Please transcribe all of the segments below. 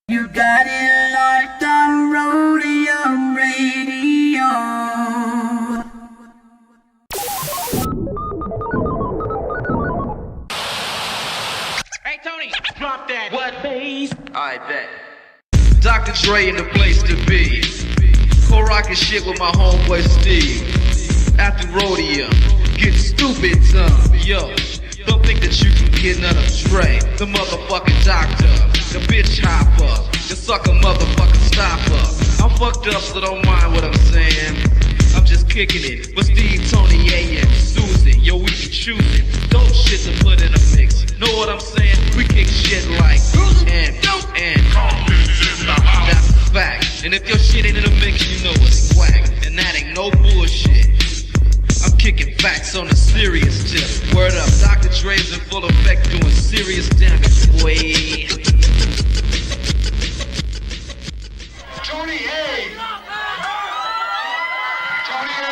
You got it locked on Roadium Radio. Hey Tony, drop that. What bass? I bet. Dr. Dre in the place to be. Co-rockin' shit with my homeboy Steve. After Roadium, get stupid some. Yo, don't think that you can get none of Dre. The motherfucking doctor, the bitch hopper, the sucker motherfucking stopper. I'm fucked up, so don't mind what I'm saying. I'm just kicking it with Steve, Tony, A, and Susan. Yo, we be choosing dope shit to put in a mix. Know what I'm saying? We kick shit like and that's a fact. And if your shit ain't in a mix, you know it's whack. And that ain't no bullshit. I'm kicking facts on a serious tip. Word up, Dr. Dre's in full effect doing serious damage, boy. Tony A! Tony A!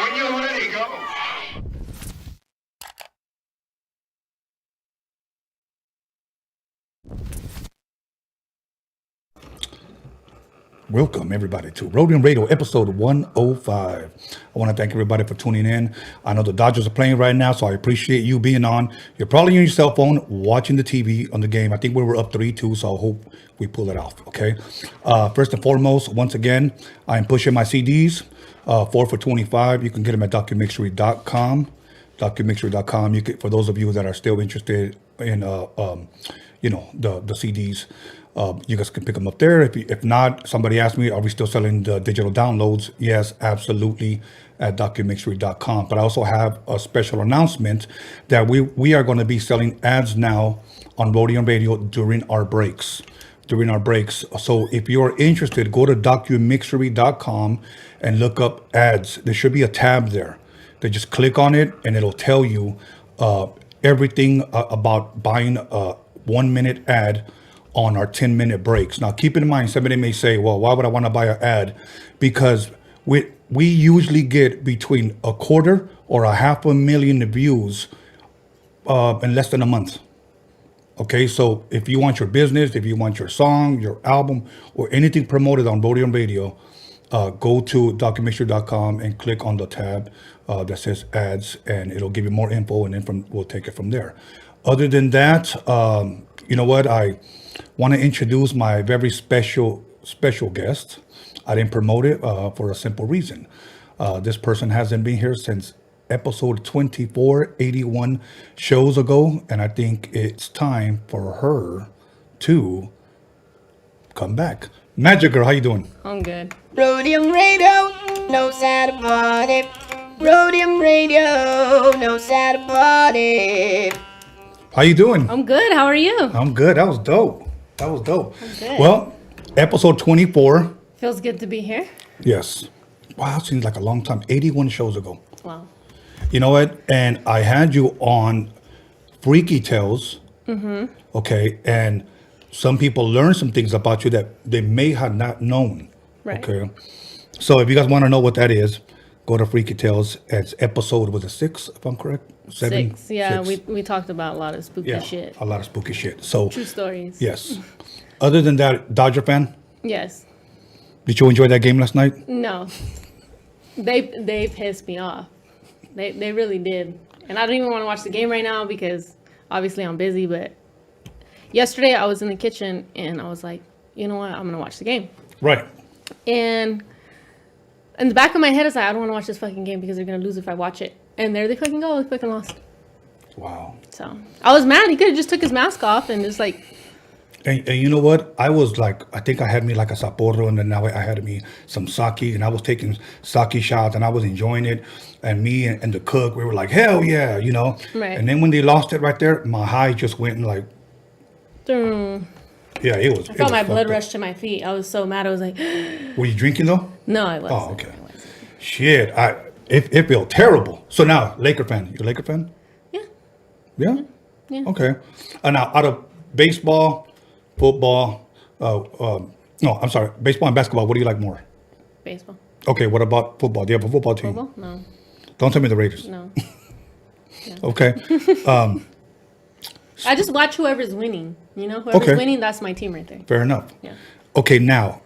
When you're ready, go. Welcome, everybody, to Roadium Radio, episode 105. I want to thank everybody for tuning in. I know the Dodgers are playing right now, so I appreciate you being on. You're probably on your cell phone watching the TV on the game. I think we were up 3-2, so I hope we pull it off, okay? First and foremost, once again, I'm pushing my CDs, 4 for $25. You can get them at DOCUMIXERY.com. DOCUMIXERY.com. You can, for those of you that are still interested in, the CDs. You guys can pick them up there. If not, somebody asked me, are we still selling the digital downloads? Yes, absolutely, at DOCUMIXERY.com. But I also have a special announcement that we are going to be selling ads now on Roadium Radio during our breaks. So if you're interested, go to DOCUMIXERY.com and look up ads. There should be a tab there. They just click on it and it'll tell you everything about buying a 1-minute ad on our 10-minute breaks. Now, keep in mind, somebody may say, well, why would I want to buy an ad? Because we usually get between 250,000 or 500,000 views in less than a month. Okay, so if you want your business, if you want your song, your album, or anything promoted on Roadium Radio, go to DOCUMIXERY.com and click on the tab that says ads, and it'll give you more info, and then we'll take it from there. Other than that, you know what? I want to introduce my very special guest. I didn't promote it for a simple reason. This person hasn't been here since episode 24, 81 shows ago, and I think it's time for her to come back. Magic Girl, how you doing? I'm good. Roadium Radio knows how to party. Roadium Radio knows how to party. How you doing? I'm good. How are you? I'm good. That was dope. I'm good. Well, episode 24. Feels good to be here. Yes. Wow, seems like a long time. 81 shows ago. Wow. You know what? And I had you on Freaky Tales. Mm-hmm. Okay. And some people learned some things about you that they may have not known. Right. Okay. So if you guys want to know what that is, go to Freaky Tales. It's episode, was it 6, if I'm correct? 7? 6. Yeah, 6. we talked about a lot of spooky shit. A lot of spooky shit. So True stories. yes. Other than that, Dodger fan? Yes. Did you enjoy that game last night? No. They pissed me off. They really did. And I don't even want to watch the game right now because obviously I'm busy, but yesterday I was in the kitchen and I was like, you know what? I'm going to watch the game. Right. And in the back of my head, it's like, I don't want to watch this fucking game because they're going to lose if I watch it. And there they fucking go. They fucking lost. Wow. So I was mad. He could have just took his mask off and just like. And you know what? I was like, I think I had me like a Sapporo, and then now I had me some sake, and I was taking sake shots, and I was enjoying it. And me and the cook, we were like, hell yeah, you know? Right. And then when they lost it right there, my high just went like. Yeah, it was. I felt my blood rush to my feet. I was so mad. I was like. Were you drinking though? No, I wasn't. Oh, okay. Shit, it felt terrible. So now, Laker fan. You a Laker fan? Yeah. Yeah? Yeah. Okay. And now, out of baseball, football, no, I'm sorry, baseball and basketball, what do you like more? Baseball. Okay, what about football? Do you have a football team? Football? No. Don't tell me the Raiders. No. Okay. I just watch whoever's winning. Whoever's Okay. winning, that's my team right there. Fair enough. Yeah. Okay, now,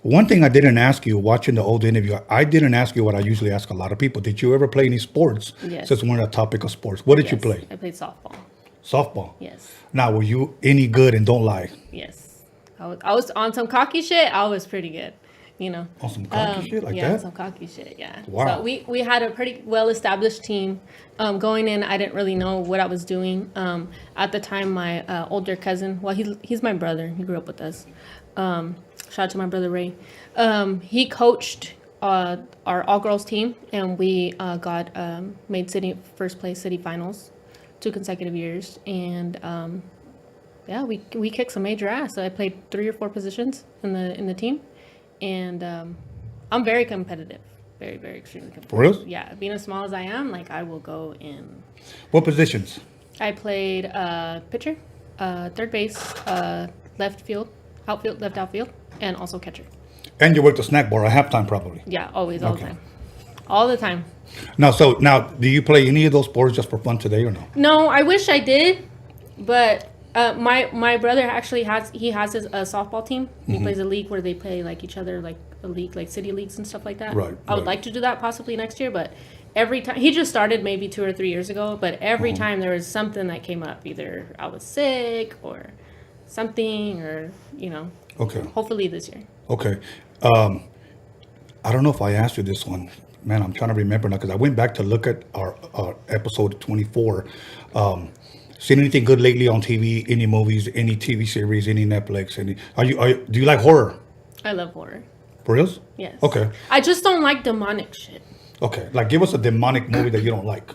one thing I didn't ask you watching the old interview, I didn't ask you what I usually ask a lot of people. Did you ever play any sports? Yes. Since we're on the topic of sports, what did you Yes, play? I played softball. Softball. Yes. Now, were you any good? And don't lie. Yes. I was on some cocky shit. I was pretty good. On some cocky shit like yeah, that? some cocky shit. Yeah. Wow. So we had a pretty well established team. Going in, I didn't really know what I was doing. At the time, my older cousin, well, he's my brother. He grew up with us. Shout out to my brother Ray. He coached our all girls team, and we got made first place city finals 2 consecutive years, and yeah, we kicked some major ass. So I played 3 or 4 positions in the team, and I'm very competitive, very very extremely competitive. For real? Yeah, being as small as I am, like I will go in. What positions? I played pitcher, third base, left field, outfield, left outfield, and also catcher. And you worked the snack bar at halftime, probably. Yeah, always, all Okay. the time. All the time. Now, do you play any of those sports just for fun today or no? No, I wish I did, but my brother actually has his softball team. Mm-hmm. He plays a league where they play like each other, like a league, like city leagues and stuff like that. Right, I would right. like to do that possibly next year, but every time he just started maybe 2 or 3 years ago, but every Uh-huh. time there was something that came up, either I was sick or something, or Okay. hopefully this year. Okay. I don't know if I asked you this one. Man, I'm trying to remember now because I went back to look at our episode 24. Seen anything good lately on TV? Any movies? Any TV series? Any Netflix? Do you like horror? I love horror. For reals? Yes. Okay. I just don't like demonic shit. Okay. Like, give us a demonic movie that you don't like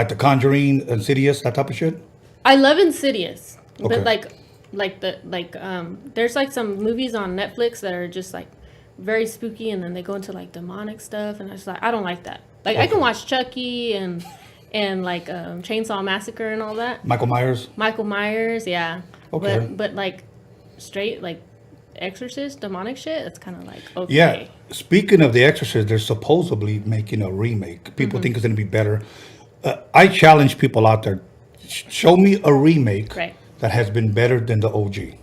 The Conjuring, Insidious, that type of shit. I love Insidious, Okay. but there's like some movies on Netflix that are just like very spooky, and then they go into like demonic stuff, and I don't like that. Like I can watch Chucky and like Chainsaw Massacre and all that. Michael Myers. Michael Myers, yeah. Okay. But like straight like Exorcist, demonic shit, it's kind of like okay. Yeah. Speaking of The Exorcist, they're supposedly making a remake. People think it's going to be better. I challenge people out there. Show me a remake Right. that has been better than the OG.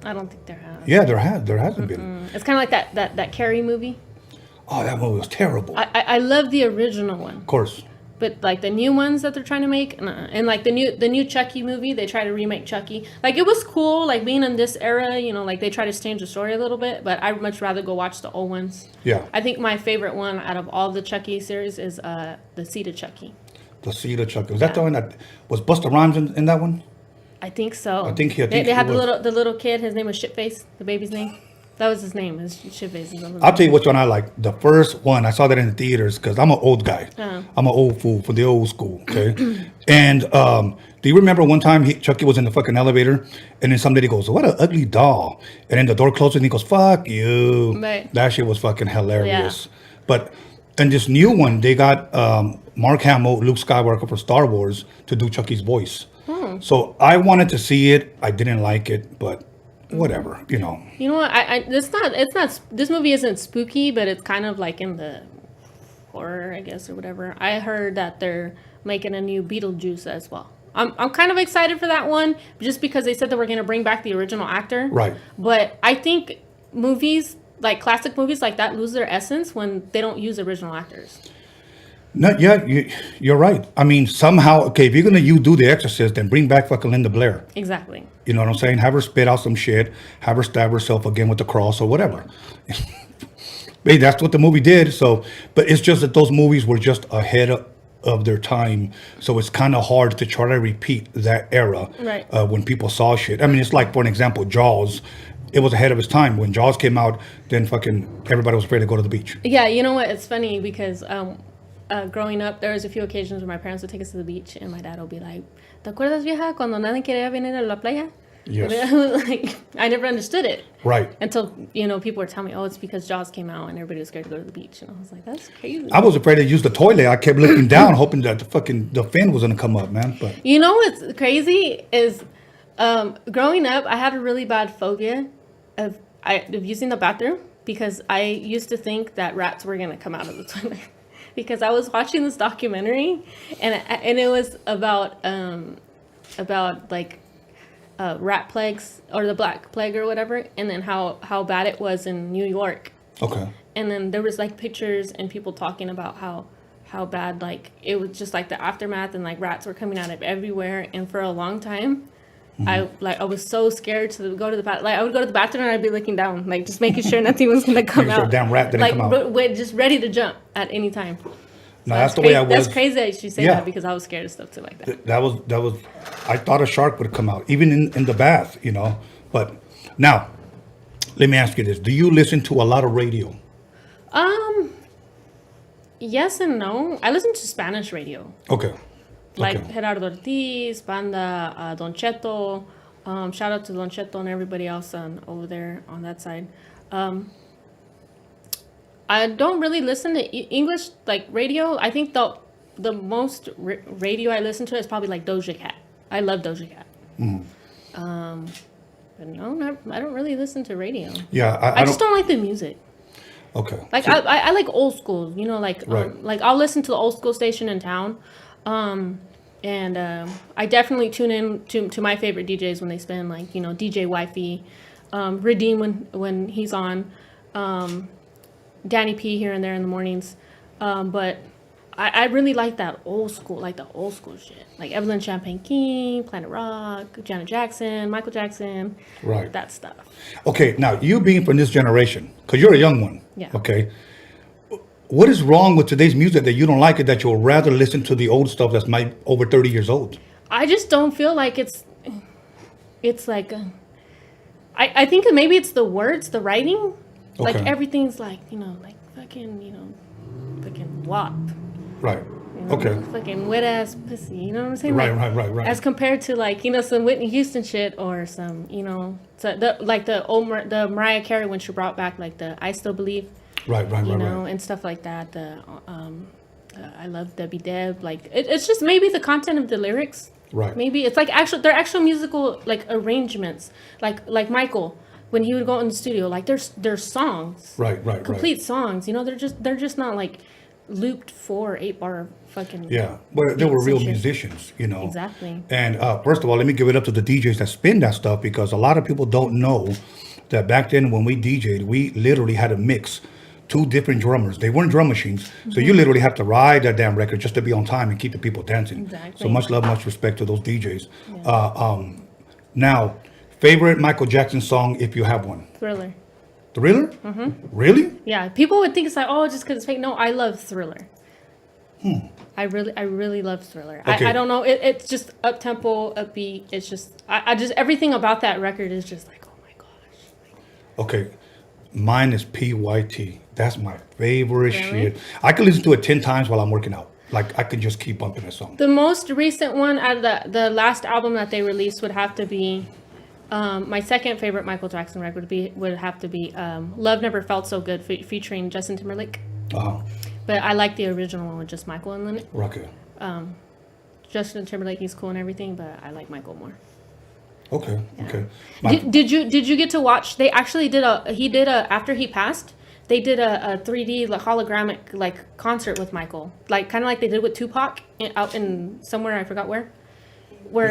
I don't think there has. Yeah, there hasn't been. It's kind of like that Carrie movie. Oh, that movie was terrible. I love the original one. Of course. But like the new ones that they're trying to make, and like the new Chucky movie, they try to remake Chucky. Like it was cool, like being in this era, like they try to change the story a little bit. But I'd much rather go watch the old ones. Yeah. I think my favorite one out of all the Chucky series is the Seed of Chucky. The Seed of Chucky. Was that the one that was Busta Rhymes in that one? I think so. I think he they had was. the little kid. His name was Shitface. The baby's name. That was his name. His Shitface. I'll tell you which one I like. The first one, I saw that in the theaters because I'm an old guy. I'm an old fool for the old school. Okay. And do you remember one time Chucky was in the fucking elevator, and then somebody goes, "What an ugly doll," and then the door closes and he goes, "Fuck you." Right. That shit was fucking hilarious. But in this new one, they got Mark Hamill, Luke Skywalker for Star Wars to do Chucky's voice. So I wanted to see it. I didn't like it, but whatever, You know what? It's not. This movie isn't spooky, but it's kind of like in the horror, I guess, or whatever. I heard that they're making a new Beetlejuice as well. I'm kind of excited for that one, just because they said that we're gonna bring back the original actor. Right. But I think movies like classic movies like that lose their essence when they don't use original actors. No, yeah, you're right. I mean, somehow, okay, if you're gonna do The Exorcist, then bring back fucking Linda Blair. Exactly. You know what I'm saying? Have her spit out some shit. Have her stab herself again with the cross or whatever. Hey, that's what the movie did. So, but it's just that those movies were just ahead of their time. So it's kind of hard to try to repeat that era. Right. When people saw shit. I mean, it's like, for an example, Jaws. It was ahead of its time. When Jaws came out, then fucking everybody was afraid to go to the beach. Yeah, you know what? It's funny because growing up, there was a few occasions where my parents would take us to the beach, and my dad would be like, "¿Te acuerdas, vieja, cuando nadie quería venir a la playa?" Yes. And I was like, I never understood it. Right. Until, people were telling me, oh, it's because Jaws came out and everybody was scared to go to the beach. And I was like, that's crazy. I was afraid to use the toilet. I kept looking down, hoping that the fin was gonna come up, man. But You know what's crazy is growing up, I had a really bad phobia of using the bathroom because I used to think that rats were going to come out of the toilet. because I was watching this documentary, and it was about like rat plagues or the Black Plague or whatever, and then how bad it was in New York. Okay. And then there was like pictures and people talking about how bad, like it was just like the aftermath, and like rats were coming out of everywhere. And for a long time, I was so scared to go to the bathroom. Like I would go to the bathroom and I'd be looking down, like just making sure nothing was gonna come Making sure out. a damn rat didn't come out. Just ready to jump at any time. No, that's the way I was. That's crazy that you say Yeah. that, because I was scared of stuff too like that. That was. I thought a shark would come out, even in the bath, you know. But now, let me ask you this: do you listen to a lot of radio? Yes and no. I listen to Spanish radio, Okay. like Okay. Gerardo Ortiz, Banda, Don Cheto. Shout out to Don Cheto and everybody else over there on that side. I don't really listen to English like radio. I think the most radio I listen to is probably like Doja Cat. I love Doja Cat. But no, I don't really listen to radio. Yeah, I just don't like the music. Okay. Like So- I like old school, you know, like Right. like I'll listen to the old school station in town, and I definitely tune in to my favorite DJs when they spin, like, you know, DJ Wifey, Redeem when he's on, Danny P here and there in the mornings, but I really like that old school, like the old school shit, like Evelyn Champagne King, Planet Rock, Janet Jackson, Michael Jackson, Right. that stuff. Okay, now you being from this generation, because you're a young one. Yeah. Okay. What is wrong with today's music that you don't like it, that you'll rather listen to the old stuff that's over 30 years old? I just don't feel like it's like I think maybe it's the words, the writing, like Okay. everything's like, you know, like fucking, you know, fucking WAP, Right. you know, Okay. fucking wet ass pussy, you know what I'm saying? Right, Like, right. as compared to, like, you know, some Whitney Houston shit, or some, you know, the Mariah Carey when she brought back like the I Still Believe, Right. you know, and stuff like that. The I Love Debbie Deb. Like it's just maybe the content of the lyrics. Right. Maybe it's like they're actual musical like arrangements. Like Michael, when he would go in the studio, like there's songs. Right. Complete songs. You know, they're just not like looped 8-bar fucking. Yeah, but they were beats real and shit. musicians, you know. Exactly. And first of all, let me give it up to the DJs that spin that stuff, because a lot of people don't know that back then when we DJ'd, we literally had to mix 2 different drummers. They weren't drum machines, so you literally have to ride that damn record just to be on time and keep the people dancing. Exactly. So much love, much respect to those DJs. Now, favorite Michael Jackson song, if you have one? Thriller. Thriller? Really? Yeah, people would think it's like, oh, just because it's fake. No, I love Thriller. I really love Thriller. Okay. I don't know. It's just up tempo, upbeat. It's just I just everything about that record is just like, oh my gosh. Okay, mine is PYT. That's my favorite Really? shit. I can listen to it 10 times while I'm working out. Like, I can just keep bumping that song. The most recent one out of the last album that they released would have to be my second favorite Michael Jackson record would have to be Love Never Felt So Good featuring Justin Timberlake. But I like the original one with just Michael in it. Okay. Justin Timberlake, he's cool and everything, but I like Michael more. Okay. Okay. Did you get to watch? They actually did after he passed, they did a 3D hologramic like concert with Michael, like kind of like they did with Tupac out in somewhere, I forgot where.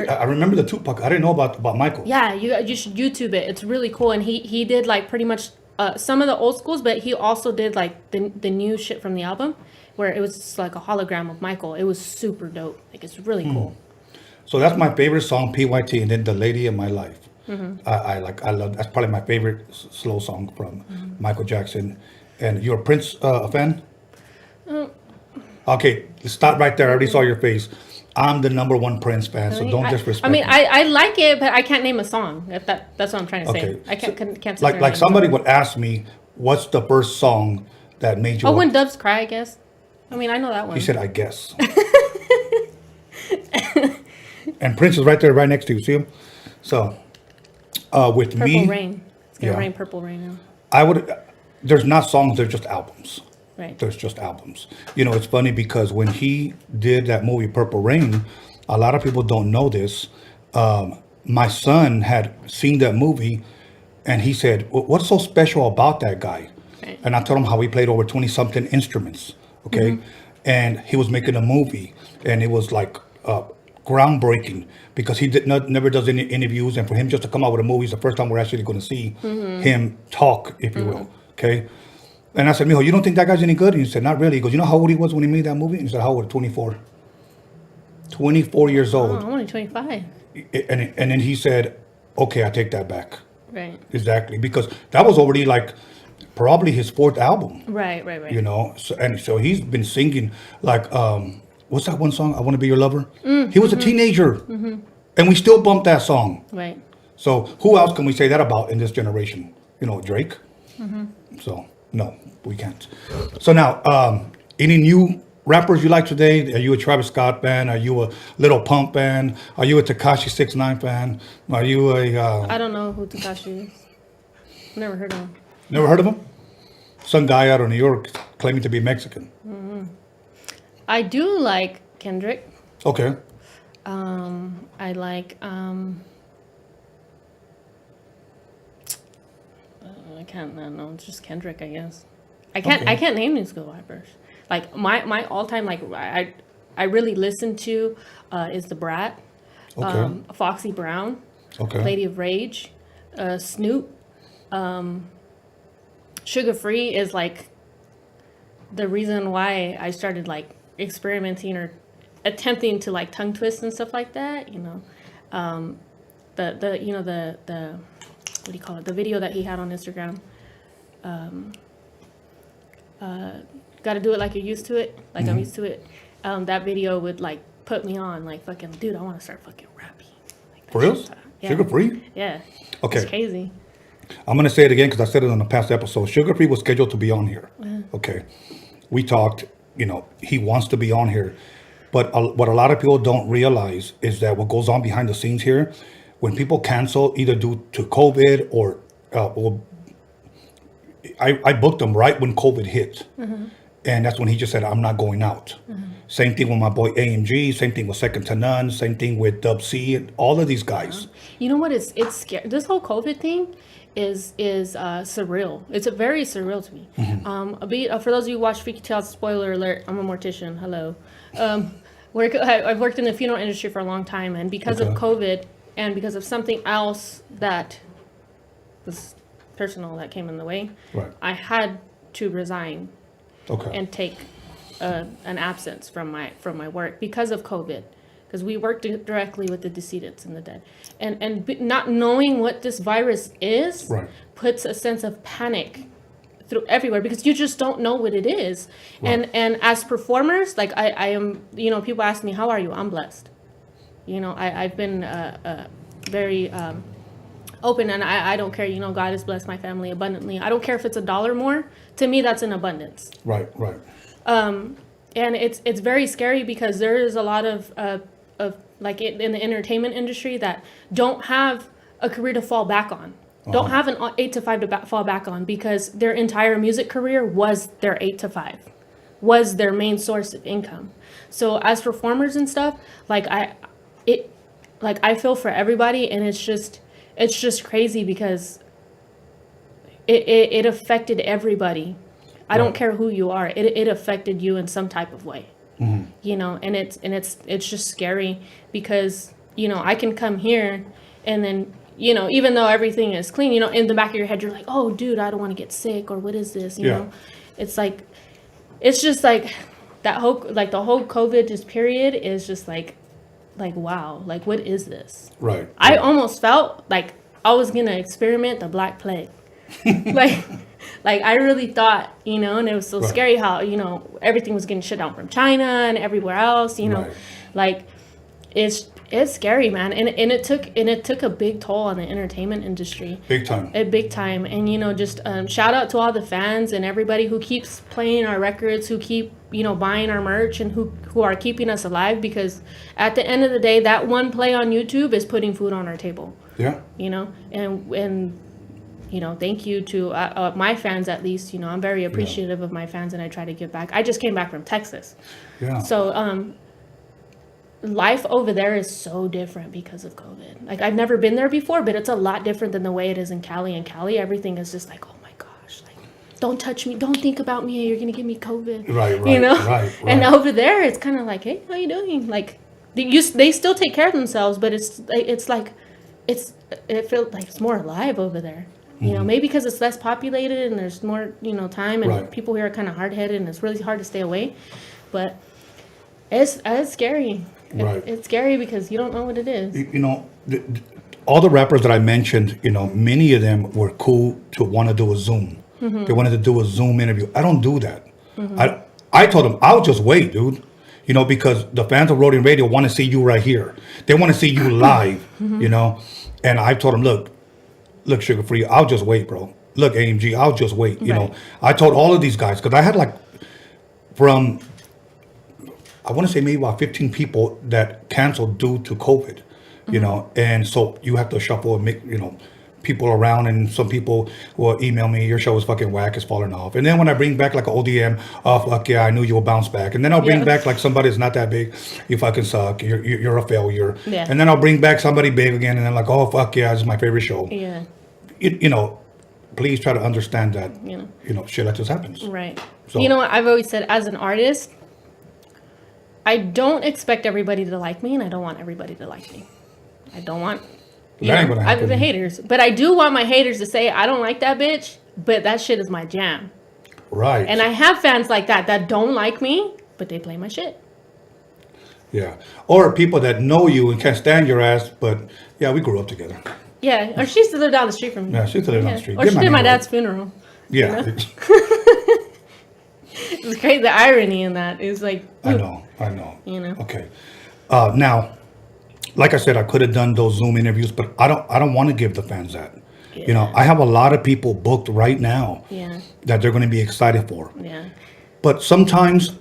I remember the Tupac. I didn't know about Michael. Yeah, you should YouTube it. It's really cool, and he did like pretty much some of the old schools, but he also did like the new shit from the album, where it was just like a hologram of Michael. It was super dope. Like it's really cool. So that's my favorite song, PYT, and then The Lady in My Life. I love. That's probably my favorite slow song from Michael Jackson. And you're a Prince fan? Okay, let's stop right there. I already saw your face. I'm the #1 Prince fan, so don't disrespect. I mean, me. I like it, but I can't name a song. If that's what I'm trying to say. Okay. I can't. Like somebody would ask me, what's the first song that made you? Oh, When Doves Cry, I guess. I mean, I know that one. He said, I guess. And Prince is right there, right next to you. See him? So, with Purple me, Rain. It's gonna yeah. rain Purple Rain now. I would. There's not songs. They're just albums. Right. There's just albums. You know, it's funny because when he did that movie Purple Rain, a lot of people don't know this. My son had seen that movie, and he said, "What's so special about that guy?" Right. And I told him how he played over 20-something instruments. Okay, and he was making a movie, and it was like groundbreaking because he never does any interviews, and for him just to come out with a movie is the first time we're actually going to see him talk, if you will. Okay. And I said, Mijo, you don't think that guy's any good? And he said, not really. He goes, you know how old he was when he made that movie? And he said, how old? 24. 24 years old. Oh, I'm only 25. And then he said, okay, I take that back. Right. Exactly. Because that was already like probably his 4th album. Right. You know, so he's been singing like, what's that one song? I Want to Be Your Lover. He was a teenager, and we still bump that song. Right. So who else can we say that about in this generation? You know, Drake. So no, we can't. So now, any new rappers you like today? Are you a Travis Scott fan? Are you a Little Pump fan? Are you a Tekashi 6ix9ine fan? Are you a? I don't know who Tekashi is. Never heard of him. Never heard of him? Some guy out of New York claiming to be Mexican. I do like Kendrick. Okay. I like I can't know, it's just Kendrick, I guess. I can't name these good rappers. Like my all-time like I really listen to is The Brat, Foxy Brown, Lady of Rage, Snoop, Sugar Free is like the reason why I started like experimenting or attempting to like tongue twist and stuff like that, you know. The you know the what do you call it? The video that he had on Instagram. Gotta do it like you're used to it, like I'm used to it. That video would like put me on like fucking dude, I want to start fucking rapping. Like, For real? Yeah. Sugar Free? Yeah. Okay. It's crazy. I'm going to say it again because I said it on the past episode. Sugar Free was scheduled to be on here. Okay. We talked, you know, he wants to be on here. But what a lot of people don't realize is that what goes on behind the scenes here, when people cancel either due to COVID or I booked him right when COVID hit. And that's when he just said, I'm not going out. Same thing with my boy AMG. Same thing with Second to None. Same thing with Dub C. And all of these guys. You know what? It's scary. This whole COVID thing is surreal. It's very surreal to me. For those of you who watch Freaky Tales, spoiler alert, I'm a mortician. Hello. I've worked in the funeral industry for a long time, and because of COVID and because of something else that was personal that came in the way, I had to resign and take an absence from my work because of COVID, because we worked directly with the decedents and the dead, and not knowing what this virus is puts a sense of panic through everywhere because you just don't know what it is. And as performers, like I am, you know, people ask me, how are you? I'm blessed. You know, I've been very open, and I don't care, you know, God has blessed my family abundantly. I don't care if it's $1 more. To me, that's an abundance. Right. And it's very scary because there is a lot of like in the entertainment industry that don't have a career to fall back on. Don't have an 8 to 5 to fall back on because their entire music career was their 8 to 5, was their main source of income. So as performers and stuff, like I feel for everybody, and it's just crazy because it affected everybody. I don't care who you are. It affected you in some type of way. You know, and it's just scary because, you know, I can come here and then, you know, even though everything is clean, you know, in the back of your head, you're like, oh, dude, I don't want to get sick, or what is this? You know, it's like, it's just like that whole, like the whole COVID just period is just like, wow, like, what is this? Right. I almost felt like I was going to experiment the Black Plague. like I really thought, you know, and it was so scary how, you know, everything was getting shut down from China and everywhere else, you know, like it's scary, man. And it took a big toll on the entertainment industry. Big time. And, you know, just shout out to all the fans and everybody who keeps playing our records, who keep, you know, buying our merch, and who are keeping us alive, because at the end of the day, that one play on YouTube is putting food on our table. Yeah. You know, and you know, thank you to my fans, at least. You know, I'm very appreciative of my fans, and I try to give back. I just came back from Texas. Yeah. So life over there is so different because of COVID. Like, I've never been there before, but it's a lot different than the way it is in Cali. In Cali, everything is just like, oh my gosh, like don't touch me, don't think about me, you're gonna give me COVID. Right, You know? right. And over there, it's kind of like, hey, how you doing? Like, they still take care of themselves, but it's like, it feels like it's more alive over there. You know, maybe because it's less populated and there's more, time, and people here are kind of hard-headed and it's really hard to stay away. But it's scary. Right. It's scary because you don't know what it is. All the rappers that I mentioned, many of them were cool to want to do a Zoom. They wanted to do a Zoom interview. I don't do that. I told them, I'll just wait, dude. Because the fans of Roadium Radio want to see you right here. They want to see you live, And I told them, look, Sugar Free, I'll just wait, bro. Look, AMG, I'll just wait. I told all of these guys, because I had I want to say maybe about 15 people that canceled due to COVID, and so you have to shuffle and make, people around, and some people will email me, your show is fucking whack, it's falling off. And then when I bring back like an ODM, oh fuck yeah, I knew you will bounce back. And then I'll bring back like somebody that's not that big, you fucking suck, you're a failure. Yeah. And then I'll bring back somebody big again, and then like, oh fuck yeah, this is my favorite show. Yeah. Please try to understand that, shit like this happens. Right. So, you know what I've always said, as an artist, I don't expect everybody to like me, and I don't want everybody to like me. I don't want... I'm the haters, but I do want my haters to say I don't like that bitch, but that shit is my jam. Right. And I have fans like that don't like me, but they play my shit. Yeah. Or people that know you and can't stand your ass, but yeah, we grew up together. Yeah. Or she used to live down the street from me. Yeah, she used to live down the street. Or she did my dad's funeral. Yeah. It's crazy. The irony in that is like. I know. Okay. Now. Like I said, I could have done those Zoom interviews, but I don't want to give the fans that. Yeah. I have a lot of people booked right now that they're going to be excited for. Yeah. But sometimes,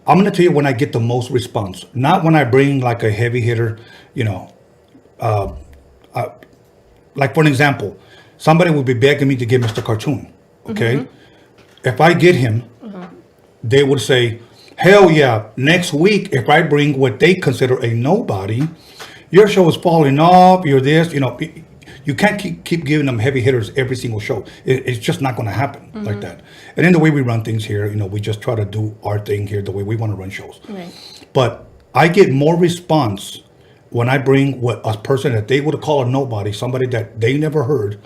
I'm going to tell you when I get the most response. Not when I bring like a heavy hitter, like for an example, somebody will be begging me to get Mr. Cartoon, okay? If I get him, they would say, hell yeah, next week, if I bring what they consider a nobody, your show is falling off, you're this, you can't keep giving them heavy hitters every single show. It's just not going to happen like that. And then the way we run things here, we just try to do our thing here the way we want to run shows. Right. But I get more response when I bring a person that they would call a nobody, somebody that they never heard,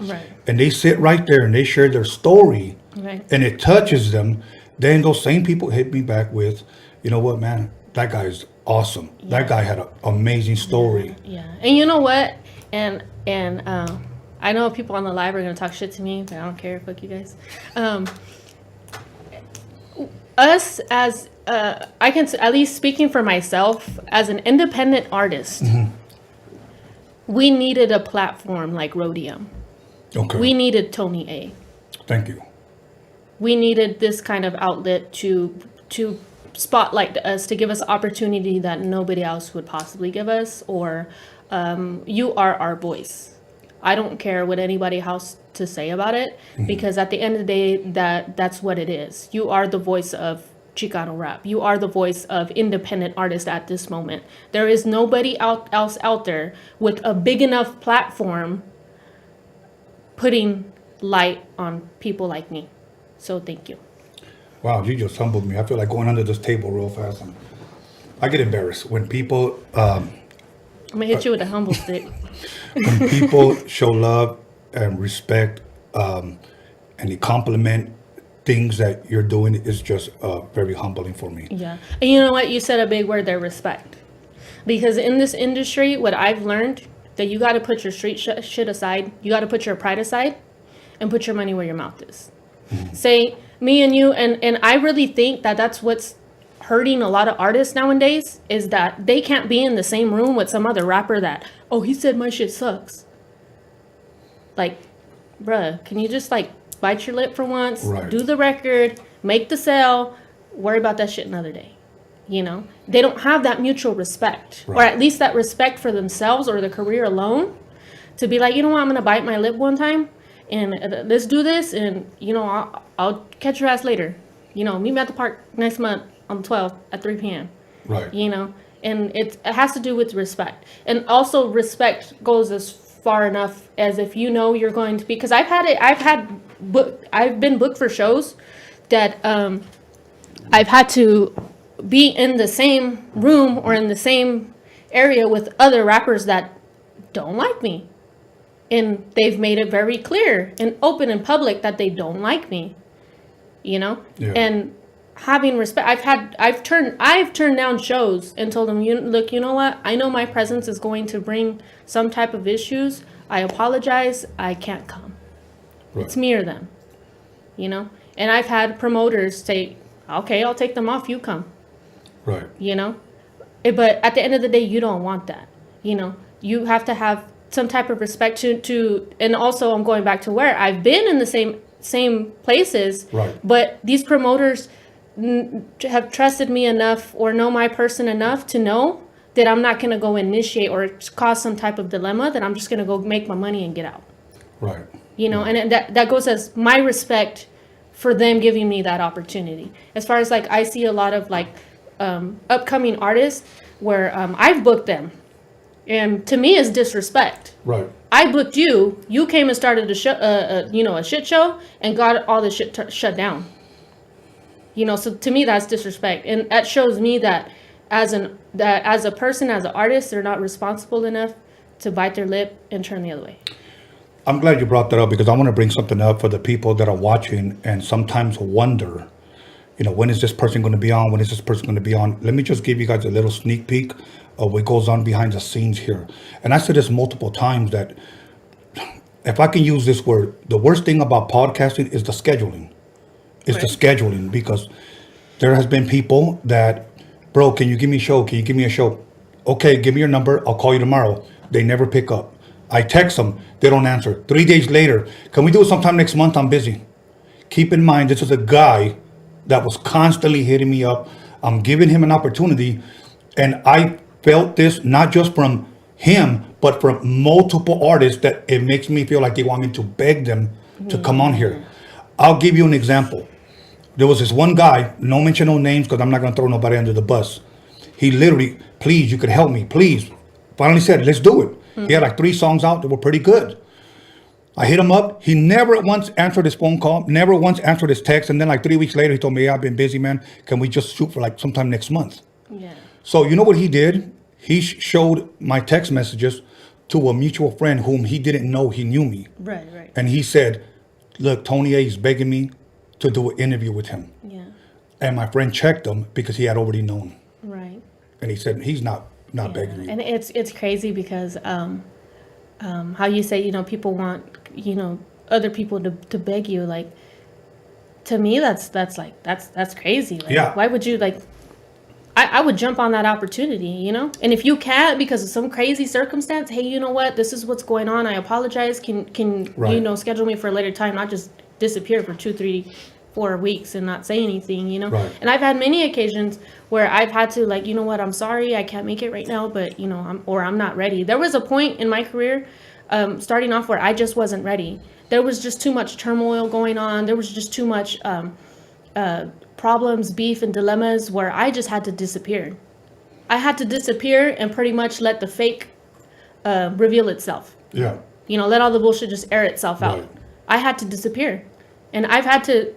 and they sit right there and they share their story, and it touches them. Then those same people hit me back with, you know what, man, that guy is awesome. Yeah. That guy had an amazing story. Yeah. And you know what? And I know people on the live are going to talk shit to me, but I don't care. Fuck you guys. Us as, I can, at least speaking for myself, as an independent artist, we needed a platform like Roadium. Okay. We needed Tony A. Thank you. We needed this kind of outlet to spotlight us, to give us opportunity that nobody else would possibly give us, or you are our voice. I don't care what anybody has to say about it, because at the end of the day, that's what it is. You are the voice of Chicano rap. You are the voice of independent artists at this moment. There is nobody else out there with a big enough platform putting light on people like me. So thank you. Wow, you just humbled me. I feel like going under this table real fast. And I get embarrassed when people... I'm going to hit you with a humble stick. When people show love and respect and they compliment things that you're doing, is just very humbling for me. Yeah. And you know what? You said a big word there, respect. Because in this industry, what I've learned, that you got to put your street shit aside. You got to put your pride aside and put your money where your mouth is. Say me and you, and I really think that that's what's hurting a lot of artists nowadays, is that they can't be in the same room with some other rapper that, oh, he said my shit sucks. Like, bruh, can you just like bite your lip for once, do the record, make the sale, worry about that shit another day. They don't have that mutual respect, or at least that respect for themselves or their career alone, to be like, you know what, I'm gonna bite my lip one time and let's do this, and I'll catch your ass later. Meet me at the park next month on the 12th at 3 p.m. Right. And it has to do with respect. And also respect goes as far enough as if you're going to be, because I've had I've been booked for shows that I've had to be in the same room or in the same area with other rappers that don't like me. And they've made it very clear and open in public that they don't like me, you know? Yeah. And having respect, I've turned down shows and told them, look, you know what? I know my presence is going to bring some type of issues. I apologize. I can't come. Right. It's me or them, you know? And I've had promoters say, okay, I'll take them off. You come. Right. You know, but at the end of the day, you don't want that. You know, you have to have some type of respect to, and also I'm going back to where I've been in the same places. Right. But these promoters have trusted me enough or know my person enough to know that I'm not going to go initiate or cause some type of dilemma, that I'm just going to go make my money and get out. Right. You know, and that goes as my respect for them giving me that opportunity. As far as like, I see a lot of like upcoming artists where I've booked them, and to me is disrespect. Right. I booked you. You came and started a show, a shit show, and got all the shit shut down. You know, so to me that's disrespect, and that shows me that as a person, as an artist, they're not responsible enough to bite their lip and turn the other way. I'm glad you brought that up, because I want to bring something up for the people that are watching and sometimes wonder, you know, when is this person going to be on? When is this person going to be on? Let me just give you guys a little sneak peek of what goes on behind the scenes here. And I said this multiple times, that if I can use this word, the worst thing about podcasting is the scheduling. It's the scheduling, because there has been people that, bro, can you give me a show? Can you give me a show? Okay, give me your number. I'll call you tomorrow. They never pick up. I text them. They don't answer. 3 days later, can we do it sometime next month? I'm busy. Keep in mind, this is a guy that was constantly hitting me up. I'm giving him an opportunity. And I felt this not just from him, but from multiple artists, that it makes me feel like they want me to beg them to come on here. I'll give you an example. There was this one guy, no mention no names, because I'm not going to throw nobody under the bus. He literally, please, you could help me, please. Finally said, let's do it. He had like 3 songs out that were pretty good. I hit him up. He never once answered his phone call, never once answered his text. And then like 3 weeks later, he told me, yeah, I've been busy, man. Can we just shoot for like sometime next month? Yeah. So you know what he did? He showed my text messages to a mutual friend whom he didn't know he knew me. Right. And he said, look, Tony A is begging me to do an interview with him. Yeah. And my friend checked him because he had already known. Right. And he said, he's not begging you. And it's crazy because how you say, you know, people want, you know, other people to beg you, like, to me that's crazy. Like, yeah. Why would you, like, I would jump on that opportunity, you know? And if you can't because of some crazy circumstance, hey, you know what, this is what's going on, I apologize, can right. you know, schedule me for a later time, not just disappear for 2, 3, 4 weeks and not say anything, you know? Right. And I've had many occasions where I've had to, like, you know what, I'm sorry, I can't make it right now, but, you know, I'm not ready. There was a point in my career, starting off, where I just wasn't ready. There was just too much turmoil going on. There was just too much problems, beef, and dilemmas, where I just had to disappear. I had to disappear and pretty much let the fake reveal itself. Yeah. You know, let all the bullshit just air itself out. Right. I had to disappear. And I've had to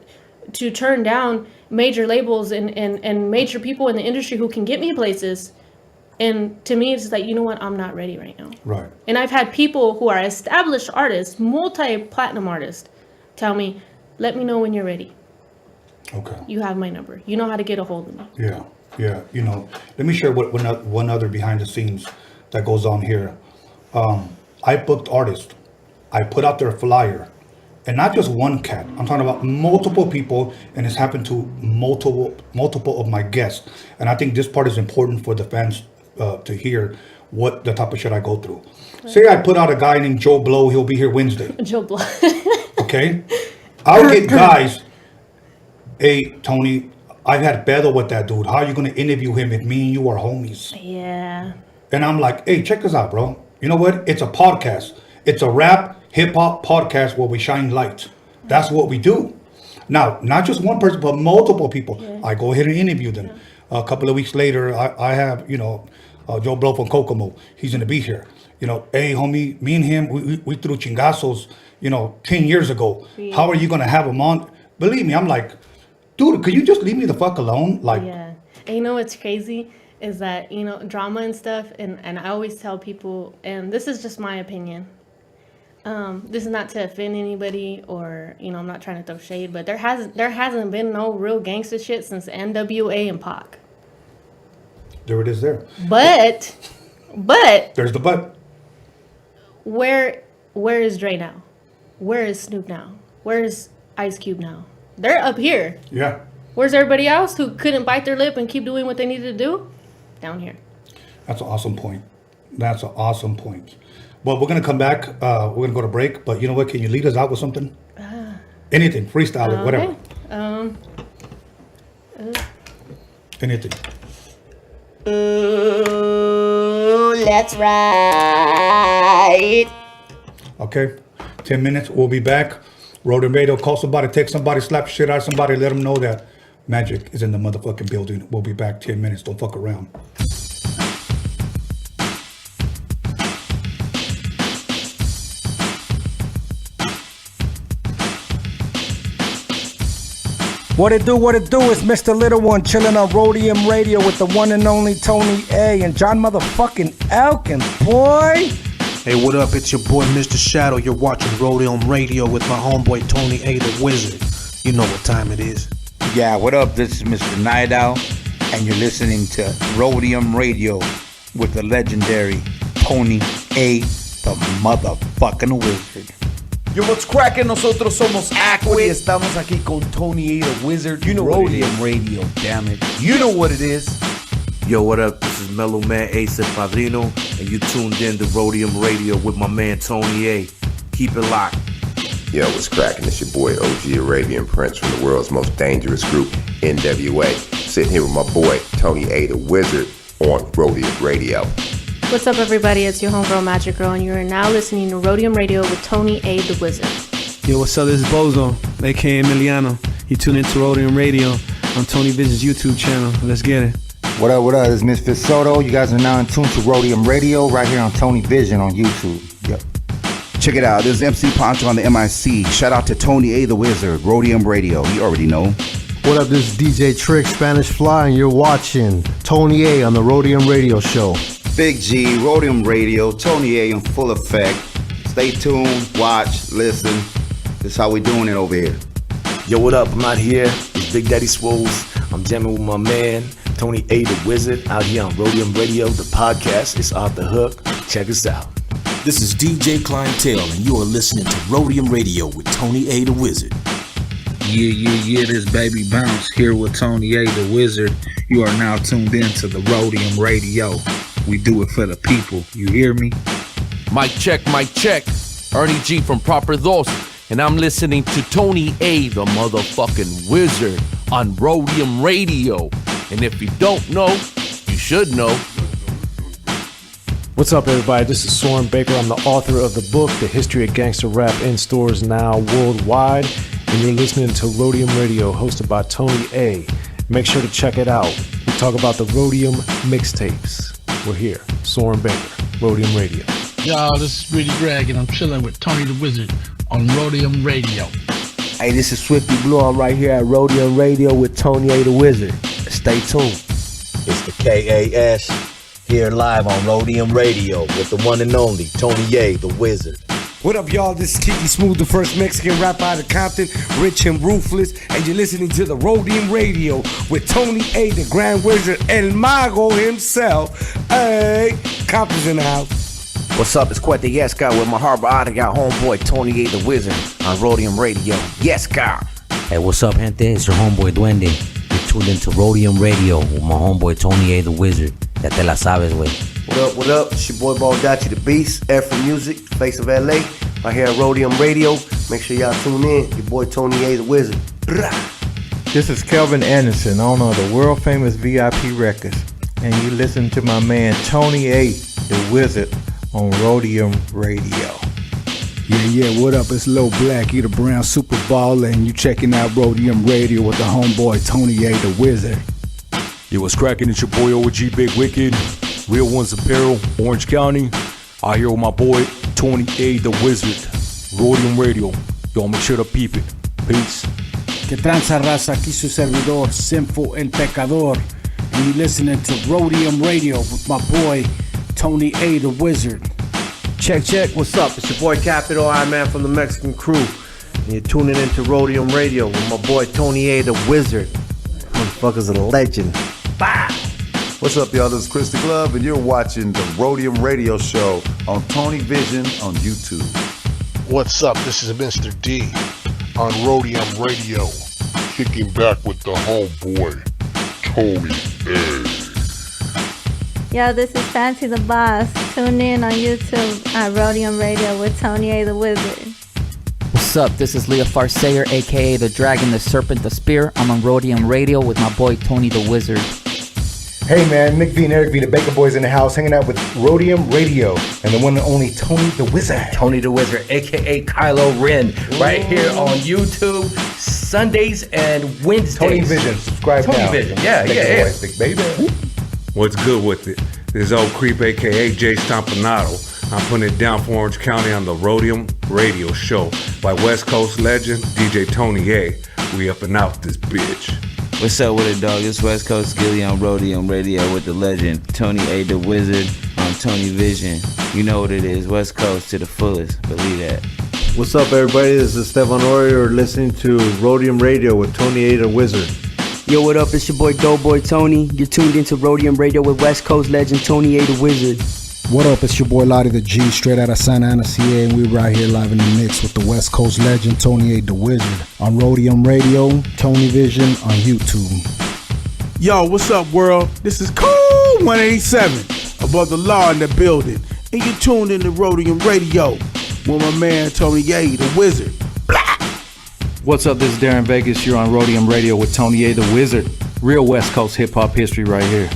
turn down major labels and major people in the industry who can get me places. And to me, it's like, you know what? I'm not ready right now. Right. And I've had people who are established artists, multi-platinum artists, tell me, let me know when you're ready. Okay. You have my number. You know how to get a hold of me. Yeah. Yeah. You know, let me share one other behind the scenes that goes on here. I booked artists. I put out their flyer. And not just one cat. I'm talking about multiple people, and it's happened to multiple of my guests. And I think this part is important for the fans to hear what the type of shit I go through. Right. Say I put out a guy named Joe Blow. He'll be here Wednesday. Joe Blow. Okay? I'll get guys, hey, Tony, I've had battle with that dude. How are you going to interview him if me and you are homies? Yeah. And I'm like, hey, check this out, bro. You know what? It's a podcast. It's a rap, hip-hop podcast where we shine light. That's what we do. Now, not just one person, but multiple people. Yeah. I go ahead and interview them. Yeah. A couple of weeks later, I have, you know, Joe Blow from Kokomo. He's gonna be here. You know, hey homie, me and him, we threw chingazos, 10 years ago. Yeah. How are you gonna have him on? Believe me, I'm like, dude, could you just leave me the fuck alone? Like, Yeah. And you know what's crazy is that, drama and stuff, and I always tell people, and this is just my opinion. This is not to offend anybody or, I'm not trying to throw shade, but there hasn't been no real gangster shit since NWA and Pac. there it is there. But There's the but. where is Dre now? Where is Snoop now? Where is Ice Cube now? They're up here. Yeah. Where's everybody else who couldn't bite their lip and keep doing what they needed to do? Down here. That's an awesome point. That's an awesome point. Well, we're going to come back. We're going to go to break. But you know what? Can you lead us out with something? Anything. Freestyle it, whatever. Anything. Ooh, let's ride. Okay. 10 minutes. We'll be back. Roadium Radio. Call somebody. Text somebody. Slap shit out of somebody. Let them know that magic is in the motherfucking building. We'll be back 10 minutes. Don't fuck around. What it do is Mr. Little One chilling on Roadium Radio with the one and only Tony A and John motherfucking Elkins, boy. Hey, what up? It's your boy Mr. Shadow. You're watching Roadium Radio with my homeboy Tony A the Wizard. You know what time it is. Yeah, what up? This is Mr. Night Owl, and you're listening to Roadium Radio with the legendary Tony A the motherfucking Wizard. Yo, what's cracking? Nosotros somos Aquid. Estamos aquí con Tony A the Wizard. You know Roadium Radio, damn it. You know what it is. Yo, what up? This is Mellow Man Ace and Padrino, and you tuned in to Roadium Radio with my man Tony A. Keep it locked. Yo, what's cracking? It's your boy OG Arabian Prince from the world's most dangerous group, NWA. Sitting here with my boy Tony A the Wizard on Roadium Radio. What's up, everybody? It's your homegirl Magic Girl, and you are now listening to Roadium Radio with Tony A the Wizard. Yo, what's up? This is Bozo, aka Emiliano. You tune into Roadium Radio on Tony Vision's YouTube channel. Let's get it. What up? This is Misfit Soto. You guys are now in tune to Roadium Radio right here on Tony Vision on YouTube. Yep. Check it out. This is MC Poncho on the MIC. Shout out to Tony A the Wizard, Roadium Radio. You already know. What up? This is DJ Trick, Spanish Fly, and you're watching Tony A on the Roadium Radio Show. Big G, Roadium Radio, Tony A in full effect. Stay tuned, watch, listen. This is how we doing it over here. Yo, what up? I'm out here. It's Big Daddy Swoles. I'm jamming with my man, Tony A the Wizard, out here on Roadium Radio. The podcast is off the hook. Check us out. This is DJ Clientele, and you are listening to Roadium Radio with Tony A the Wizard. Yeah, this baby Bounce here with Tony A the Wizard. You are now tuned in to the Roadium Radio. We do it for the people. You hear me? Mic check. Ernie G from Proper Dos, and I'm listening to Tony A the motherfucking Wizard on Roadium Radio. And if you don't know, you should know. What's up, everybody? This is Soren Baker. I'm the author of the book, The History of Gangster Rap, in stores now worldwide. And you're listening to Roadium Radio, hosted by Tony A. Make sure to check it out. We talk about the Roadium Mixtapes. We're here. Soren Baker, Roadium Radio. Y'all, this is Rudy Gregg, and I'm chilling with Tony the Wizard on Roadium Radio. Hey, this is Swifty Blue. I'm right here at Roadium Radio with Tony A the Wizard. Stay tuned. It's the KAS here live on Roadium Radio with the one and only Tony A the Wizard. What up, y'all? This is Kiki Smooth, the first Mexican rapper out of Compton, rich and ruthless, and you're listening to the Roadium Radio with Tony A, the Grand Wizard, El Mago himself. Hey, Compton's in the house. What's up? It's Quete Yes Guy with my Harbor Ottawa homeboy Tony A the Wizard on Roadium Radio. Yes, Guy. Hey, what's up, gente? It's your homeboy Duende. You're tuned into Roadium Radio with my homeboy Tony A the Wizard. Ya te la sabes, wey. What up? It's your boy Baldachi the Beast, F for Music, face of LA. Right here at Roadium Radio. Make sure y'all tune in. Your boy Tony A the Wizard. This is Kelvin Anderson, owner of the world famous VIP Records. And you listen to my man Tony A the Wizard on Roadium Radio. Yeah, what up? It's Lil Black, you the Brown Super Baller, and you checking out Roadium Radio with the homeboy Tony A the Wizard. Yo, what's cracking? It's your boy OG Big Wicked. Real Ones Apparel, Orange County. Out here with my boy, Tony A. the Wizard. Roadium Radio. Y'all make sure to peep it. Peace. Que tranza raza, aquí su servidor, Sinful El Pecador. And you listening to Roadium Radio with my boy, Tony A. the Wizard. Check, what's up? It's your boy Capital I Man from the Mexican Crew. And you're tuning into Roadium Radio with my boy Tony A. the Wizard. Motherfucker's a legend. Bah! What's up, y'all? This is Chris the Glove, and you're watching the Roadium Radio Show on Tony Vision on YouTube. What's up? This is Mr. D on Roadium Radio, kicking back with the homeboy, Tony A. Yo, this is Fancy the Boss. Tune in on YouTube at Roadium Radio with Tony A. the Wizard. What's up? This is Leah Farsayer, aka the Dragon, the Serpent, the Spear. I'm on Roadium Radio with my boy Tony the Wizard. Hey man, Mick V and Eric V, the Baker Boys in the house, hanging out with Roadium Radio and the one and only Tony the Wizard. Tony the Wizard, aka Kylo Ren, right here on YouTube, Sundays and Wednesdays. Tony Vision, subscribe Tony now. Vision, yeah. Boys, big baby. What's good with it? This is old creep, aka Jay Stompanato. I'm putting it down for Orange County on the Roadium Radio Show by West Coast legend DJ Tony A. We up and out this bitch. What's up with it, dog? It's West Coast Skilly on Roadium Radio with the legend Tony A. the Wizard on Tony Vision. You know what it is, West Coast to the fullest. Believe that. What's up, everybody? This is Stefan Ori. You're listening to Roadium Radio with Tony A. the Wizard. Yo, what up? It's your boy Doughboy Tony. You're tuned into Roadium Radio with West Coast legend Tony A. the Wizard. What up? It's your boy Lottie the G, straight out of Santa Ana, CA, and we're right here live in the mix with the West Coast legend Tony A. the Wizard on Roadium Radio, Tony Vision on YouTube. Yo, what's up, world? This is Cool 187, above the law in the building. And you're tuned into Roadium Radio with my man Tony A. the Wizard. What's up? This is Darren Vegas. You're on Roadium Radio with Tony A. the Wizard. Real West Coast hip-hop history right here.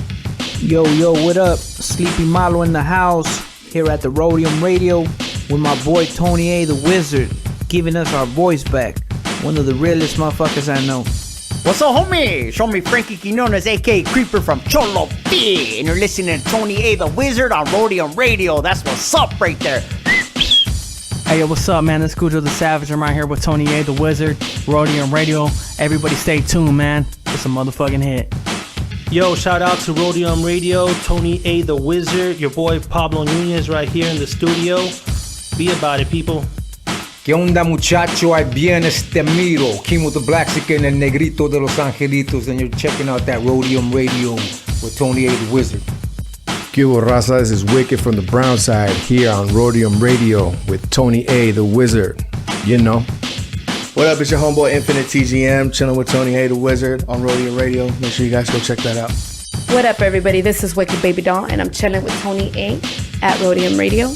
Yo, what up? Sleepy Malo in the house, here at the Roadium Radio with my boy Tony A. the Wizard, giving us our voice back. One of the realest motherfuckers I know. What's up, homie? Show me Frankie Quinones, a.k.a. Creeper from Cholo P. And you're listening to Tony A. the Wizard on Roadium Radio. That's what's up right there. Hey, yo, what's up, man? It's Cujo the Savage. I'm right here with Tony A. the Wizard, Roadium Radio. Everybody stay tuned, man. It's a motherfucking hit. Yo, shout out to Roadium Radio, Tony A. the Wizard, your boy Pablo Nunez right here in the studio. Be about it, people. ¿Qué onda, muchacho? Ahí viene este miro. King with the Black and el Negrito de Los Angelitos, and you're checking out that Roadium Radio with Tony A. the Wizard. ¿Qué hubo, Raza? This is Wicked from the Brownside here on Roadium Radio with Tony A. the Wizard. You know. What up, it's your homeboy Infinite TGM, chilling with Tony A. the Wizard on Roadium Radio. Make sure you guys go check that out. What up, everybody? This is Wicked Baby Doll, and I'm chilling with Tony A. at Roadium Radio.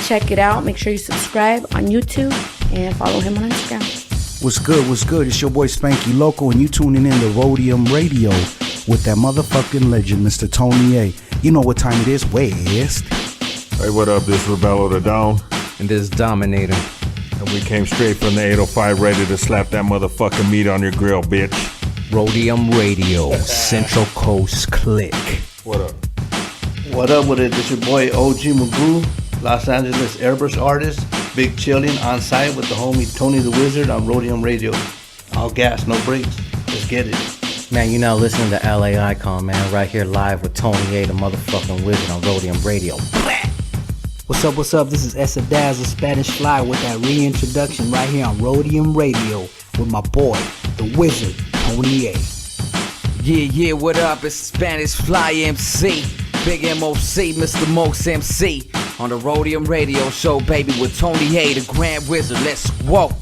Check it out. Make sure you subscribe on YouTube and follow him on Instagram. What's good? It's your boy Spanky Loco, and you tuning in to Roadium Radio with that motherfucking legend, Mr. Tony A. You know what time it is, West. Hey, what up? This is Rebello the Dawn. And this is Dominator. And we came straight from the 805 ready to slap that motherfucking meat on your grill, bitch. Roadium Radio, Central Coast Click. What up? What up with it? This your boy OG Magoo, Los Angeles airbrush artist, big chilling on site with the homie Tony the Wizard on Roadium Radio. All gas, no brakes. Let's get it. Man, you now listening to LA Icon, man, right here live with Tony A, the motherfucking Wizard on Roadium Radio. What's up? This is Esa Daz, the Spanish Fly, with that reintroduction right here on Roadium Radio with my boy, the Wizard, Tony A. Yeah, what up? It's Spanish Fly MC, Big MOC, Mr. Mokes MC, on the Roadium Radio Show, baby, with Tony A, the Grand Wizard. Let's go.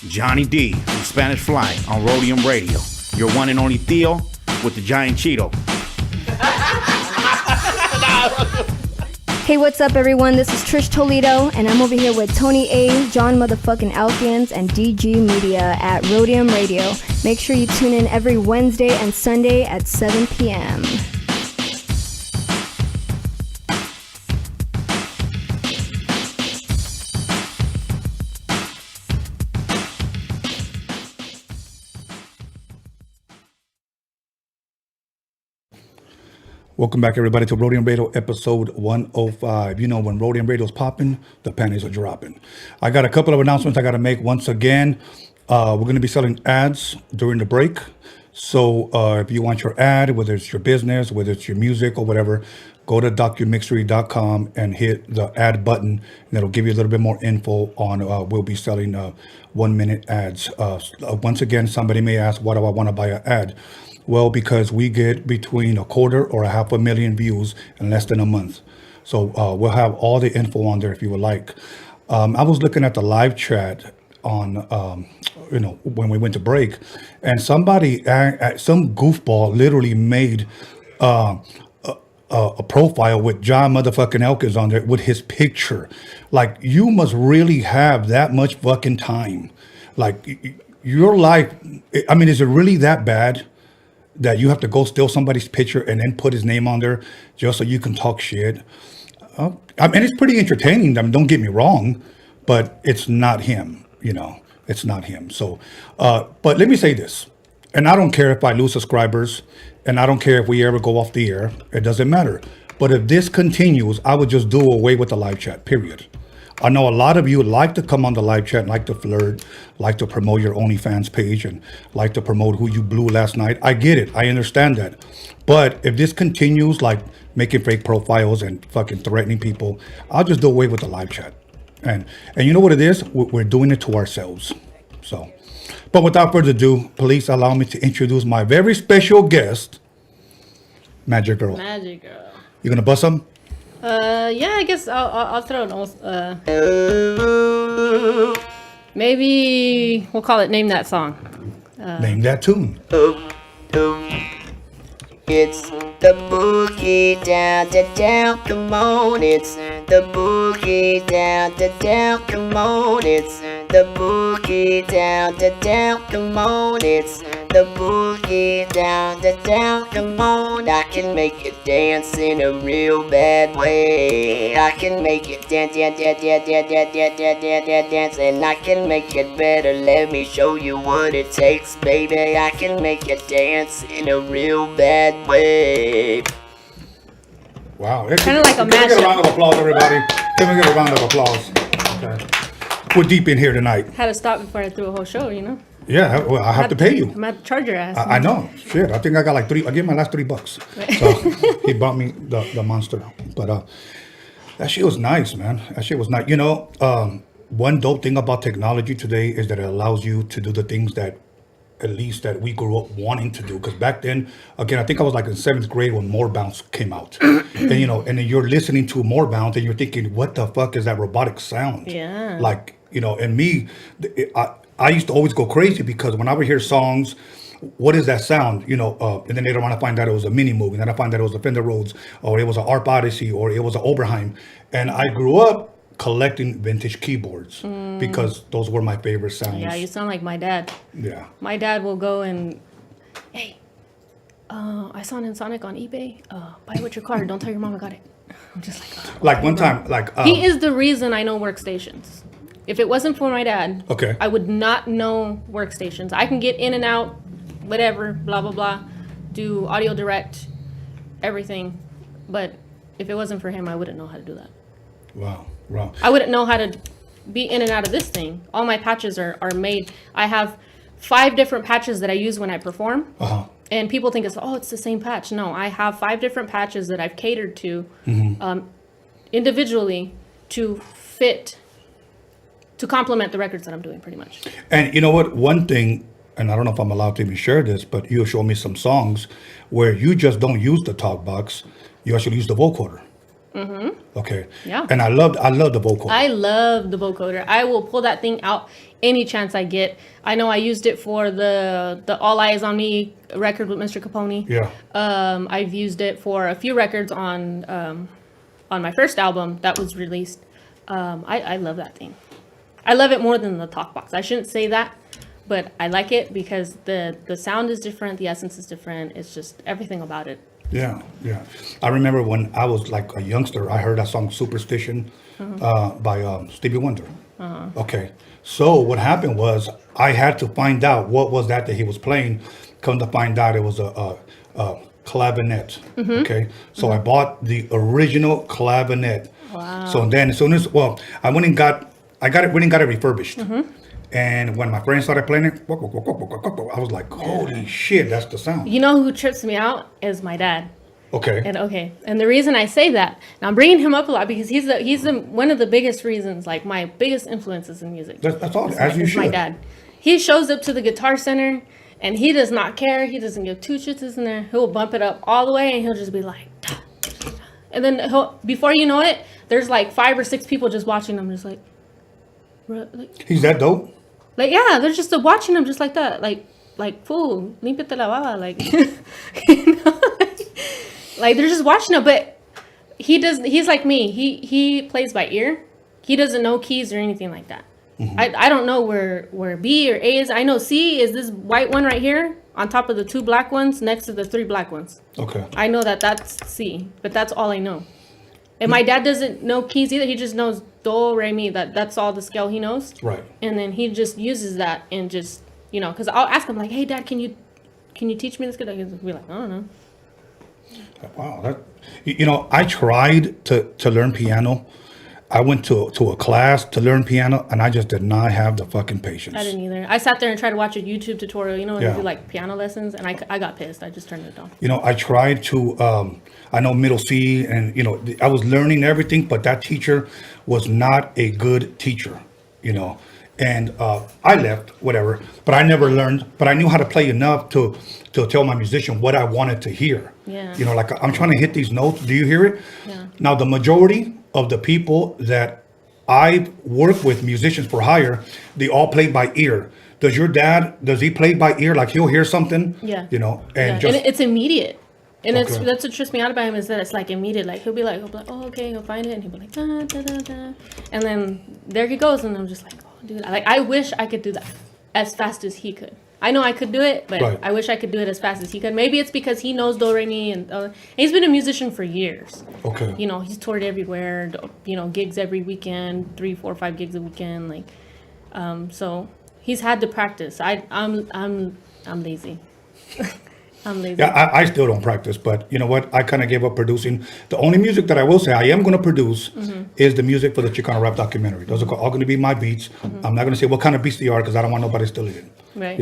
Johnny D from Spanish Fly on Roadium Radio. Your one and only Theo with the Giant Cheeto. Hey, what's up, everyone? This is Trish Toledo, and I'm over here with Tony A, John motherfucking ELKINS, and DG Media at Roadium Radio. Make sure you tune in every Wednesday and Sunday at 7 p.m. Welcome back, everybody, to Roadium Radio episode 105. You know, when Roadium Radio's popping, the panties are dropping. I got a couple of announcements I got to make. Once again, we're going to be selling ads during the break. So if you want your ad, whether it's your business, whether it's your music or whatever, go to DOCUMIXERY.com and hit the ad button, and it'll give you a little bit more info on we'll be selling 1 minute ads. Once again, somebody may ask, why do I want to buy an ad? Well, because we get between 250,000 or 500,000 views in less than a month. So we'll have all the info on there if you would like. I was looking at the live chat on, when we went to break, and somebody, some goofball literally made a profile with John motherfucking ELKINS on there with his picture. Like, you must really have that much fucking time. Like, your life, I mean, is it really that bad that you have to go steal somebody's picture and then put his name on there just so you can talk shit? I mean, it's pretty entertaining. I mean, don't get me wrong, but it's not him, it's not him. So, but let me say this, and I don't care if I lose subscribers, and I don't care if we ever go off the air. It doesn't matter. But if this continues, I would just do away with the live chat, period. I know a lot of you like to come on the live chat, like to flirt, like to promote your OnlyFans page, and like to promote who you blew last night. I get it. I understand that. But if this continues, like making fake profiles and fucking threatening people, I'll just do away with the live chat. And you know what it is? We're doing it to ourselves. So, but without further ado, please allow me to introduce my very special guest, Magic Girl. Magic Girl. You gonna bust some? Yeah, I guess I'll throw it. Maybe we'll call it Name That Song. Name that tune. It's the boogie down, come on. It's the boogie down, come on. It's the boogie down, come on. It's the boogie down, come on. I can make you dance in a real bad way. I can make you dance, and I can make it better. Let me show you what it takes, baby. I can make you dance in a real bad way. Wow. Kind of like a mashup. Can we get a round of applause, everybody? Can we get a round of applause? Okay. We're deep in here tonight. Had to stop before I threw a whole show, Yeah, well, I have to pay you. I'm at the charge your ass. I know. Shit, I think I got like $3. I gave my last $3. So he bought me the monster. But that shit was nice, man. That shit was nice. One dope thing about technology today is that it allows you to do the things that at least that we grew up wanting to do. Because back then, again, I think I was like in 7th grade when More Bounce came out. and then you're listening to More Bounce and you're thinking, what the fuck is that robotic sound? Yeah. Like, and me, I used to always go crazy because when I would hear songs, what is that sound? And then later on I find out it was a Mini Moog, and then I find out it was a Fender Rhodes, or it was an ARP Odyssey, or it was an Oberheim. And I grew up collecting vintage keyboards because those were my favorite sounds. Yeah, you sound like my dad. Yeah. My dad will go and, hey, I saw an Sonic on eBay. Buy it with your card. Don't tell your mom I got it. I'm just like, like one time, he is the reason I know workstations. If it wasn't for my dad, okay, I would not know workstations. I can get in and out, whatever, blah, blah, blah, do audio direct, everything. But if it wasn't for him, I wouldn't know how to do that. Wow. I wouldn't know how to be in and out of this thing. All my patches are made. I have 5 different patches that I use when I perform. And people think it's the same patch. No, I have 5 different patches that I've catered to individually to fit, to complement the records that I'm doing, pretty much. And you know what? One thing, and I don't know if I'm allowed to even share this, but you show me some songs where you just don't use the talk box. You actually use the vocoder. Okay. Yeah. And I love the vocoder. I love the vocoder. I will pull that thing out any chance I get. I know I used it for the All Eyes on Me record with Mr. Capone. Yeah. I've used it for a few records on my first album that was released. I love that thing. I love it more than the talk box. I shouldn't say that, but I like it because the sound is different, the essence is different. It's just everything about it. Yeah. I remember when I was like a youngster, I heard that song Superstition by Stevie Wonder. Okay. So what happened was I had to find out what was that he was playing. Come to find out it was a clavinet. Mhm. Okay, so I bought the original clavinet. Wow. So then, as soon as I went and got it refurbished. Mhm. And when my friends started playing it, I was like, "Holy shit, that's the sound!" You know who trips me out is my dad. Okay. And the reason I say that, and I'm bringing him up a lot because he's one of the biggest reasons, like my biggest influences in music. That's all. Is As you is my should. dad. He shows up to the Guitar Center, and he does not care. He doesn't give two shits in there. He'll bump it up all the way, and he'll just be like, "Duh, duh, duh." And then before you know it, there's like 5 or 6 people just watching him, just like, "Bro," He's that dope. like yeah, they're just watching him just like that, like fool, límpiate la baba, like, like they're just watching him. But he's like me. He plays by ear. He doesn't know keys or anything like that. Mm-hmm. I don't know where B or A is. I know C is this white one right here on top of the 2 black ones next to the 3 black ones. Okay. I know that's C, but that's all I know. And my dad doesn't know keys either. He just knows do, re, mi. That's all the scale he knows. Right. And then he just uses that and just, because I'll ask him like, "Hey, Dad, can you teach me this?" He'll be like, "I don't know." Wow. I tried to learn piano. I went to a class to learn piano, and I just did not have the fucking patience. I didn't either. I sat there and tried to watch a YouTube tutorial, and Yeah. do like piano lessons, and I got pissed. I just turned it off. I tried to, I know middle C, and, I was learning everything, but that teacher was not a good teacher, and I left, whatever, but I never learned, but I knew how to play enough to tell my musician what I wanted to hear. Yeah. Like I'm trying to hit these notes. Do you hear it? Yeah. Now, the majority of the people that I work with, musicians for hire, they all play by ear. Does your dad, does he play by ear? Like he'll hear something, Yeah. and And it's immediate. And Okay. that's what trips me out about him is that it's like immediate. Like he'll be like, "Oh, okay," he'll find it, and he'll be like, "Da da da da," and then there he goes, and I'm just like, "Oh, dude, I wish I could do that as fast as he could." I know I could do it, but Right. I wish I could do it as fast as he could. Maybe it's because he knows do re mi, and he's been a musician for years. Okay. He's toured everywhere. Gigs every weekend, 3, 4, 5 gigs a weekend. Like, so he's had to practice. I'm lazy. I'm lazy. Yeah, I still don't practice, but you know what? I kind of gave up producing. The only music that I will say I am going to produce is the music for the Chicano rap documentary. Those are all going to be my beats. I'm not going to say what kind of beats they are because I don't want nobody stealing it. Right.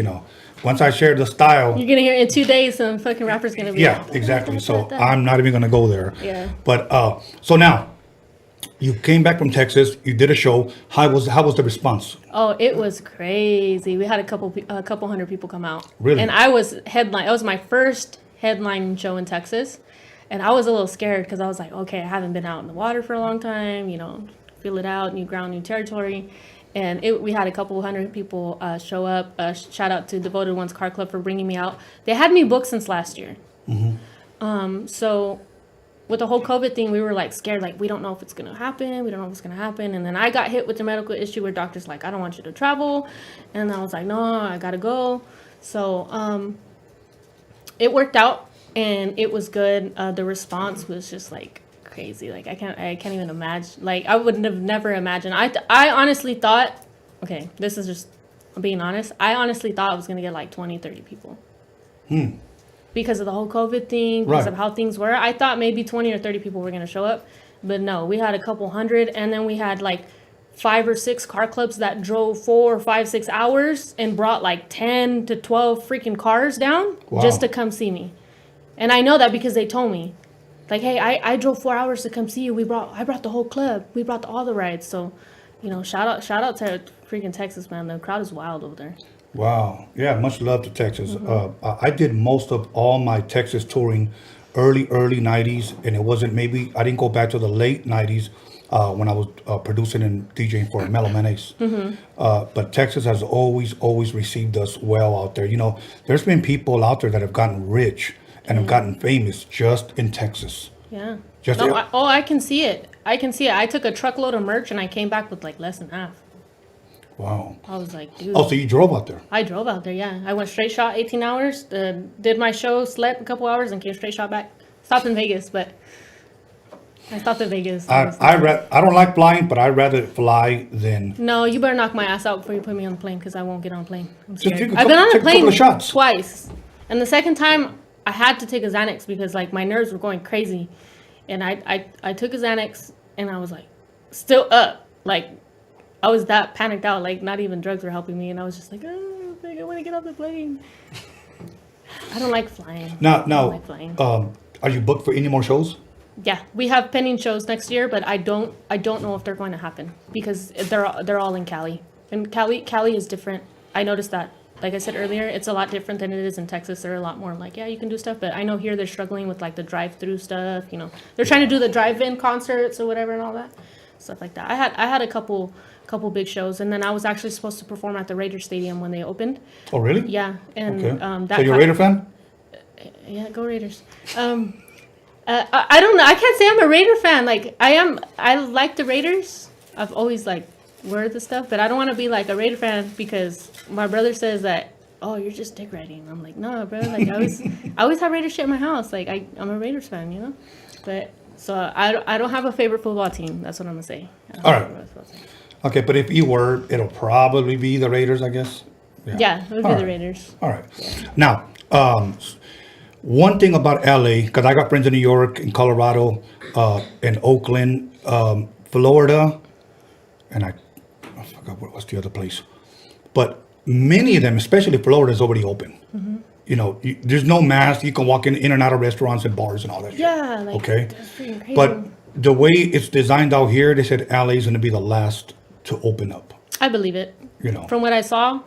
Once I share the style. You're going to hear in 2 days some fucking rapper's going to be Yeah, like, exactly. So I'm not even going to go there. Yeah. But so now you came back from Texas. You did a show. How was the response? Oh, it was crazy. We had a couple hundred people come out. Really? And I was headline. It was my first headline show in Texas, and I was a little scared because I was like, okay, I haven't been out in the water for a long time. Feel it out, new ground, new territory. And we had a couple hundred people show up. Shout out to Devoted Ones Car Club for bringing me out. They had me booked since last year. So with the whole COVID thing, we were like scared, like we don't know if it's going to happen. We don't know if it's going to happen. And then I got hit with the medical issue where doctors like, I don't want you to travel. And I was like, no, I got to go. So it worked out and it was good. The response was just like crazy. Like I can't even imagine. Like I would have never imagined. I honestly thought, okay, this is just being honest. I honestly thought I was going to get like 20, 30 people. Because of the whole COVID thing, because of how things were. I thought maybe 20 or 30 people were going to show up. But no, we had a couple hundred. And then we had like 5 or 6 car clubs that drove 4 or 5, 6 hours and brought like 10 to 12 freaking cars down just to come see me. And I know that because they told me. Like, hey, I drove 4 hours to come see you. I brought the whole club. We brought all the rides. So, shout out to freaking Texas, man. The crowd is wild over there. Wow. Yeah, much love to Texas. I did most of all my Texas touring early 90s, and it wasn't I didn't go back to the late 90s when I was producing and DJing for Mellow Mayonnaise. But Texas has always received us well out there. There's been people out there that have gotten rich and have gotten famous just in Texas. Yeah. I can see it. I took a truckload of merch and I came back with like less than half. Wow. I was like, dude. Oh, so you drove out there? I drove out there, yeah. I went straight shot 18 hours, did my show, slept a couple hours, and came straight shot back. Stopped in Vegas, but I stopped in Vegas. I don't like flying, but I'd rather fly than... No, you better knock my ass out before you put me on the plane, because I won't get on a plane. I'm Just scared. take I've been on a couple plane of shots. twice. And the second time, I had to take a Xanax because like my nerves were going crazy, and I took a Xanax and I was like still up, like I was that panicked out, like not even drugs were helping me, and I was just like, oh, I want to get off the plane. I don't like flying. Now, are you booked for any more shows? Yeah, we have pending shows next year, but I don't know if they're going to happen because they're all in Cali, and Cali is different. I noticed that. Like I said earlier, it's a lot different than it is in Texas. They're a lot more like, yeah, you can do stuff, but I know here they're struggling with like the drive-through stuff. You know, they're trying to do the drive-in concerts or whatever and all that stuff like that. I had a couple big shows, and then I was actually supposed to perform at the Raiders Stadium when they opened. Oh, really? Yeah, and so you're a Raider fan? Yeah, go Raiders. I don't know. I can't say I'm a Raider fan. Like I am. I like the Raiders. I've always like wore the stuff, but I don't want to be like a Raider fan because my brother says that, oh, you're just dick riding. I'm like, no, bro. Like I always have Raider shit in my house. Like I'm a Raiders fan, you know. But so I don't have a favorite football team. That's what I'm gonna say. All right. Okay, but if you were, it'll probably be the Raiders, I guess. Yeah, it would be the Raiders. All right. Yeah. Now, one thing about LA, because I got friends in New York, in Colorado, in Oakland, Florida, and I forgot what's the other place. But many of them, especially Florida, is already open. Mm-hmm. You know, there's no mask. You can walk in and out of restaurants and bars and all that. Yeah. Like, okay. That's freaking crazy. But the way it's designed out here, they said LA is going to be the last to open up. I believe it. You know, from what I saw,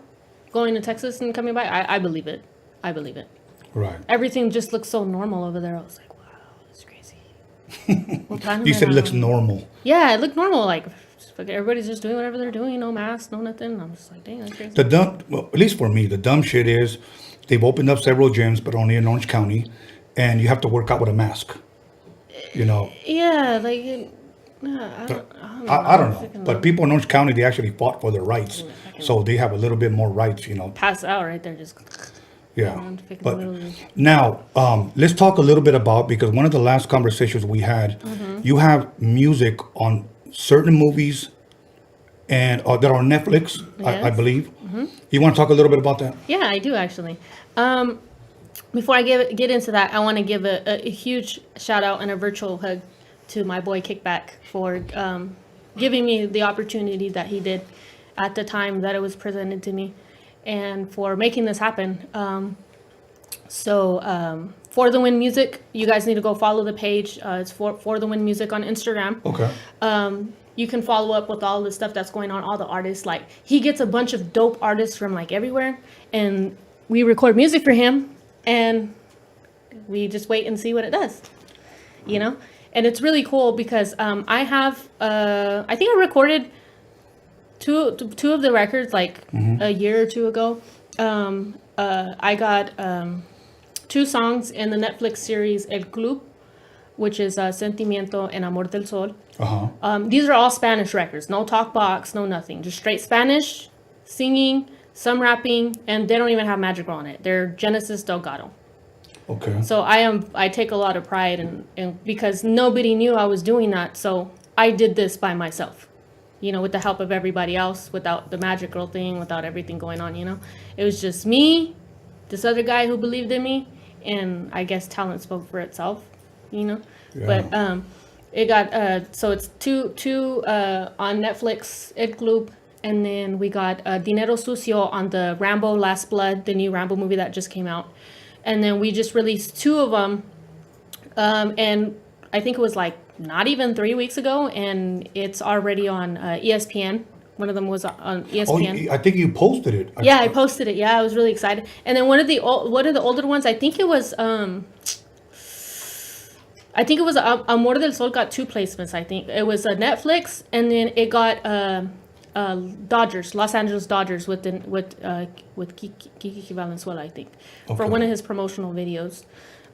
going to Texas and coming by, I believe it. I believe it. Right. Everything just looks so normal over there. I was like, wow, that's crazy. You said it looks normal. Yeah, it looked normal. Like everybody's just doing whatever they're doing. No mask, no nothing. I'm just like, dang, that's crazy. Well, at least for me, the dumb shit is they've opened up several gyms, but only in Orange County, and you have to work out with a mask. You know. Yeah, like. I don't know. But people in Orange County, they actually fought for their rights. So they have a little bit more rights, you know. Pass out right there, just. Yeah. But now, let's talk a little bit about, because one of the last conversations we had, you have music on certain movies and that are on Netflix, yes. I believe. Mm-hmm. You want to talk a little bit about that? Yeah, I do actually. Before I get into that, I want to give a huge shout out and a virtual hug to my boy Kickback for giving me the opportunity that he did at the time that it was presented to me, and for making this happen. For the Win Music, you guys need to go follow the page. It's for the Win Music on Instagram. Okay. You can follow up with all the stuff that's going on, all the artists. Like, he gets a bunch of dope artists from like everywhere, and we record music for him, and we just wait and see what it does, you know? And it's really cool because I have, I think I recorded two of the records like a year or two ago. I got 2 songs in the Netflix series El Club, which is Sentimiento and Amor del Sol. These are all Spanish records, no talk box, no nothing, just straight Spanish, singing, some rapping, and they don't even have Magic on it. They're Genesis Delgado. Okay. So I take a lot of pride in because nobody knew I was doing that. So I did this by myself, you know, with the help of everybody else, without the Magic Girl thing, without everything going on, you know. It was just me, this other guy who believed in me, and I guess talent spoke for itself, you know. Yeah. But it got so it's two on Netflix, El Club, and then we got Dinero Sucio on the Rambo Last Blood, the new Rambo movie that just came out. And then we just released 2 of them, and I think it was like not even 3 weeks ago, and it's already on ESPN. One of them was on ESPN. Oh, I think you posted it. Yeah, I posted it. Yeah, I was really excited. And then one of the older ones, I think it was Amor del Sol got 2 placements. I think it was Netflix, and then it got Dodgers, Los Angeles Dodgers with Kiki Valenzuela, I think, for one of his promotional videos.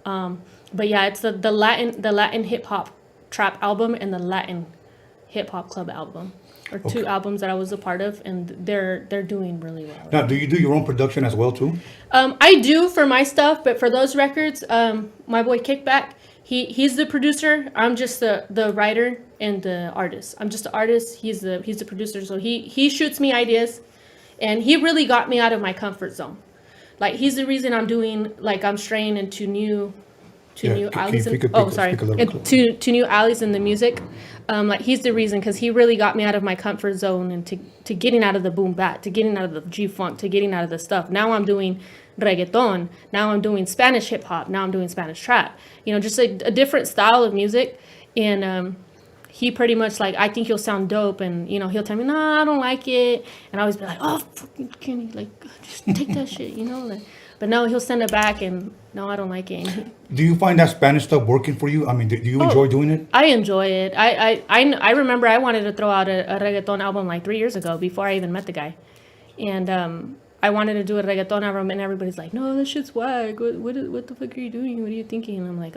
But yeah, it's the Latin hip hop trap album and the Latin hip hop club album, or 2 albums that I was a part of, and they're doing really well. Now, do you do your own production as well too? I do for my stuff, but for those records, my boy Kickback, he's the producer. I'm just the writer and the artist. I'm just the artist. He's the producer. So he shoots me ideas, and he really got me out of my comfort zone. Like he's the reason I'm doing, like I'm straying into new alleys. Speak a little To new alleys in the music. Like he's the reason, because he really got me out of my comfort zone and to getting out of the boom bap, to getting out of the G-funk, to getting out of the stuff. Now I'm doing reggaeton. Now I'm doing Spanish hip hop. Now I'm doing Spanish trap. You know, just a different style of music. And he pretty much like, I think you'll sound dope, and you know, he'll tell me, nah, I don't like it, and I always be like, oh, fucking Kenny, like just take that shit, you know. Like, but no, he'll send it back, and no, I don't like it. Do you find that Spanish stuff working for you? I mean, do you enjoy doing it? I enjoy it. I remember I wanted to throw out a reggaeton album like 3 years ago before I even met the guy, and I wanted to do a reggaeton album, and everybody's like, no, this shit's whack. What the fuck are you doing? What are you thinking? And I'm like,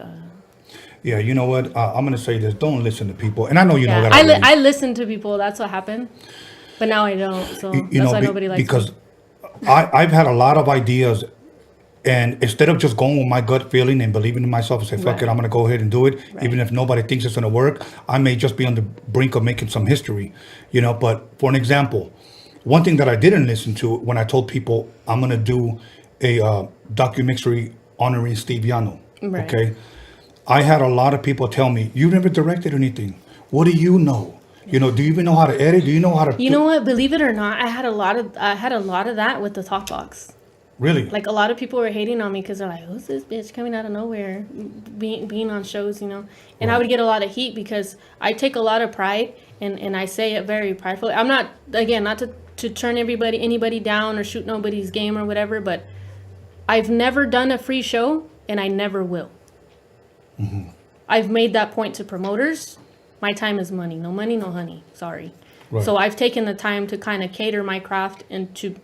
Yeah, you know what? I'm gonna say this: don't listen to people. And I know you know that. I listen to people. That's what happened. But now I don't. So that's why nobody likes because me. I've had a lot of ideas, and instead of just going with my gut feeling and believing in myself and say, fuck it, I'm gonna go ahead and do it, even if nobody thinks it's gonna work, I may just be on the brink of making some history, you know. But for an example, one thing that I didn't listen to when I told people I'm gonna do a DOCUMIXERY honoring Steve Yano, okay? I had a lot of people tell me, you never directed anything. What do you know? You know, do you even know how to edit? Do you know how to... You know what? Believe it or not, I had a lot of that with the talk box. Really? Like a lot of people were hating on me because they're like, who's this bitch coming out of nowhere, being on shows, you know? And I would get a lot of heat because I take a lot of pride, and I say it very pridefully. I'm not, again, not to turn anybody down or shoot nobody's game or whatever, but I've never done a free show, and I never will. Mm-hmm. I've made that point to promoters. My time is money. No money, no honey. Sorry. Right. So I've taken the time to kind of cater my craft and to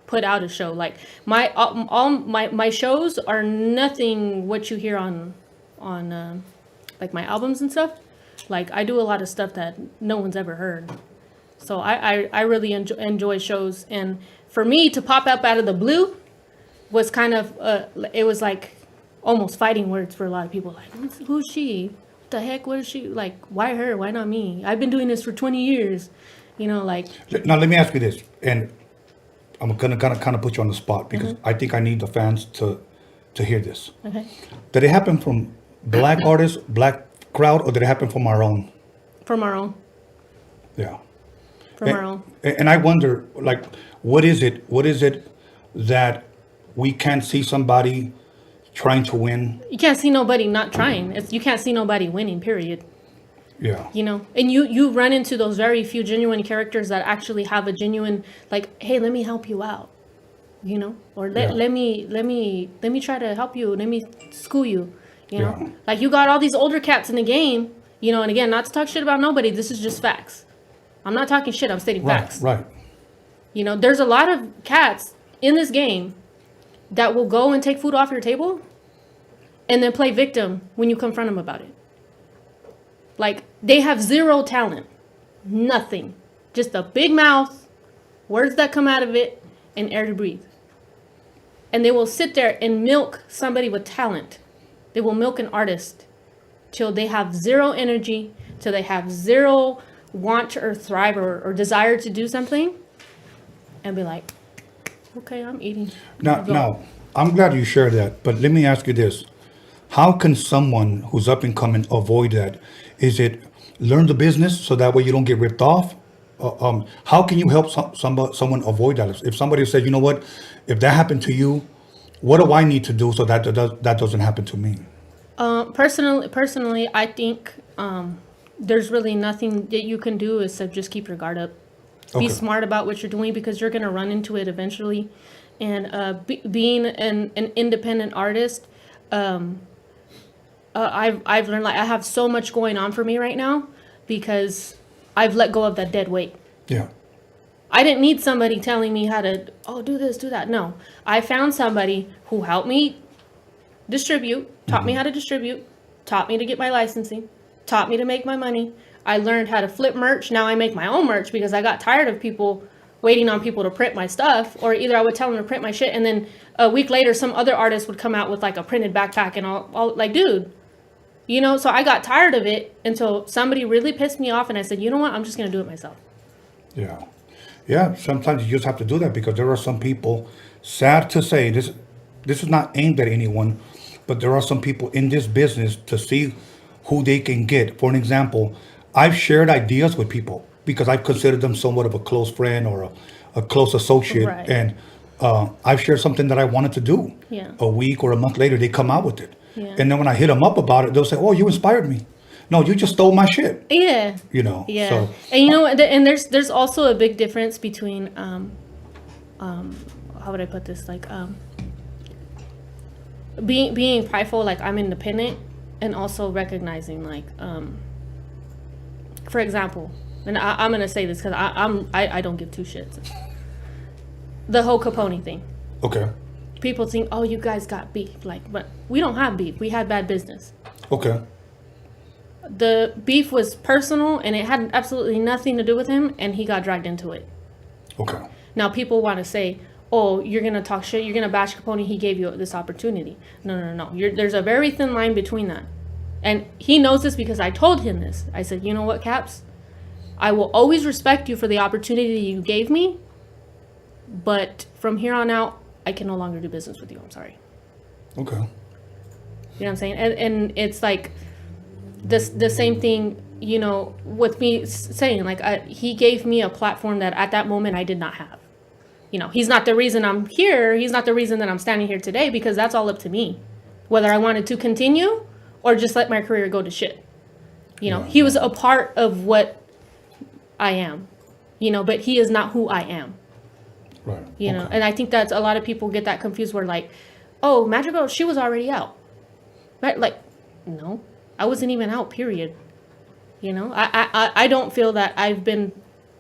put out a show. Like all my shows are nothing what you hear on like my albums and stuff. Like I do a lot of stuff that no one's ever heard. So I really enjoy shows, and for me to pop up out of the blue was kind of it was like almost fighting words for a lot of people. Like, who's she? What the heck? What is she? Like, why her? Why not me? I've been doing this for 20 years. You know, like. Now, let me ask you this. And I'm going to kind of put you on the spot because I think I need the fans to hear this. Okay. Did it happen from black artists, black crowd, or did it happen from our own? From our own. Yeah. From our own. And I wonder, like, what is it that we can't see somebody trying to win? You can't see nobody not trying. You can't see nobody winning, period. Yeah. You know, and you run into those very few genuine characters that actually have a genuine, like, hey, let me help you out, you know, or let me try to help you. Let me school you, you know, like you got all these older cats in the game, you know, and again, not to talk shit about nobody. This is just facts. I'm not talking shit. I'm stating facts. Right. You know, there's a lot of cats in this game that will go and take food off your table and then play victim when you confront them about it. Like, they have zero talent. Nothing. Just a big mouth, words that come out of it, and air to breathe. And they will sit there and milk somebody with talent. They will milk an artist till they have zero energy, till they have zero want or thrive or desire to do something, and be like, okay, I'm eating. Now, I'm glad you shared that, but let me ask you this. How can someone who's up and coming avoid that? Is it learn the business so that way you don't get ripped off? How can you help someone avoid that? If somebody says, you know what, if that happened to you, what do I need to do so that doesn't happen to me? Personally, I think there's really nothing that you can do except just keep your guard up. Be smart about what you're doing because you're going to run into it eventually. And being an independent artist, I've learned, like, I have so much going on for me right now because I've let go of that dead weight. Yeah. I didn't need somebody telling me how to, do this, do that. No, I found somebody who helped me distribute, taught me how to distribute, taught me to get my licensing, taught me to make my money. I learned how to flip merch. Now I make my own merch because I got tired of people waiting on people to print my stuff, or either I would tell them to print my shit and then a week later some other artist would come out with like a printed backpack and all like, dude, you know, so I got tired of it until somebody really pissed me off and I said, you know what, I'm just going to do it myself. Yeah. Yeah, sometimes you just have to do that because there are some people, sad to say, this this is not aimed at anyone, but there are some people in this business to see who they can get. For an example, I've shared ideas with people because I've considered them somewhat of a close friend or a close associate. Right. And I've shared something that I wanted to do. Yeah. A week or a month later, they come out with it. Yeah. And then when I hit them up about it, they'll say, oh, you inspired me. No, you just stole my shit. Yeah. You know. Yeah. So, and you know, and there's also a big difference between how would I put this? Like being prideful, like I'm independent, and also recognizing like for example, and I'm gonna say this because I don't give two shits. The whole Capone thing. okay. People think, oh, you guys got beef, like, but we don't have beef. We had bad business. Okay. The beef was personal, and it had absolutely nothing to do with him, and he got dragged into it. Okay. Now people want to say, oh, you're gonna talk shit, you're gonna bash Capone, he gave you this opportunity. No. There's a very thin line between that. And he knows this because I told him this. I said, you know what, Caps? I will always respect you for the opportunity you gave me, but from here on out, I can no longer do business with you. I'm sorry. Okay. You know what I'm saying? And it's like the same thing, you know, with me saying, like, he gave me a platform that at that moment I did not have. You know, he's not the reason I'm here. He's not the reason that I'm standing here today, because that's all up to me. Whether I wanted to continue or just let my career go to shit. You know, he was a part of what I am, you know, but he is not who I am. Right. You know, and I think that's a lot of people get that confused where like, oh, Madrigal, she was already out. Right? Like, no, I wasn't even out, period. You know, I don't feel that I've been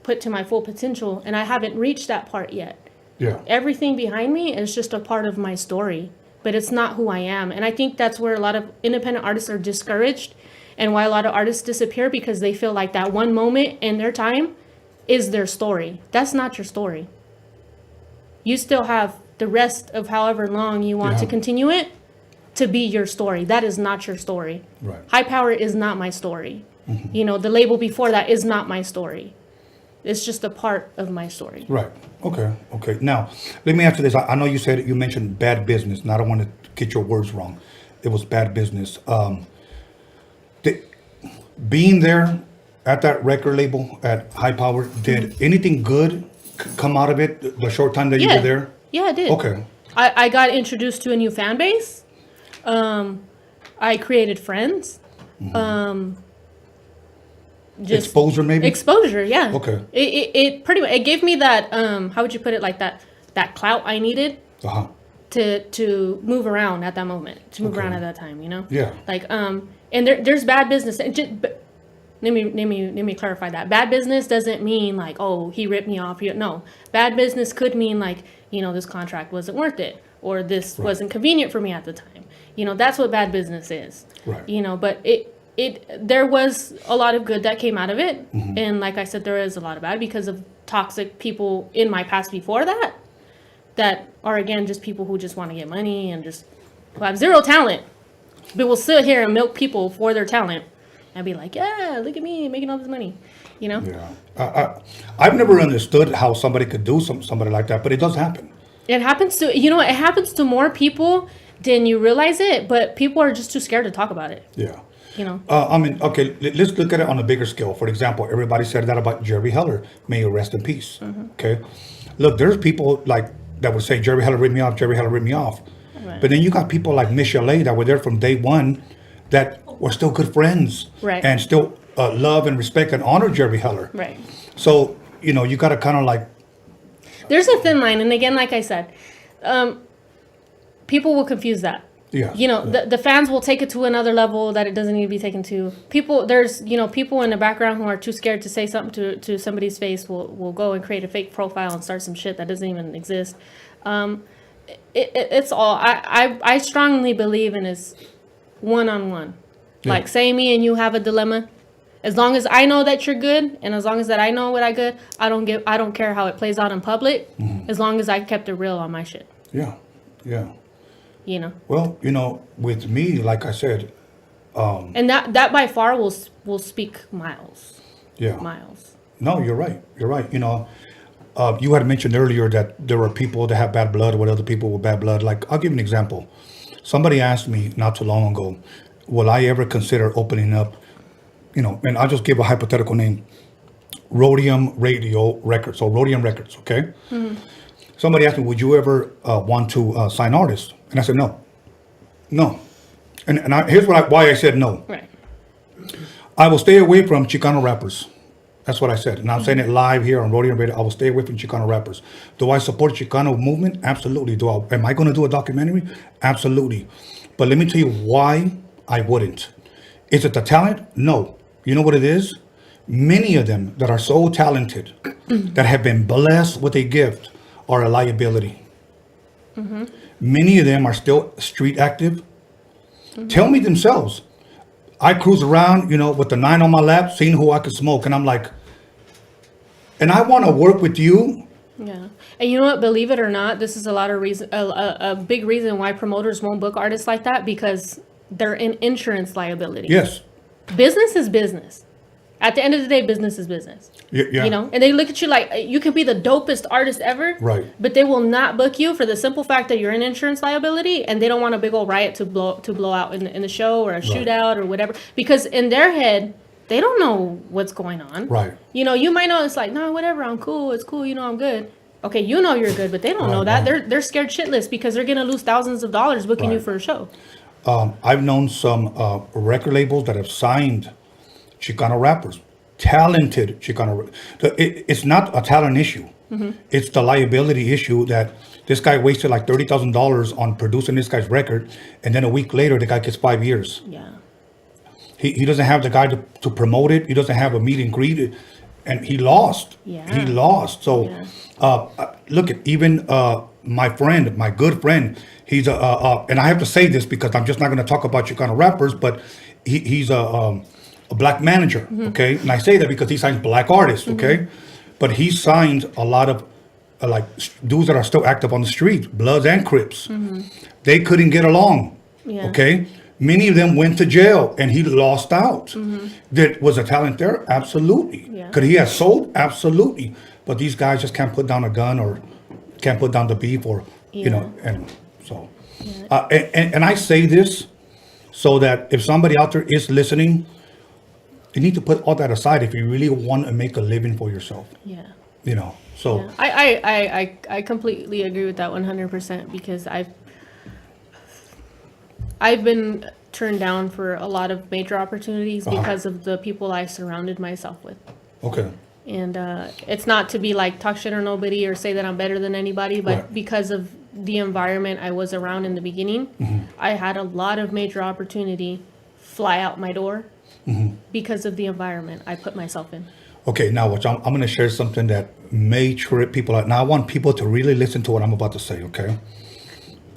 put to my full potential, and I haven't reached that part yet. Yeah. Everything behind me is just a part of my story, but it's not who I am. And I think that's where a lot of independent artists are discouraged, and why a lot of artists disappear, because they feel like that one moment in their time is their story. That's not your story. You still have the rest of however long you want to continue it to be your story. That is not your story. Right. High Power is not my story. You know, the label before that is not my story. It's just a part of my story. Right. Okay. Okay. Now, let me ask you this. I know you mentioned bad business, and I don't want to get your words wrong. It was bad business. Being there at that record label at High Power, did anything good come out of it the short time that you were there? Yeah, I did. Okay. I got introduced to a new fan base. I created friends. Just exposure, maybe? Exposure, yeah. Okay. It pretty much, it gave me that, how would you put it, like that clout I needed to move around at that moment, to move around at that time, you know? Yeah. Like, and there's bad business. But let me clarify that. Bad business doesn't mean like, oh, he ripped me off. No, bad business could mean like, you know, this contract wasn't worth it, or this wasn't convenient for me at the time. You know, that's what bad business is. Right. You know, but there was a lot of good that came out of it. And like I said, there is a lot of bad because of toxic people in my past before that are, again, just people who just want to get money and just who have zero talent, but will sit here and milk people for their talent and be like, yeah, look at me making all this money, you know? Yeah. I've never understood how somebody could do somebody like that, but it does happen. It happens to, you know, it happens to more people than you realize it, but people are just too scared to talk about it. Yeah. You know? I mean, okay, let's look at it on a bigger scale. For example, everybody said that about Jerry Heller. May he rest in peace. Okay? Look, there's people like that would say, Jerry Heller ripped me off, Jerry Heller ripped me off. Right. But then you got people like Michelle that were there from day one that were still good friends. Right. And still love and respect and honor Jerry Heller. Right. So, you know, you got to kind of like... There's a thin line. And again, like I said, people will confuse that. Yeah. You know, the fans will take it to another level that it doesn't need to be taken to. There's, you know, people in the background who are too scared to say something to somebody's face will go and create a fake profile and start some shit that doesn't even exist. It's all, I strongly believe in is one-on-one. Yeah. Like, say me and you have a dilemma. As long as I know that you're good, and as long as that I know what I good, I don't care how it plays out in public, as long as I kept it real on my shit. Yeah. Yeah. You know. Well, you know, with me, like I said, and that by far will speak miles. Yeah. Miles. No, you're right. You're right. You know, You had mentioned earlier that there are people that have bad blood with other people with bad blood. Like, I'll give you an example. Somebody asked me not too long ago, will I ever consider opening up, and I'll just give a hypothetical name, Roadium Radio Records, or Roadium Records, okay? Mm-hmm. Somebody asked me, would you ever want to sign artists? And I said, no. And here's why I said no. Right. I will stay away from Chicano rappers. That's what I said. And I'm saying it live here on Roadium Radio. I will stay away from Chicano rappers. Do I support Chicano movement? Absolutely. Am I going to do a documentary? Absolutely. But let me tell you why I wouldn't. Is it the talent? No. You know what it is? Many of them that are so talented, that have been blessed with a gift, are a liability. Mm-hmm. Many of them are still street active. Mm-hmm. Tell me themselves. I cruise around, with the 9 on my lap, seeing who I could smoke. And I'm like, and I want to work with you. Yeah. And you know what? Believe it or not, this is a big reason why promoters won't book artists like that, because they're in insurance liability. Yes. Business is business. At the end of the day, business is business. Yeah. And they look at you like you can be the dopest artist ever, right? But they will not book you for the simple fact that you're in insurance liability, and they don't want a big old riot to blow out in the show, or a shootout or whatever, because in their head they don't know what's going on. Right. You might know it's like, no, whatever, I'm cool, it's cool, I'm good. Okay, you're good, but they don't know that. They're scared shitless because they're gonna lose thousands of dollars booking you for a show. I've known some record labels that have signed Chicano rappers, talented Chicano. It's not a talent issue. Mm-hmm. It's the liability issue that this guy wasted like $30,000 on producing this guy's record, and then a week later the guy gets 5 years. Yeah. He doesn't have the guy to promote it. He doesn't have a meet and greet, and he lost. Yeah. He lost. So look at even my good friend. He's and I have to say this because I'm just not going to talk about Chicano rappers, but he's a black manager, Mm-hmm. okay? And I say that because he signs black artists, okay? Mm-hmm. But he signed a lot of dudes that are still active on the street, Bloods and Crips. Mm-hmm. They couldn't get along, okay? Many of them went to jail, and he lost out. Mm-hmm. Was a talent there? Absolutely. Yeah. Could he have sold? Absolutely. But these guys just can't put down a gun, or can't put down the beef, or and so. And I say this so that if somebody out there is listening, you need to put all that aside if you really want to make a living for yourself. Yeah. So. Yeah. I completely agree with that 100%, because I've been turned down for a lot of major opportunities because of the people I surrounded myself with. Okay. And it's not to be like talk shit or nobody or say that I'm better than anybody, but because of the environment I was around in the beginning, I had a lot of major opportunity fly out my door because of the environment I put myself in. Okay, now watch. I'm going to share something that may trip people out. Now I want people to really listen to what I'm about to say, okay?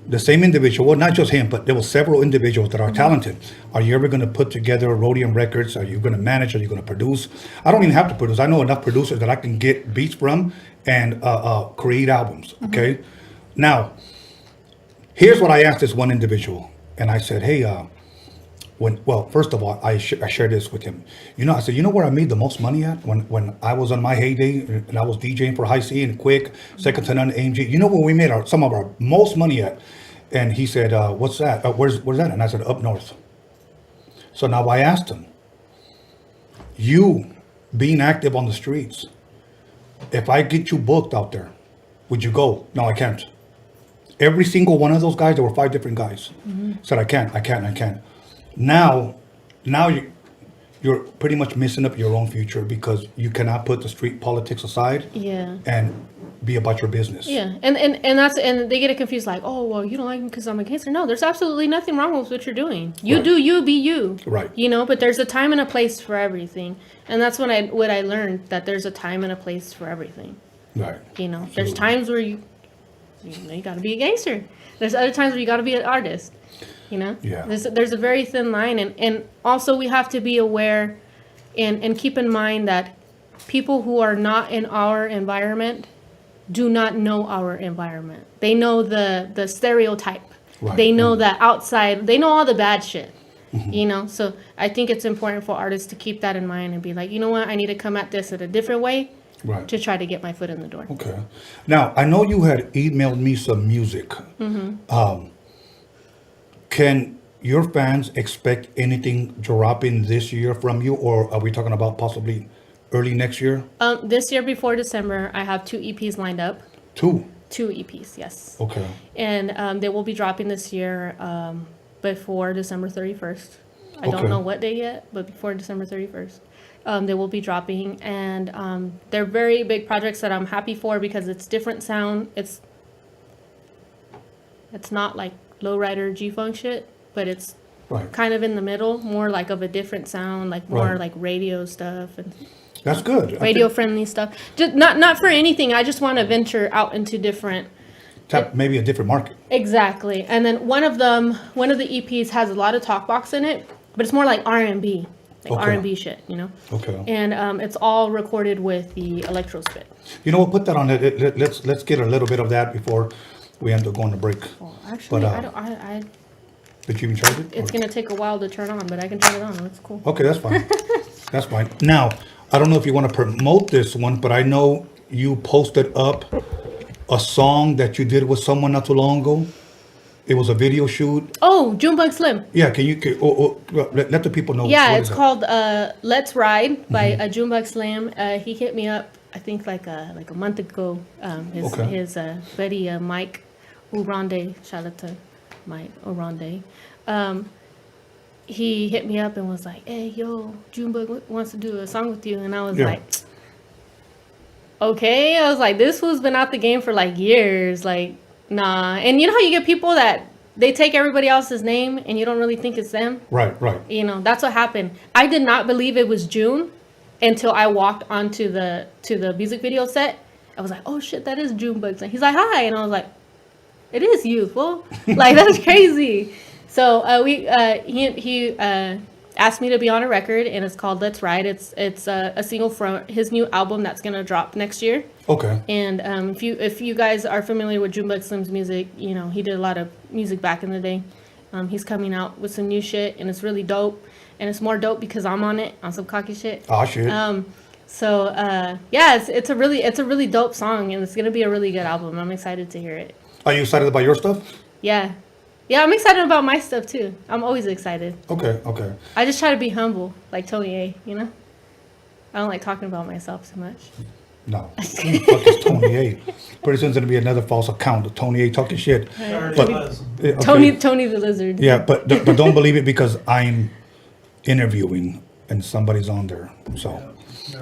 The same individual, well, not just him, but there were several individuals that are talented. Are you ever going to put together Roadium Records? Are you going to manage? Are you going to produce? I don't even have to produce. I know enough producers that I can get beats from and create albums, okay? Now, here's what I asked this one individual. And I said, hey, first of all, I shared this with him. I said, where I made the most money at? When I was on my heyday and I was DJing for High C and Quick, Second to None, AMG. You know where we made some of our most money at? And he said, what's that? Where's that? And I said, up north. So now I asked him, you being active on the streets, if I get you booked out there, would you go? No, I can't. Every single one of those guys, there were 5 different guys, said, I can't. Now you're pretty much messing up your own future because you cannot put the street politics aside and be about your business. Yeah, and they get it confused like, oh, well, you don't like me because I'm a gangster. No, there's absolutely nothing wrong with what you're doing. You do you, be you. Right. But there's a time and a place for everything. And that's what I learned, that there's a time and a place for everything. Right. There's times where you got to be a gangster. There's other times where you got to be an artist. Yeah. There's a very thin line, and also we have to be aware and keep in mind that people who are not in our environment do not know our environment. They know the stereotype. Right. They know that outside, they know all the bad shit. So I think it's important for artists to keep that in mind and be like, you know what, I need to come at this in a different way Right. to try to get my foot in the door. Okay. Now, I know you had emailed me some music. Can your fans expect anything dropping this year from you, or are we talking about possibly early next year? This year before December, I have 2 EPs lined up. 2 EPs, yes. Okay. And they will be dropping this year before December 31st. I don't Okay. know what day yet, but before December 31st. They will be dropping, and they're very big projects that I'm happy for because it's different sound. It's not like lowrider G-Funk shit, but it's Right. kind of in the middle, more like of a different sound, like more Right. like radio stuff and That's good. radio friendly stuff. Just not for anything. I just want to venture out into different. Tap maybe a different market. Exactly. And then one of the EPs has a lot of talk box in it, but it's more like R&B, like Okay. R&B shit, you know. Okay. And it's all recorded with the electro spit. You know what? Put that on it. Let's get a little bit of that before we end up going to break. Actually, But, I don't. Did you even charge it? It's gonna take a while to turn on, but I can turn it on. It's cool. Okay, that's fine. That's fine. Now, I don't know if you want to promote this one, but I know you posted up a song that you did with someone not too long ago. It was a video shoot. Oh, Junebug Slim. Yeah, let the people know. Yeah, what it's is it? called "Let's Ride" by Junebug Slim. He hit me up, I think like a month ago. His buddy Mike Urande, shout out to Mike Urande. He hit me up and was like, "Hey, yo, Junebug wants to do a song with you," and I was like, "Okay." I was like, "This fool's been out the game for like years, like." Nah, and you know how you get people that they take everybody else's name and you don't really think it's them? Right. You know, that's what happened. I did not believe it was June until I walked onto the music video set. I was like, "Oh shit, that is Junebug." And he's like, "Hi," and I was like, "It is you, fool!" Like that's crazy. So he asked me to be on a record, and it's called "Let's Ride." It's a single from his new album that's gonna drop next year. Okay. And if you guys are familiar with Junebug Slim's music, you know he did a lot of music back in the day. He's coming out with some new shit, and it's really dope. And it's more dope because I'm on it, on some cocky shit. Oh shit. So yeah, it's a really dope song, and it's gonna be a really good album. I'm excited to hear it. Are you excited about your stuff? Yeah, I'm excited about my stuff too. I'm always excited. Okay. I just try to be humble, like Tony A. You know, I don't like talking about myself too much. No. Who the fuck is Tony A? Pretty soon it's gonna be another false account of Tony A talking shit. But, okay. Tony the Lizard. Yeah, but don't believe it because I'm interviewing and somebody's on there. So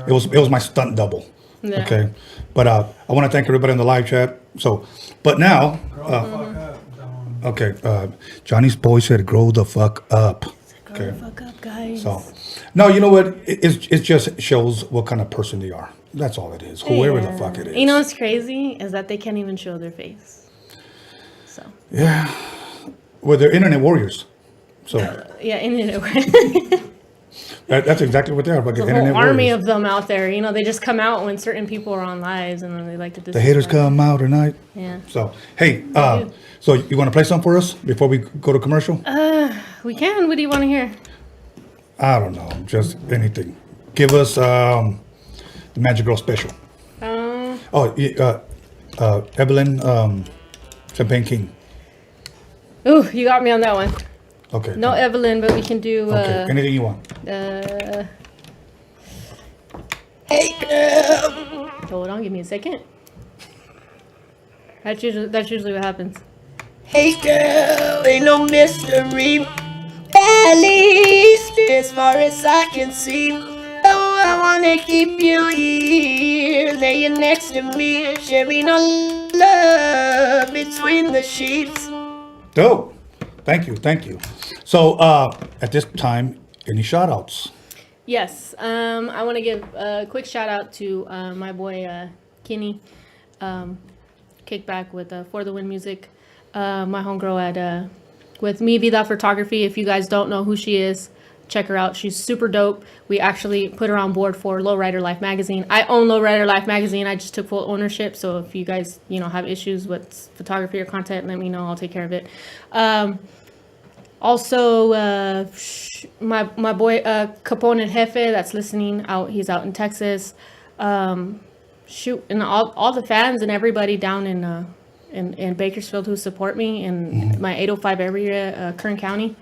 it was my stunt double. Yeah. Okay. But I want to thank everybody in the live chat. So, but now, okay, Johnny's boy said, "Grow the fuck up." Okay. Grow the fuck up, guys. So, no, you know what? It just shows what kind of person they are. That's all it is. Whoever the fuck it is. You know what's crazy is that they can't even show their face. So. Yeah. Well, they're internet warriors. So. Yeah, internet. That's exactly what they are. Like There's a whole army of them out there. You know, they just come out when certain people are on lives, and then they like to. The haters come out tonight. Yeah. So hey, so you want to play something for us before we go to commercial? We can. What do you want to hear? I don't know, just anything. Give us the Magic Girl special. Evelyn, Champagne King. Ooh, you got me on that one. Okay. No Evelyn, but we can do. Okay. Anything you want. Hey girl. Hold on, give me a second. That's usually what happens. Hey girl, ain't no mystery. At least as far as I can see. Oh, I wanna keep you here, laying next to me, sharing our love between the sheets. Dope. Thank you. So at this time, any shout outs? Yes. I want to give a quick shout out to my boy Kenny, Kickback with For the Win Music. My homegirl at with Me Vida Photography. If you guys don't know who she is, check her out. She's super dope. We actually put her on board for Lowrider Life magazine. I own Lowrider Life magazine. I just took full ownership. So if you guys, have issues with photography or content, let me know. I'll take care of it. Also, my boy Capone Jefe that's listening out. He's out in Texas. shoot, and all the fans and everybody down in Bakersfield who support me in my 805 area, Kern County,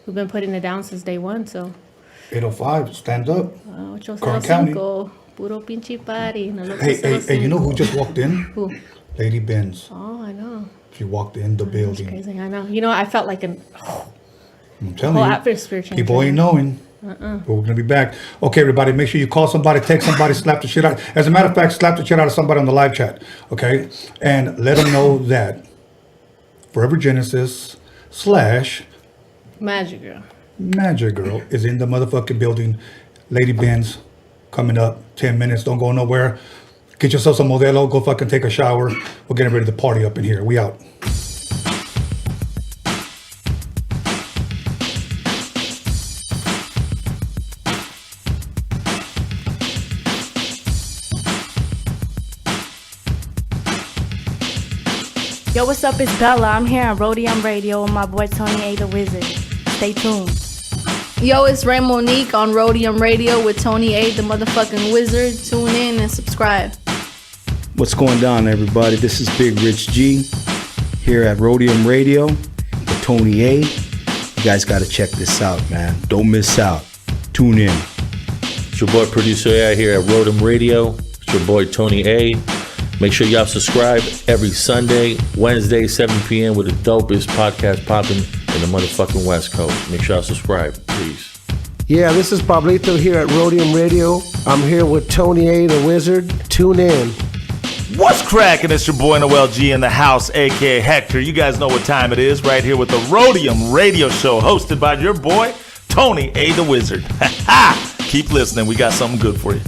who've been putting it down since day one. So 805, stand up. Kern 805, County. puro pinche party. Hey, you know who just walked in? Who? Lady Benz. Oh, I know. She walked in the building. Crazy, I know. You know, I felt like I'm whole telling you, atmosphere changed. people ain't knowing. But we're gonna be back. Okay, everybody, make sure you call somebody, text somebody, slap the shit out. As a matter of fact, slap the shit out of somebody on the live chat. Okay, and let them know that Forever Genesis / Magic Girl. Magic Girl is in the motherfucking building. Lady Benz coming up 10 minutes. Don't go nowhere. Get yourself some Modelo. Go fucking take a shower. We're getting ready to party up in here. We out. Yo, what's up? It's Bella. I'm here on Roadium Radio with my boy Tony A. the Wizard. Stay tuned. Yo, it's Ray Monique on Roadium Radio with Tony A. the motherfucking Wizard. Tune in and subscribe. What's going on, everybody? This is Big Rich G here at Roadium Radio with Tony A. You guys got to check this out, man. Don't miss out. Tune in. It's your boy Producer A here at Roadium Radio. It's your boy Tony A. Make sure y'all subscribe every Sunday, Wednesday, 7 p.m. with the dopest podcast popping in the motherfucking West Coast. Make sure y'all subscribe, please. Yeah, this is Pablito here at Roadium Radio. I'm here with Tony A. the Wizard. Tune in. What's cracking? It's your boy Noel G in the house, aka Hector. You guys know what time it is, right here with the Roadium Radio Show, hosted by your boy Tony A. the Wizard. Keep listening, we got something good for you.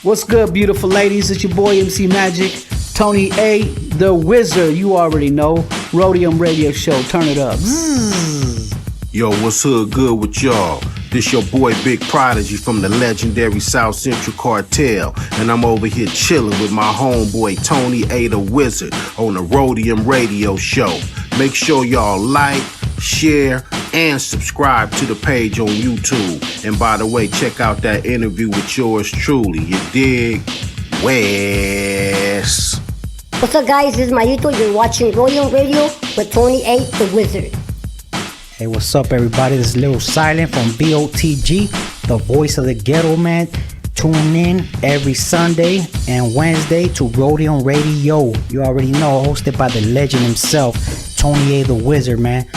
What's good, beautiful ladies? It's your boy MC Magic, Tony A. the Wizard. You already know. Roadium Radio Show. Turn it up. Yo, what's hood good with y'all? This your boy Big Prodigy from the legendary South Central Cartel, and I'm over here chilling with my homeboy Tony A. the Wizard on the Roadium Radio Show. Make sure y'all like, share, and subscribe to the page on YouTube. And by the way, check out that interview with yours truly. You dig? Wes. What's up, guys? This is Mayito. You're watching Roadium Radio with Tony A. the Wizard. Hey, what's up, everybody? This is Little Silent from BOTG, the voice of the ghetto, man. Tune in every Sunday and Wednesday to Roadium Radio. You already know, hosted by the legend himself, Tony A. the Wizard, man.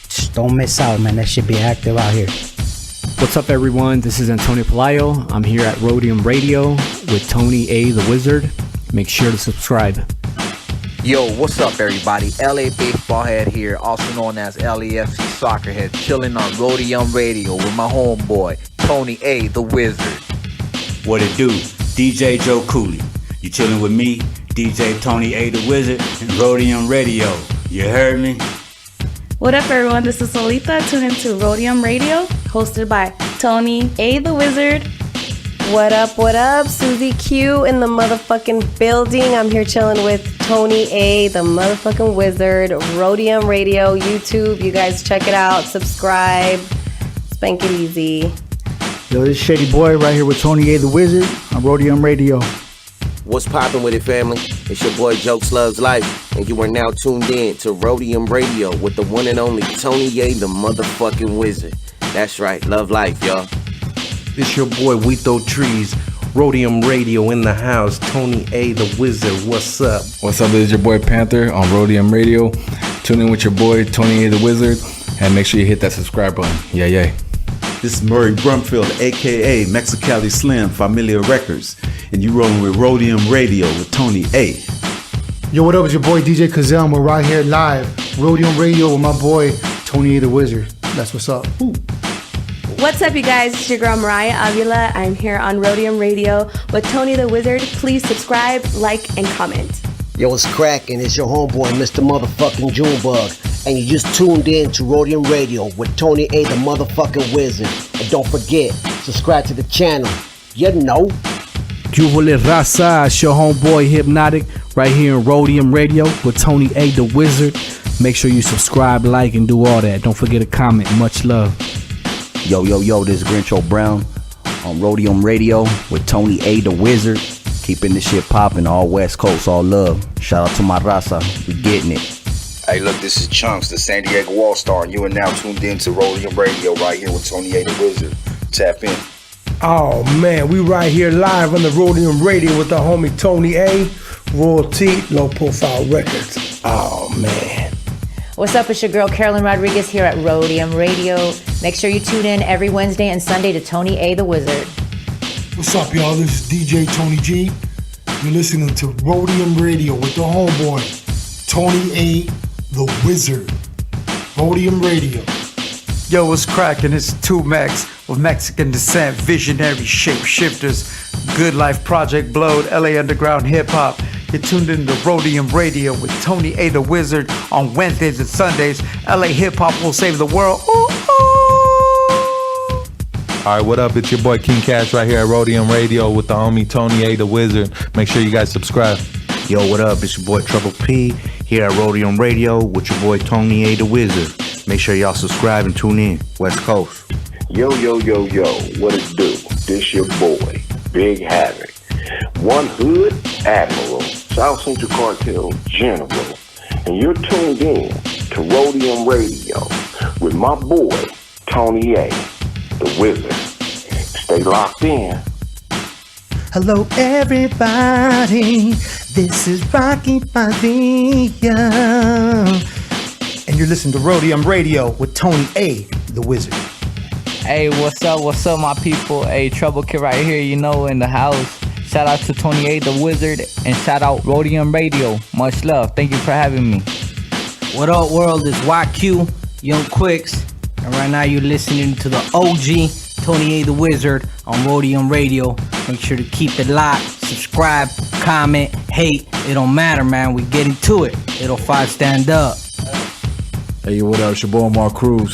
Just don't miss out, man. That should be active out here. What's up, everyone? This is Antonio Pelayo. I'm here at Roadium Radio with Tony A. the Wizard. Make sure to subscribe. Yo, what's up, everybody? LA Baseball Head here, also known as LAFC Soccer Head, chilling on Roadium Radio with my homeboy, Tony A. the Wizard. What it do? DJ Joe Cooley. You chilling with me, DJ Tony A. the Wizard, and Roadium Radio. You heard me? What up, everyone? This is Solita. Tune into Roadium Radio, hosted by Tony A. the Wizard. What up? Susie Q in the motherfucking building. I'm here chilling with Tony A, the motherfucking Wizard. Roadium Radio, YouTube. You guys check it out. Subscribe. Spank it easy. Yo, this is Shady Boy right here with Tony A. the Wizard on Roadium Radio. What's poppin' with it, family? It's your boy Jokes Loves Life, and you are now tuned in to Roadium Radio with the one and only Tony A, the motherfucking Wizard. That's right, love life, y'all. It's your boy Wito Trees, Roadium Radio in the house, Tony A. the Wizard. What's up? What's up? This is your boy Panther on Roadium Radio. Tune in with your boy Tony A. the Wizard, and make sure you hit that subscribe button. Yeah. This is Murray Brumfield, aka Mexicali Slim, Familia Records, and you rolling with Roadium Radio with Tony A. Yo, what up? It's your boy DJ Kazell, and we're right here live, Roadium Radio with my boy Tony A. the Wizard. That's what's up. Ooh. What's up, you guys? It's your girl Mariah Avila. I'm here on Roadium Radio with Tony the Wizard. Please subscribe, like, and comment. Yo, what's cracking? It's your homeboy, Mr. Motherfucking Junebug. And you just tuned in to Roadium Radio with Tony A, the motherfucking Wizard. And don't forget, subscribe to the channel. You know. Juvale Raza, it's your homeboy Hypnotic right here in Roadium Radio with Tony A. the Wizard. Make sure you subscribe, like, and do all that. Don't forget to comment. Much love. Yo, this is Grincho Brown on Roadium Radio with Tony A. the Wizard. Keeping this shit popping, all West Coast, all love. Shout out to my Raza, we getting it. Hey, look, this is Chunks, the San Diego All-Star, and you are now tuned in to Roadium Radio right here with Tony A. the Wizard. Tap in. Oh man, we right here live on the Roadium Radio with the homie Tony A. Royalty, Low Profile Records. Oh man. What's up? It's your girl Carolyn Rodriguez here at Roadium Radio. Make sure you tune in every Wednesday and Sunday to Tony A. the Wizard. What's up, y'all? This is DJ Tony G. You're listening to Roadium Radio with the homeboy Tony A. the Wizard. Roadium Radio. Yo, what's cracking? It's 2Max with Mexican descent, visionary shapeshifters, Good Life Project Blowed, LA Underground Hip Hop. You're tuned in to Roadium Radio with Tony A. the Wizard on Wednesdays and Sundays. LA Hip Hop will save the world. Ooh, All right, what up? It's your boy King Cash right here at Roadium Radio with the homie Tony A. the Wizard. Make sure you guys subscribe. Yo, what up? It's your boy Trouble P here at Roadium Radio with your boy Tony A. the Wizard. Make sure y'all subscribe and tune in. West Coast. Yo, what it do? This your boy, Big Havoc. One Hood Admiral, South Central Cartel General. And you're tuned in to Roadium Radio with my boy, Tony A. the Wizard. Stay locked in. Hello everybody, this is Rocky Padilla, and you're listening to Roadium Radio with Tony A. the Wizard. Hey, what's up, my people? Hey, Trouble Kid right here, you know, in the house. Shout out to Tony A. the Wizard, and shout out Roadium Radio. Much love. Thank you for having me. What up, world? It's YQ, Young Quicks, and right now you're listening to the OG Tony A. the Wizard on Roadium Radio. Make sure to keep it locked, subscribe, comment, hate. It don't matter, man. We get into it. It'll 5 stand up. Hey, what up? It's your boy Mark Cruz.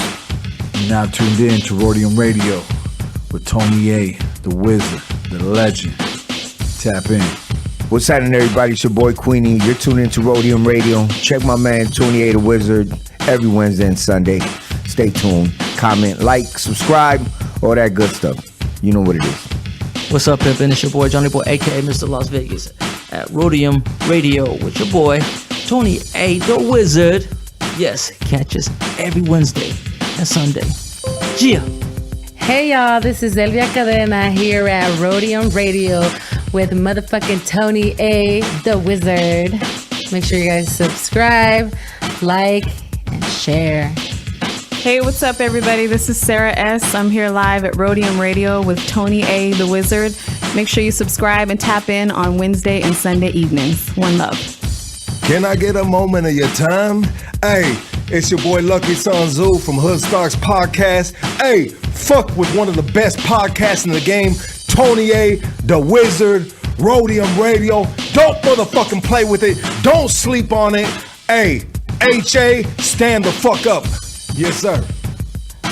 You're now tuned in to Roadium Radio with Tony A. the Wizard, the legend. Tap in. What's happening, everybody? It's your boy Queenie. You're tuned into Roadium Radio. Check my man Tony A. the Wizard every Wednesday and Sunday. Stay tuned. Comment, like, subscribe, all that good stuff. You know what it is. What's up, pimpin'? It's your boy Johnny Boy, aka Mr. Las Vegas, at Roadium Radio with your boy Tony A. the Wizard. Yes, catch us every Wednesday and Sunday. Yeah. Hey y'all, this is Elvia Cadena here at Roadium Radio with motherfucking Tony A. the Wizard. Make sure you guys subscribe, like, and share. Hey, what's up, everybody? This is Sarah S. I'm here live at Roadium Radio with Tony A. the Wizard. Make sure you subscribe and tap in on Wednesday and Sunday evenings. One love. Can I get a moment of your time? Hey, it's your boy Lucky Son Zoo from Hood Starks Podcast. Hey, fuck with one of the best podcasts in the game, Tony A. the Wizard, Roadium Radio. Don't motherfucking play with it. Don't sleep on it. Hey, H.A., stand the fuck up. Yes, sir.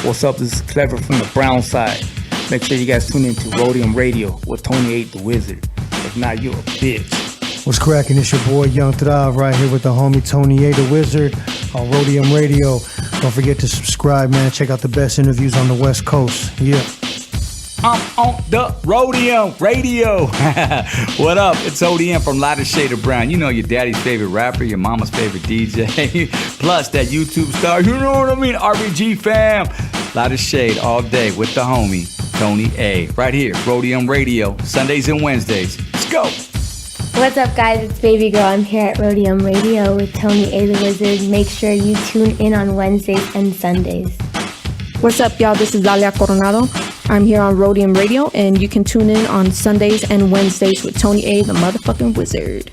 What's up? This is Clever from the Brownside. Make sure you guys tune in to Roadium Radio with Tony A. the Wizard. If not, you're a bitch. What's cracking? It's your boy Young Thrive right here with the homie Tony A. the Wizard on Roadium Radio. Don't forget to subscribe, man. Check out the best interviews on the West Coast. Yeah. I'm on the Roadium Radio. What up? It's ODM from Lighter Shade of Brown. You know, your daddy's favorite rapper, your mama's favorite DJ, plus that YouTube star, you know what I mean? RBG fam. Lighter Shade all day with the homie, Tony A. Right here, Roadium Radio, Sundays and Wednesdays. Let's go. What's up, guys? It's Baby Girl. I'm here at Roadium Radio with Tony A. the Wizard. Make sure you tune in on Wednesdays and Sundays. What's up, y'all? This is Dalia Coronado. I'm here on Roadium Radio, and you can tune in on Sundays and Wednesdays with Tony A. the motherfucking Wizard.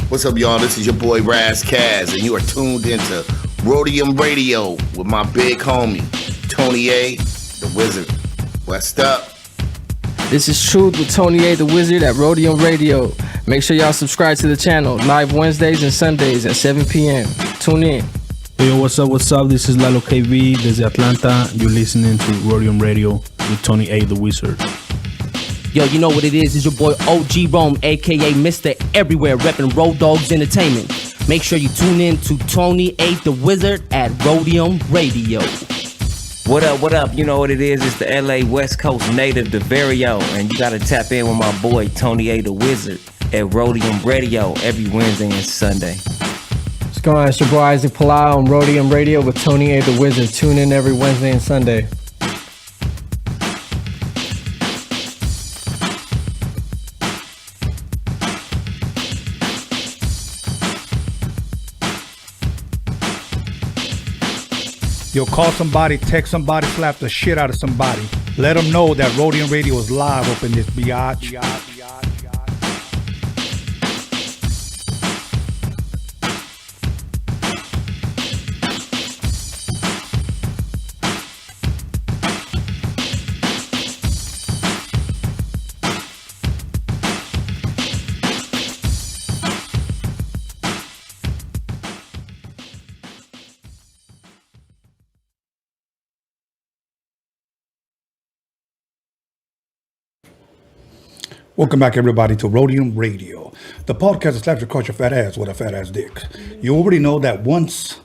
What's up, y'all? This is your boy Raz Kaz, and you are tuned into Roadium Radio with my big homie, Tony A. the Wizard. What's up? This is Truth with Tony A. the Wizard at Roadium Radio. Make sure y'all subscribe to the channel, live Wednesdays and Sundays at 7 p.m. Tune in. Hey, what's up? This is Lalo KB desde Atlanta. You're listening to Roadium Radio with Tony A. the Wizard. Yo, you know what it is? It's your boy OG Rome, aka Mr. Everywhere, repping Road Dogs Entertainment. Make sure you tune in to Tony A. the Wizard at Roadium Radio. What up, what up? You know what it is? It's the LA West Coast native, the Vario. And you gotta tap in with my boy, Tony A. the Wizard, at Roadium Radio every Wednesday and Sunday. What's going on? It's your boy Isaac Palau on Roadium Radio with Tony A. the Wizard. Tune in every Wednesday and Sunday. Yo, call somebody, text somebody, slap the shit out of somebody. Let them know that Roadium Radio is live up in this biatch. Welcome back, everybody, to Roadium Radio, the podcast that slaps across your fat ass with a fat ass dick. You already know that once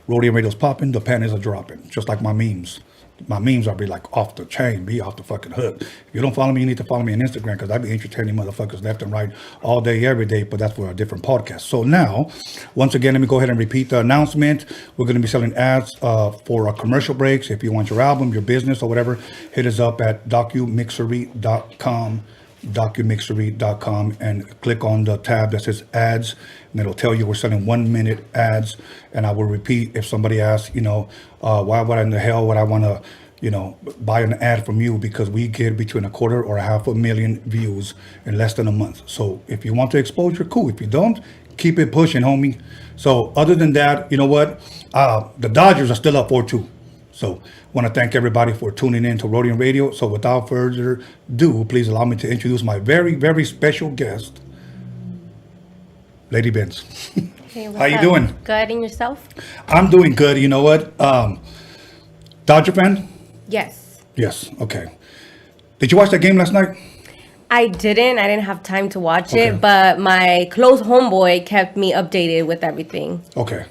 Roadium Radio's popping, the panties are dropping, just like my memes. My memes are be like off the chain, be off the fucking hook. If you don't follow me, you need to follow me on Instagram because I be entertaining motherfuckers left and right all day, every day, but that's for a different podcast. So now, once again, let me go ahead and repeat the announcement. We're going to be selling ads for our commercial breaks. If you want your album, your business, or whatever, hit us up at DOCUMIXERY.com. DOCUMIXERY.com and click on the tab that says ads, and it'll tell you we're selling 1 minute ads. And I will repeat, if somebody asks, why would I in the hell would I want to, buy an ad from you? Because we get between 250,000 or 500,000 views in less than a month. So if you want the exposure, cool. If you don't, keep it pushing, homie. So other than that, you know what? The Dodgers are still up 4-2. So I want to thank everybody for tuning in to Roadium Radio. So without further ado, please allow me to introduce my very, very special guest, Lady Benz. Hey, how you doing? Good, and yourself? I'm doing good. You know what? Dodger fan? Yes. Yes. Okay. Did you watch that game last night? I didn't have time to watch Okay. it, but my close homeboy kept me updated with everything. Okay.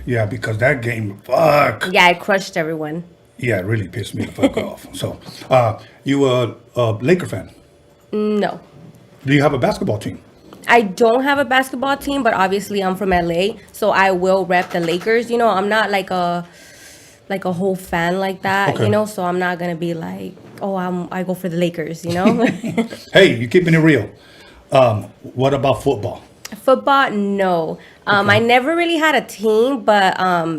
Yeah, because that game, fuck. Yeah, I crushed everyone. Yeah, it really pissed me the fuck off. So, you a Laker fan? No. Do you have a basketball team? I don't have a basketball team, but obviously I'm from LA, so I will rep the Lakers. I'm not like a whole fan like that, Okay. so I'm not gonna be like, I go for the Lakers, Hey, you're keeping it real. What about football? Football, no. I never really had a team, but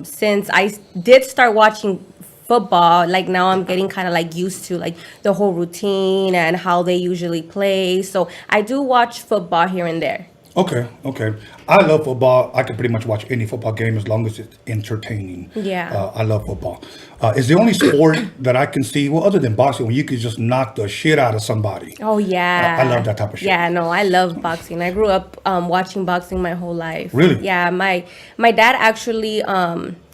since I did start watching football, like now I'm getting kind of like used to like the whole routine and how they usually play. So I do watch football here and there. Okay. I love football. I can pretty much watch any football game as long as it's entertaining. Yeah. I love football. It's the only sport that I can see, well, other than boxing, when you could just knock the shit out of somebody. Oh, yeah. I love that type of shit. Yeah, no, I love boxing. I grew up watching boxing my whole life. Really? Yeah, my dad actually,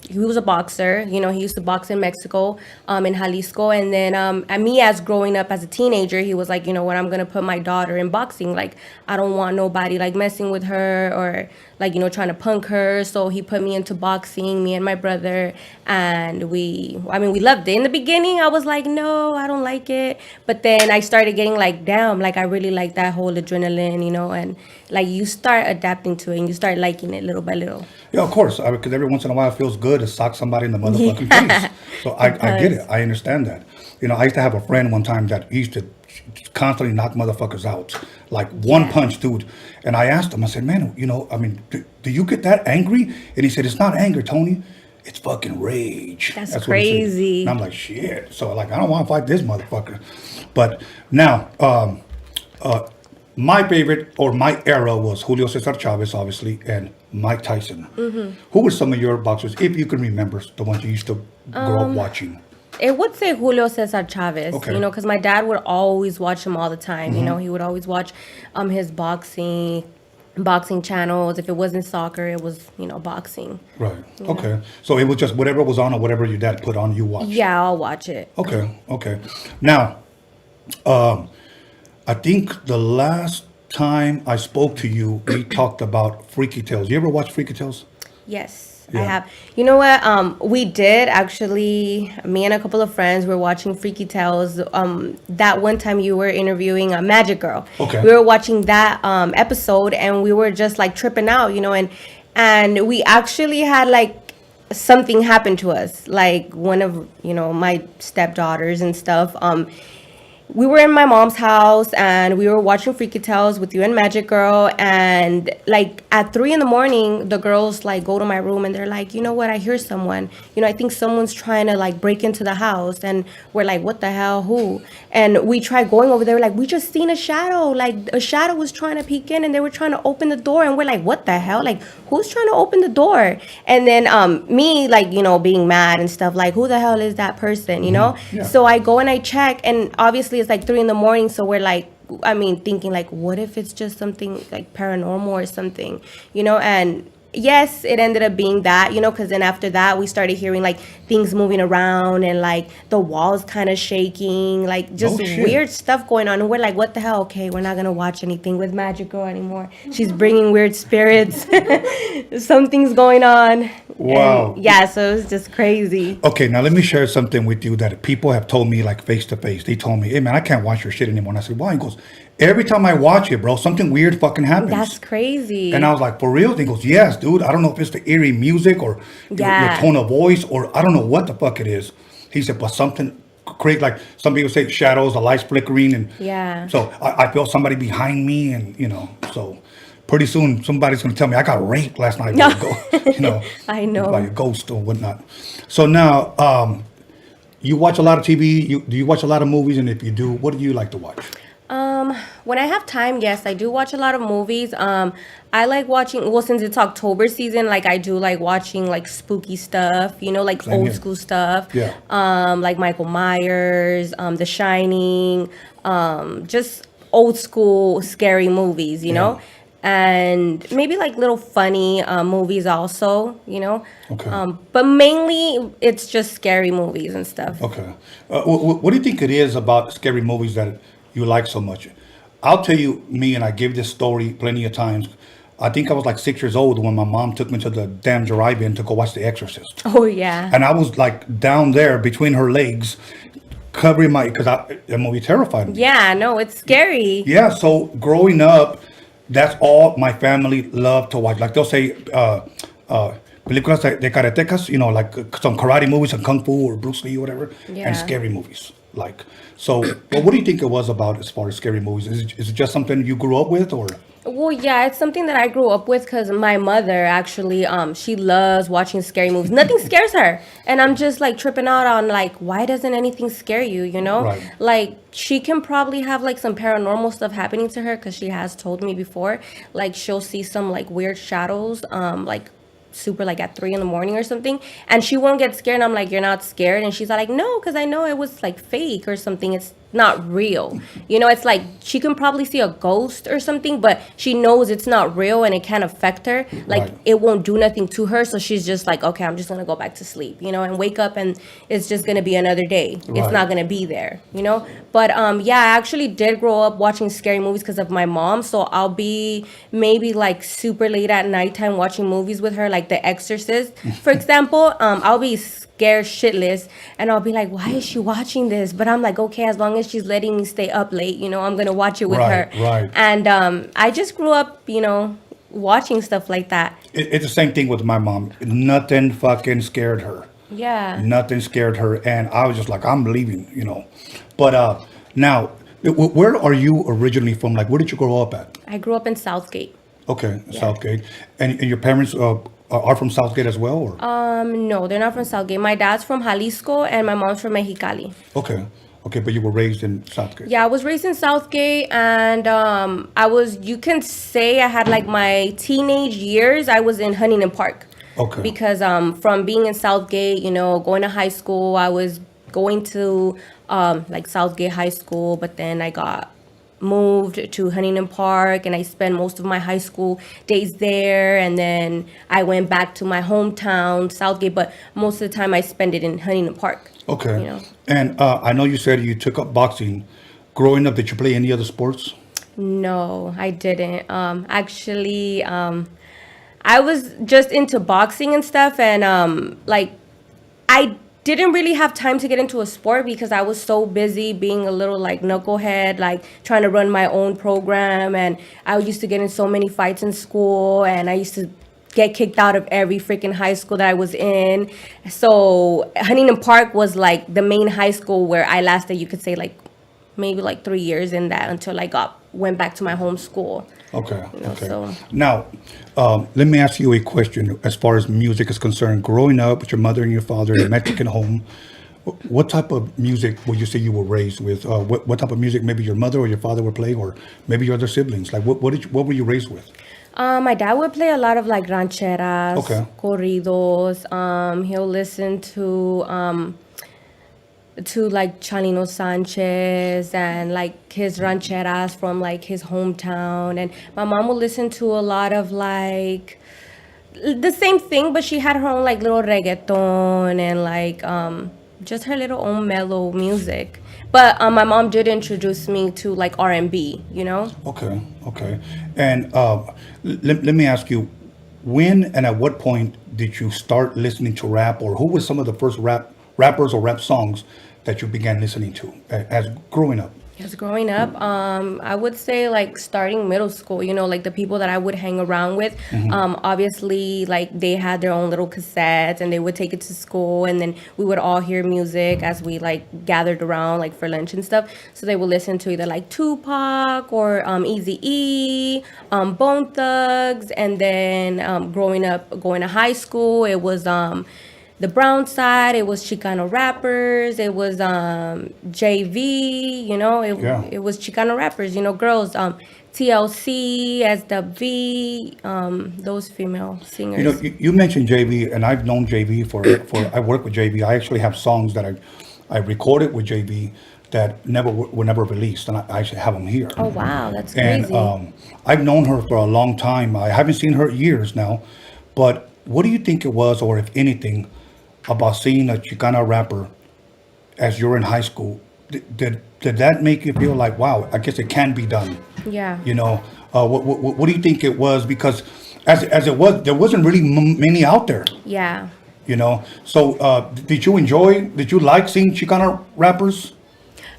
he was a boxer. He used to box in Mexico, in Jalisco. And then me as growing up as a teenager, he was like, you know what, I'm going to put my daughter in boxing. Like, I don't want nobody like messing with her or like, trying to punk her. So he put me into boxing, me and my brother. And we loved it. In the beginning, I was like, no, I don't like it. But then I started getting like, damn, like I really like that whole adrenaline, and like you start adapting to it and you start liking it little by little. Yeah, of course. Because every once in a while it feels good to sock somebody in the motherfucking face. So I get it. I understand that. I used to have a friend one time that used to constantly knock motherfuckers out. Like one punch, dude. And I asked him, I said, man, do you get that angry? And he said, it's not anger, Tony. It's fucking rage. That's what he said. crazy. And I'm like, shit. So like, I don't want to fight this motherfucker. But now, my favorite or my era was Julio Cesar Chavez, obviously, and Mike Tyson. Mm-hmm. Who were some of your boxers, if you can remember, the ones you used to grow up watching? It would say Julio Cesar Chavez, Okay. because my dad would always watch him all the time. Mhm. He would always watch his boxing channels. If it wasn't soccer, it was, boxing. Right. Okay. So it was just whatever was on or whatever your dad put on, you watched. Yeah, I'll watch it. Okay. Now, I think the last time I spoke to you, we talked about Freaky Tales. You ever watch Freaky Tales? Yes. I have. You know what? We did actually. Me and a couple of friends were watching Freaky Tales. That one time you were interviewing a Magic Girl. Okay. We were watching that episode, and we were just like tripping out, you know, and we actually had like something happen to us. Like one of my stepdaughters and stuff. We were in my mom's house and we were watching Freaky Tales with you and Magic Girl, and like at 3 a.m, the girls like go to my room and they're like, you know what, I hear someone, I think someone's trying to like break into the house. And we're like, what the hell, who? And we tried going over there, like we just seen a shadow, like a shadow was trying to peek in and they were trying to open the door, and we're like, what the hell, like who's trying to open the door? And then me like being mad and stuff, like who the hell is that person, Yeah. So I go and I check, and obviously it's like 3 a.m, so we're like, thinking like, what if it's just something like paranormal or something, and yes, it ended up being that, because then after that we started hearing like things moving around and like the walls kind of shaking, like just weird stuff going on, and we're like, what the hell? Okay, we're not gonna watch anything with Magic Girl anymore. She's bringing weird spirits. Something's going on. Wow. And yeah, so it was just crazy. Okay, now let me share something with you that people have told me like face to face. They told me, hey man, I can't watch your shit anymore. And I said, why? He goes, every time I watch it, bro, something weird fucking happens. That's crazy. And I was like, for real? He goes, yes, dude. I don't know if it's the eerie music or your tone of voice, or I don't know what the fuck it is. He said, but something crazy, like some people say shadows, the lights flickering. And so I feel somebody behind me, and so pretty soon somebody's going to tell me I got raped last night. I know. By a ghost or whatnot. So now, you watch a lot of TV. Do you watch a lot of movies? And if you do, what do you like to watch? When I have time, yes, I do watch a lot of movies. I like watching, well, since it's October season, like I do like watching like spooky stuff, like Same old here. school stuff. Yeah. Like Michael Myers, The Shining, just old school scary movies, and maybe like little funny movies also, Okay. but mainly it's just scary movies and stuff. Okay. What do you think it is about scary movies that you like so much? I'll tell you, me, and I give this story plenty of times. I think I was like 6 years old when my mom took me to the damn drive-in to go watch The Exorcist. Oh, yeah. And I was like down there between her legs, covering because that movie terrified me. Yeah, no, it's scary. Yeah, so growing up, that's all my family loved to watch. Like they'll say, películas de karatecas, like some karate movies, some kung fu or Bruce Lee or whatever, Yeah. and scary movies. Like, so, but what do you think it was about as far as scary movies? Is it just something you grew up with, or? Well, yeah, it's something that I grew up with because my mother actually, she loves watching scary movies. Nothing scares her. And I'm just like tripping out on like, why doesn't anything scare you, Right. Like she can probably have like some paranormal stuff happening to her because she has told me before. Like she'll see some like weird shadows, like super like at 3 a.m. or something, and she won't get scared, and I'm like, you're not scared? And she's like, no, because I know it was like fake or something, it's not real. It's like she can probably see a ghost or something, but she knows it's not real and it can't affect her, like Right. it won't do nothing to her, so she's just like, okay, I'm just gonna go back to sleep, and wake up and it's just gonna be another day. It's Right. not gonna be there, but yeah, I actually did grow up watching scary movies because of my mom, so I'll be maybe like super late at nighttime watching movies with her, like The Exorcist, for example. I'll be scared shitless and I'll be like, why is she watching this? But I'm like, okay, as long as she's letting me stay up late, I'm gonna watch it with her. Right. And I just grew up, watching stuff like that. It's the same thing with my mom. Nothing fucking scared her. Yeah. Nothing scared her, and I was just like, I'm leaving, But now, where are you originally from? Like, where did you grow up at? I grew up in Southgate. Okay, Southgate. And your parents are from Southgate as well, or? No, they're not from Southgate. My dad's from Jalisco and my mom's from Mexicali. Okay, but you were raised in Southgate. Yeah, I was raised in Southgate, and you can say I had like my teenage years, I was in Huntington Park. Okay. Because from being in Southgate, going to high school, I was going to like Southgate High School, but then I got moved to Huntington Park and I spent most of my high school days there, and then I went back to my hometown, Southgate, but most of the time I spent it in Huntington Park. Okay. And I know you said you took up boxing. Growing up, did you play any other sports? No, I didn't. Actually, I was just into boxing and stuff, and like I didn't really have time to get into a sport because I was so busy being a little like knucklehead, like trying to run my own program, and I used to get in so many fights in school, and I used to get kicked out of every freaking high school that I was in. So Huntington Park was like the main high school where I lasted, you could say, like maybe like 3 years in that until I went back to my home school. Okay. You know, Okay. so- Now, let me ask you a question as far as music is concerned. Growing up with your mother and your father in a Mexican home, what type of music would you say you were raised with? What type of music maybe your mother or your father were playing, or maybe your other siblings? Like, what were you raised with? My dad would play a lot of like rancheras, Okay. corridos. He'll listen to like Chalino Sanchez and like his rancheras from like his hometown. And my mom would listen to a lot of like the same thing, but she had her own like little reggaeton and like just her little own mellow music. But my mom did introduce me to like R&B, you know? Okay. Okay. And let me ask you, when and at what point did you start listening to rap, or who was some of the first rappers or rap songs that you began listening to as growing up? Yes, growing up, I would say like starting middle school, you know, like the people that I would hang around with, obviously like they had their own little cassettes and they would take it to school, and then we would all hear music as we like gathered around like for lunch and stuff. So they would listen to either like Tupac or Eazy-E, Bone Thugs, and then growing up, going to high school, it was the Brownside, it was Chicano rappers, it was JV, you know, it was Chicano rappers, you know, girls, TLC, SWV, those female singers. You know, you mentioned JV, and I've known JV for I work with JV. I actually have songs that I recorded with JV that were never released, and I actually have them here. Oh wow, that's And crazy. I've known her for a long time. I haven't seen her in years now, but what do you think it was, or if anything, about seeing a Chicana rapper as you're in high school? Did that make you feel like, wow, I guess it can be done? Yeah. You know, what do you think it was? Because as it was, there wasn't really many out there. Yeah. You know, so did you like seeing Chicana rappers?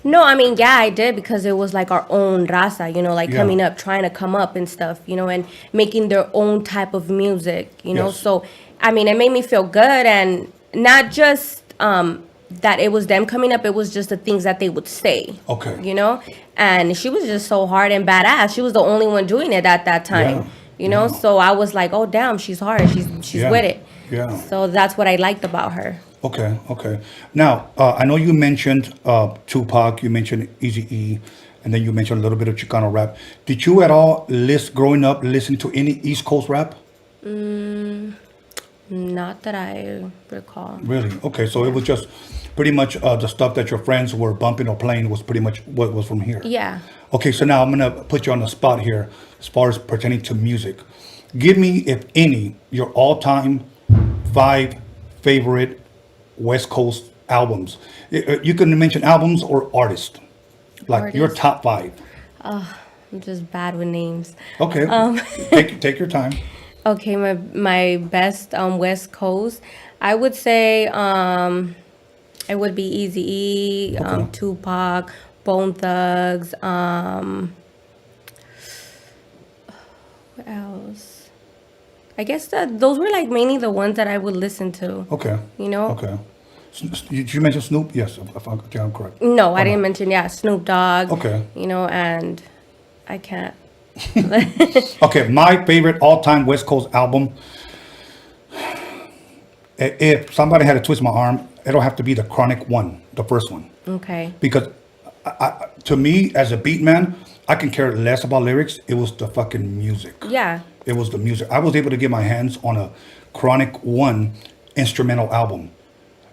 No, I mean, yeah, I did, because it was like our own raza, you know, like Yeah. coming up, trying to come up and stuff, you know, and making their own type of music, you know. Yes. So, I mean, it made me feel good, and not just that it was them coming up, it was just the things that they would say. Okay. You know, and she was just so hard and badass. She was the only one doing it at that time. Yeah. You know, so I was like, oh damn, she's hard. She's Yeah. with it. Yeah. So that's what I liked about her. Okay, okay. Now, I know you mentioned Tupac, you mentioned Eazy-E, and then you mentioned a little bit of Chicano rap. Did you at all growing up listen to any East Coast rap? Not that I recall. Really? Okay, so it was just pretty much the stuff that your friends were bumping or playing was pretty much what was from here. Yeah. Okay, so now I'm gonna put you on the spot here as far as pertaining to music. Give me, if any, your all-time 5 favorite West Coast albums. You can mention albums or artists, like your Artists. top 5. Oh, I'm just bad with names. Okay, take your time. Okay, my best West Coast, I would say it would be Eazy-E, Tupac, Bone Thugs, what else? I guess those were like mainly the ones that I would listen to. Okay. You know? Okay. Did you mention Snoop? Yes, if I'm correct. No, I didn't mention, Snoop Dogg. Okay. You know, and I can't. Okay, my favorite all-time West Coast album. If somebody had to twist my arm, it'll have to be the Chronic one, the first one. Okay. Because to me, as a beat man, I can care less about lyrics. It was the fucking music. Yeah. It was the music. I was able to get my hands on a Chronic 1 instrumental album.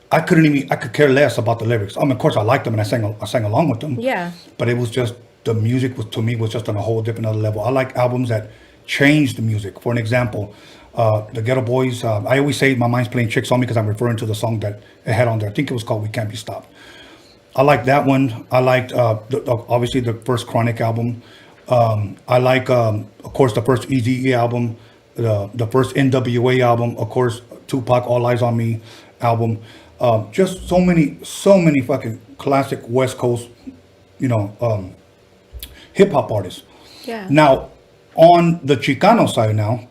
I could care less about the lyrics. I mean, of course, I liked them and I sang along with them. Yeah. But it was just, the music was, to me, was just on a whole different other level. I like albums that change the music. For an example, the Ghetto Boys, I always say my mind's playing tricks on me because I'm referring to the song that it had on there. I think it was called We Can't Be Stopped. I like that one. I liked, obviously, the first Chronic album. I like, of course, the first Eazy-E album. the first NWA album, of course, Tupac, All Eyes on Me album. Just so many fucking classic West Coast, hip hop artists. Yeah. Now, on the Chicano side now,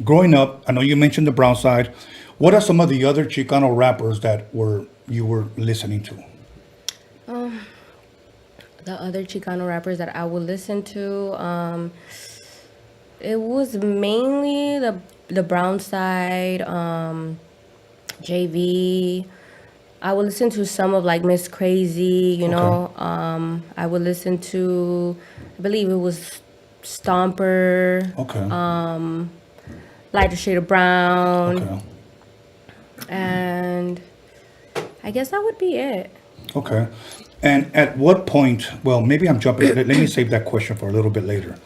growing up, I know you mentioned the Brownside. What are some of the other Chicano rappers that you were listening to? The other Chicano rappers that I would listen to, it was mainly the Brownside, JV. I would listen to some of like Miss Crazy, you know. I would listen to, I believe it was Stomper. Okay. Lighter Shade of Brown. Okay. And I guess that would be it. Okay. And at what point, well, maybe I'm jumping, let me save that question for a little bit later.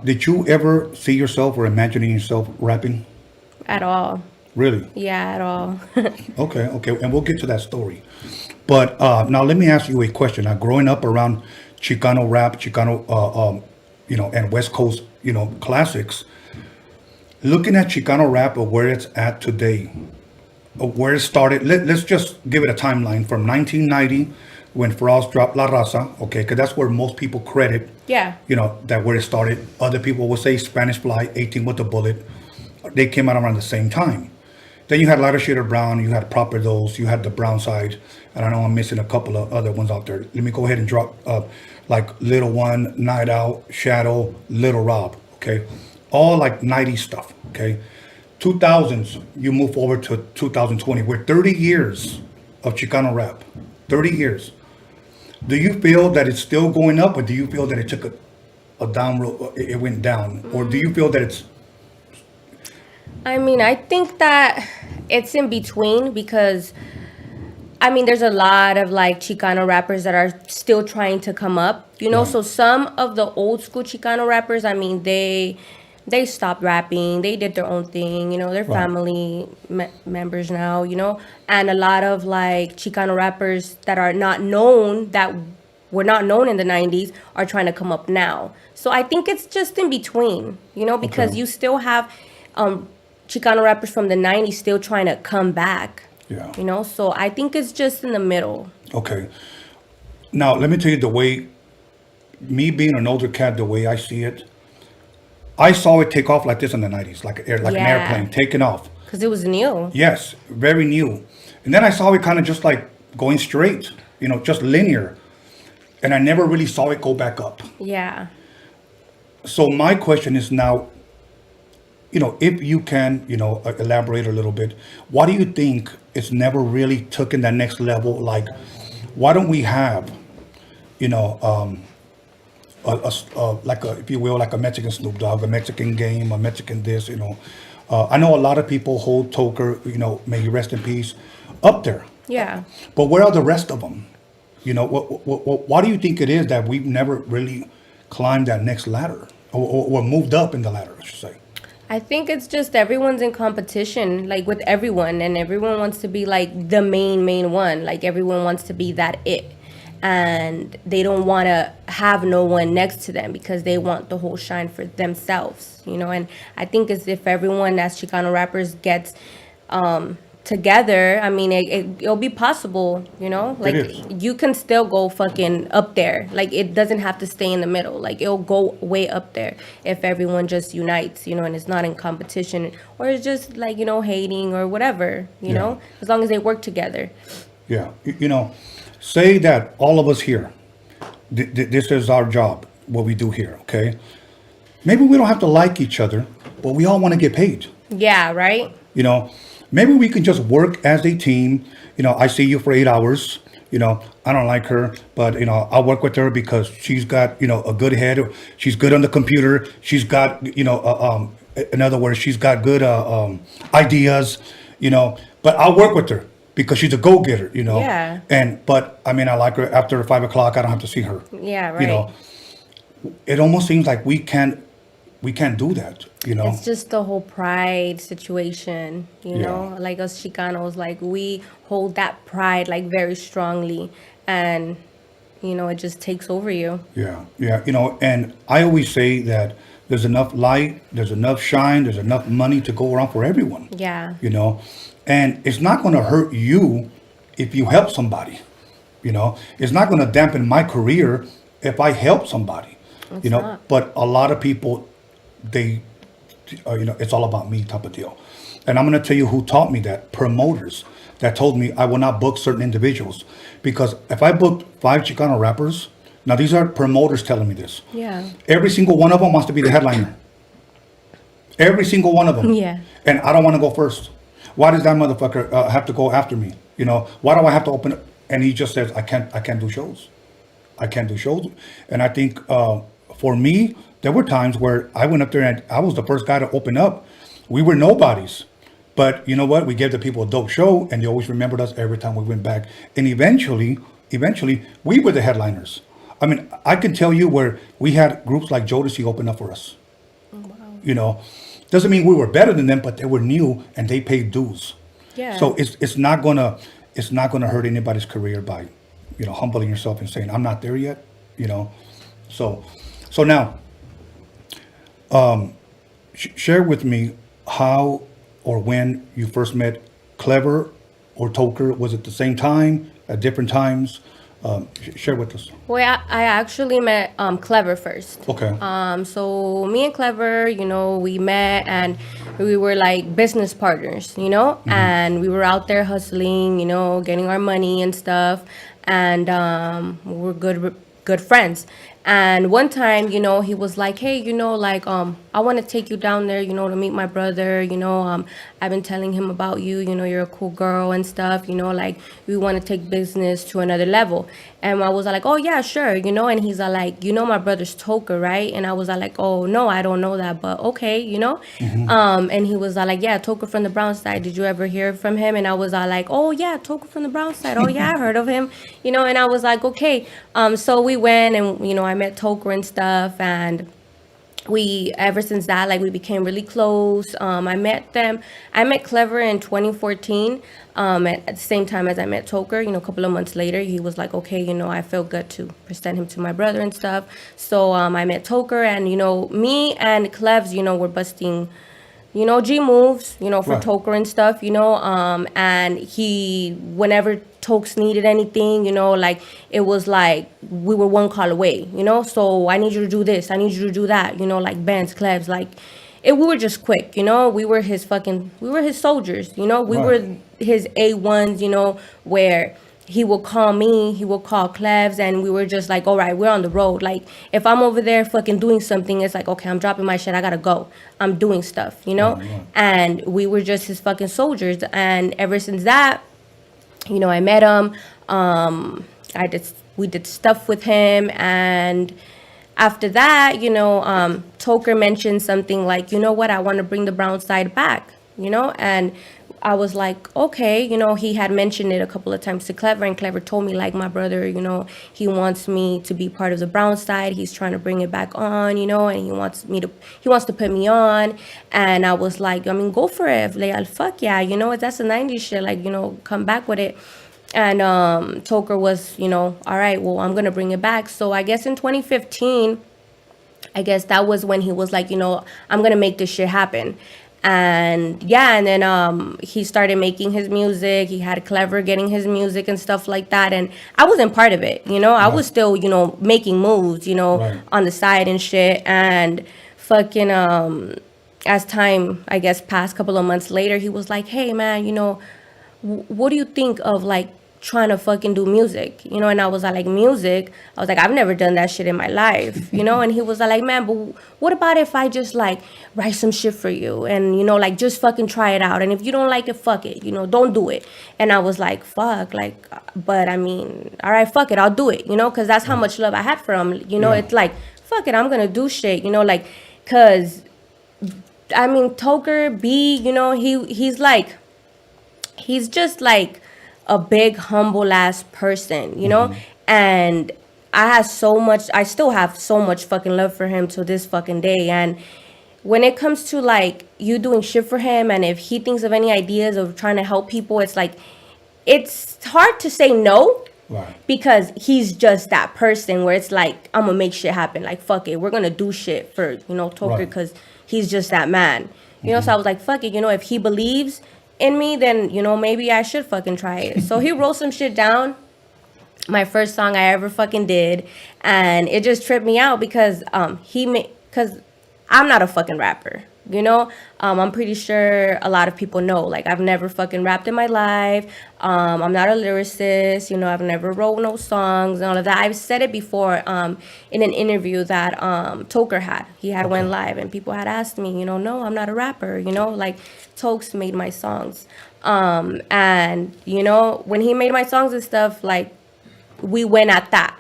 Did you ever see yourself or imagining yourself rapping? At all. Really? Yeah, at all. Okay. And we'll get to that story. But now let me ask you a question. Now, growing up around Chicano rap, Chicano, and West Coast, classics, looking at Chicano rap or where it's at today, or where it started, let's just give it a timeline from 1990 when Frost dropped La Raza, okay, because that's where most people credit, Yeah. That where it started. Other people will say Spanish Fly, 18 with a Bullet. They came out around the same time. Then you had Lighter Shade of Brown, you had Proper Dose, you had the Brownside, and I know I'm missing a couple of other ones out there. Let me go ahead and drop like Little One, Night Out, Shadow, Little Rob, okay? All like 90s stuff, okay? 2000s, you move forward to 2020. We're 30 years of Chicano rap, 30 years. Do you feel that it's still going up, or do you feel that it took a down road, it went down? Or do you feel that it's... I mean, I think that it's in between because, I mean, there's a lot of like Chicano rappers that are still trying to come up, So some of the old school Chicano rappers, I mean, they stopped rapping. They did their own thing, They're family members now, And a lot of like Chicano rappers that are not known, that were not known in the 90s, are trying to come up now. So I think it's just in between, because you still have Chicano rappers from the 90s still trying to come back. Yeah. So I think it's just in the middle. Okay. Now, let me tell you the way, me being an older cat, the way I see it, I saw it take off like this in the 90s, like an airplane taking off. Because it was new. Yes, very new. And then I saw it kind of just like going straight, just linear. And I never really saw it go back up. Yeah. So my question is now, if you can, elaborate a little bit, why do you think it's never really taken that next level? Like, why don't we have, if you will, like a Mexican Snoop Dogg, a Mexican Game, a Mexican this, I know a lot of people hold Toker, may he rest in peace, up there. Yeah. But where are the rest of them? Why do you think it is that we've never really climbed that next ladder or moved up in the ladder, I should say? I think it's just everyone's in competition, like with everyone, and everyone wants to be like the main one. Like everyone wants to be that it. And they don't want to have no one next to them because they want the whole shine for themselves, And I think as if everyone as Chicano rappers gets together, I mean, it'll be possible, Like you can still go fucking up there. Like it doesn't have to stay in the middle. Like it'll go way up there if everyone just unites, and it's not in competition or it's just like, hating or whatever, you know, as long as they work together. Yeah. Say that all of us here, this is our job, what we do here, okay? Maybe we don't have to like each other, but we all want to get paid. Yeah, right? Maybe we can just work as a team. I see you for 8 hours. I don't like her, but, I'll work with her because she's got, a good head. She's good on the computer. She's got, in other words, she's got good ideas, but I'll work with her. Because she's a go-getter, Yeah. But I mean, I like her. After 5 o'clock, I don't have to see her. Yeah, right. It almost seems like we can't do that. It's just the whole pride situation. Like us Chicanos, like we hold that pride like very strongly, and it just takes over you. Yeah. And I always say that there's enough light, there's enough shine, there's enough money to go around for everyone. Yeah. You know, and it's not going to hurt you if you help somebody. You know, it's not going to dampen my career if I help somebody. It's you know, not. but a lot of people, they, you know, it's all about me type of deal. And I'm going to tell you who taught me that. Promoters that told me I will not book certain individuals, because if I booked 5 Chicano rappers, now these are promoters telling me this. Yeah. Every single one of them wants to be the headliner. Every single one of them. Yeah. And I don't want to go first. Why does that motherfucker have to go after me? You know, why do I have to open it? And he just says, I can't do shows. I can't do shows. And I think for me, there were times where I went up there and I was the first guy to open up. We were nobodies. But you know what? We gave the people a dope show, and they always remembered us every time we went back. And eventually, we were the headliners. I mean, I can tell you where we had groups like Jodeci open up for us. Oh, wow. You know, doesn't mean we were better than them, but they were new and they paid dues. Yeah. So it's not gonna hurt anybody's career by, you know, humbling yourself and saying I'm not there yet. You know, so now, share with me how or when you first met Clever or Toker. Was it the same time, at different times? Share with us. Well, I actually met Clever first. Okay. So me and Clever, you know, we met and we were like business partners, you know, and we were out there hustling, you know, getting our money and stuff, and we were good friends. And one time, you know, he was like, hey, you know, like, I want to take you down there, you know, to meet my brother, you know, I've been telling him about you, you know, you're a cool girl and stuff, you know, like, we want to take business to another level. And I was like, oh, yeah, sure, you know, and he's like, you know, my brother's Toker, right? And I was like, oh, no, I don't know that, but okay, you know? And he was like, yeah, Toker from the Brownside, did you ever hear from him? And I was like, oh, yeah, Toker from the Brownside, oh, yeah, I heard of him, you know, and I was like, okay. So we went and, you know, I met Toker and stuff, and ever since that, like, we became really close. I met Clever in 2014, at the same time as I met Toker. You know, a couple of months later, he was like, okay, you know, I feel good to present him to my brother and stuff. So I met Toker, and, you know, me and Clevs, you know, were busting, you know, G moves, you know, for Right. Toker and stuff, you know, and whenever Tokes needed anything, you know, like, it was like, we were one call away, you know, so I need you to do this, I need you to do that, you know, like, Benz, Clevs, like, we were just quick, you know, we were his soldiers, you know, we were his A1s, you know, where he will call me, he will call Clevs, and we were just like, all right, we're on the road. Like, if I'm over there fucking doing something, it's like, okay, I'm dropping my shit, I gotta go. I'm doing stuff, you know? And we were just his fucking soldiers. And ever since that, you know, I met him, we did stuff with him, and after that, you know, Toker mentioned something like, you know what, I want to bring the Brownside back, you know, and I was like, okay, you know, he had mentioned it a couple of times to Clever, and Clever told me, like, my brother, you know, he wants me to be part of the Brownside, he's trying to bring it back on, you know, and he wants to put me on. And I was like, I mean, go for it, like, fuck yeah, you know, that's a 90s shit, like, you know, come back with it. And Toker was, you know, all right, well, I'm gonna bring it back. So I guess in 2015, I guess that was when he was like, you know, I'm gonna make this shit happen. And yeah, and then he started making his music. He had Clever getting his music and stuff like that. And I wasn't part of it, you know. I was still, you know, making moves, you know, on the side and shit. And fucking as time, I guess, passed, couple of months later, he was like, hey, man, you know, what do you think of, like, trying to fucking do music, you know? And I was like, music? I was like, I've never done that shit in my life, you know? And he was like, man, but what about if I just, like, write some shit for you and, you know, like, just fucking try it out, and if you don't like it, fuck it, you know, don't do it. And I was like, fuck, like, but I mean, all right, fuck it, I'll do it, you know, because that's how much love I had for him, you know? It's like, fuck it, I'm gonna do shit, you know, like, because I mean, Toker B, you know, he's just like a big humble ass person, you know? And I still have so much fucking love for him to this fucking day. And when it comes to, like, you doing shit for him, and if he thinks of any ideas of trying to help people, it's like, it's hard to say no, Right. Because he's just that person where it's like, I'm gonna make shit happen. Like, fuck it, we're gonna do shit for, Toker, Right. because he's just that man. So I was like, fuck it, if he believes in me, then, maybe I should fucking try it. So he wrote some shit down, my first song I ever fucking did, and it just tripped me out because because I'm not a fucking rapper. I'm pretty sure a lot of people know, like, I've never fucking rapped in my life. I'm not a lyricist, I've never wrote no songs and all of that. I've said it before in an interview that Toker had. He had went live and people had asked me, no, I'm not a rapper, like, Tokes made my songs. And, when he made my songs and stuff, like, we went at that.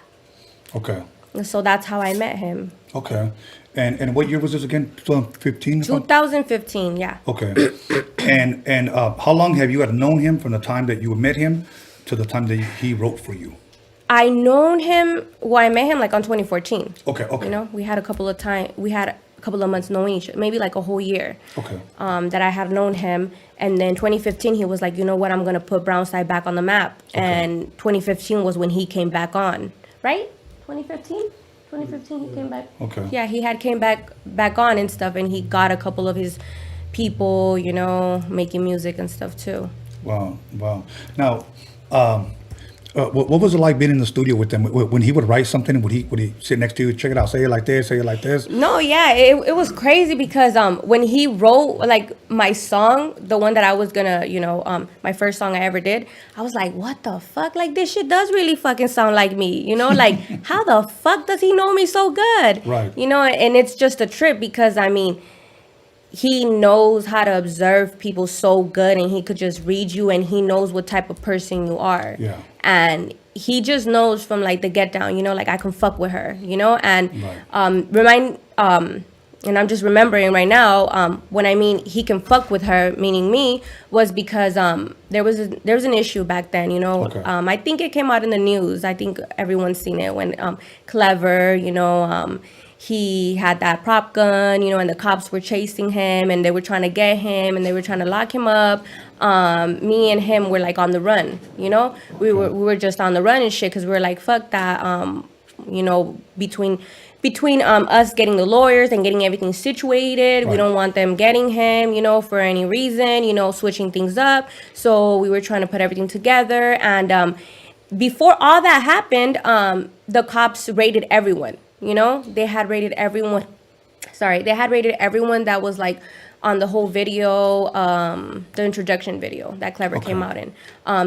Okay. So that's how I met him. Okay. And what year was this again? 2015? 2015, yeah. Okay. And how long have you had known him from the time that you met him to the time that he wrote for you? I met him like on 2014. Okay. We had a couple of months knowing each other, maybe like a whole year. Okay. That I have known him. And then 2015, he was like, you know what, I'm going to put Brownside back on the map. Okay. And 2015 was when he came back on, right? 2015 he came back. Okay. Yeah, he had came back on and stuff, and he got a couple of his people, making music and stuff too. Wow. Now, what was it like being in the studio with him? When he would write something, would he sit next to you, check it out, say it like this, say it like this? No, yeah, it was crazy because when he wrote like my song, the one that I was gonna, my first song I ever did, I was like, what the fuck? Like, this shit does really fucking sound like me, like, how the fuck does he know me so good? Right. And it's just a trip because he knows how to observe people so good, and he could just read you, and he knows what type of person you are. Yeah. And he just knows from like the get down, like, I can fuck with her, and right. And I'm just remembering right now, when I mean he can fuck with her, meaning me, was because there was an issue back then, Okay. I think it came out in the news. I think everyone's seen it when Clever, he had that prop gun, and the cops were chasing him, and they were trying to get him, and they were trying to lock him up. Me and him were like on the run, we were just on the run and shit, because we were like, fuck that, between us getting the lawyers and getting everything situated, we don't want them getting him, for any reason, switching things up. So we were trying to put everything together, and before all that happened, the cops raided everyone. They had raided everyone. They had raided everyone that was like on the whole video, the introduction video that Clever came out in.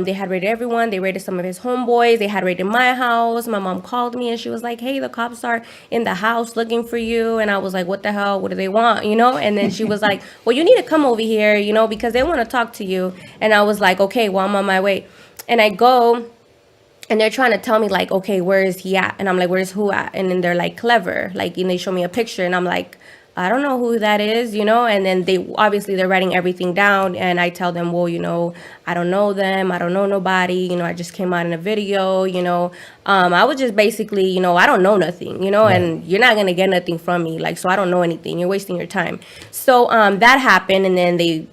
They had raided everyone. They raided some of his homeboys. They had raided my house. My mom called me and she was like, hey, the cops are in the house looking for you. And I was like, what the hell? What do they want? And then she was like, well, you need to come over here, because they want to talk to you. And I was like, okay, well, I'm on my way. And I go. And they're trying to tell me, like, okay, where is he at? And I'm like, where's who at? And then they're like, Clever. Like, and they show me a picture. And I'm like, I don't know who that is, And then they're writing everything down. And I tell them, well, I don't know them. I don't know nobody. I just came out in a video, I was just basically, I don't know nothing, and you're not going to get nothing from me. Like, so I don't know anything. You're wasting your time. So that happened. And then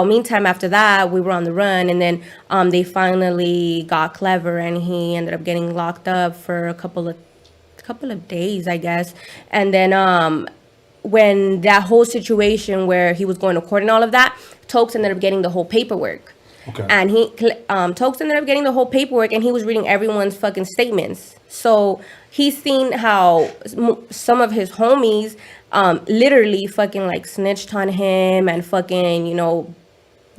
meantime, after that, we were on the run, and then they finally got Clever, and he ended up getting locked up for a couple of days, I guess. And then when that whole situation where he was going to court and all of that, Tokes ended up getting the whole paperwork. Okay. And Tokes ended up getting the whole paperwork, and he was reading everyone's fucking statements. So he's seen how some of his homies literally fucking like snitched on him and fucking,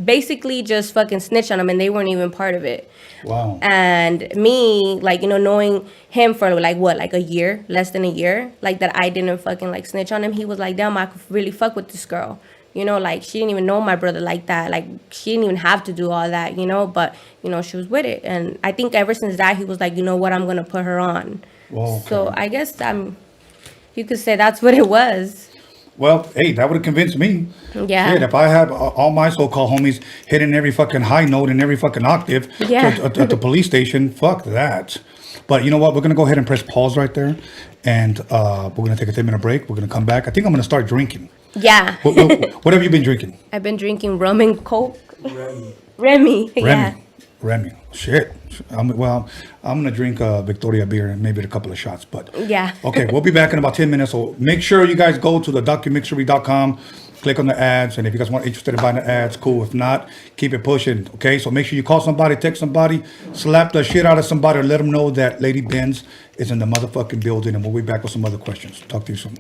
basically just fucking snitched on him, and they weren't even part of it. Wow. And me, like, knowing him for like a year, less than a year, like that I didn't fucking like snitch on him, he was like, damn, I could really fuck with this girl. Like, she didn't even know my brother like that. Like, she didn't even have to do all that, but, she was with it. And I think ever since that, he was like, you know what, I'm going to put her on. Well, okay. So I guess you could say that's what it was. Well, hey, that would have convinced me. Yeah. Shit, if I had all my so-called homies hitting every fucking high note in every fucking octave at the police station, fuck that. But you know what? We're going to go ahead and press pause right there. And we're going to take a 10-minute break. We're going to come back. I think I'm going to start drinking. Yeah. What have you been drinking? I've been drinking rum and Coke. Remy. Yeah. Remy. Shit. I'm gonna drink Victoria beer and maybe a couple of shots. But Yeah. okay, we'll be back in about 10 minutes. So make sure you guys go to the DOCUMIXERY.com, click on the ads, and if you guys want interested in buying the ads, cool. If not, keep it pushing. Okay, so make sure you call somebody, text somebody, slap the shit out of somebody, or let them know that Lady Benz is in the motherfucking building, and we'll be back with some other questions. Talk to you soon.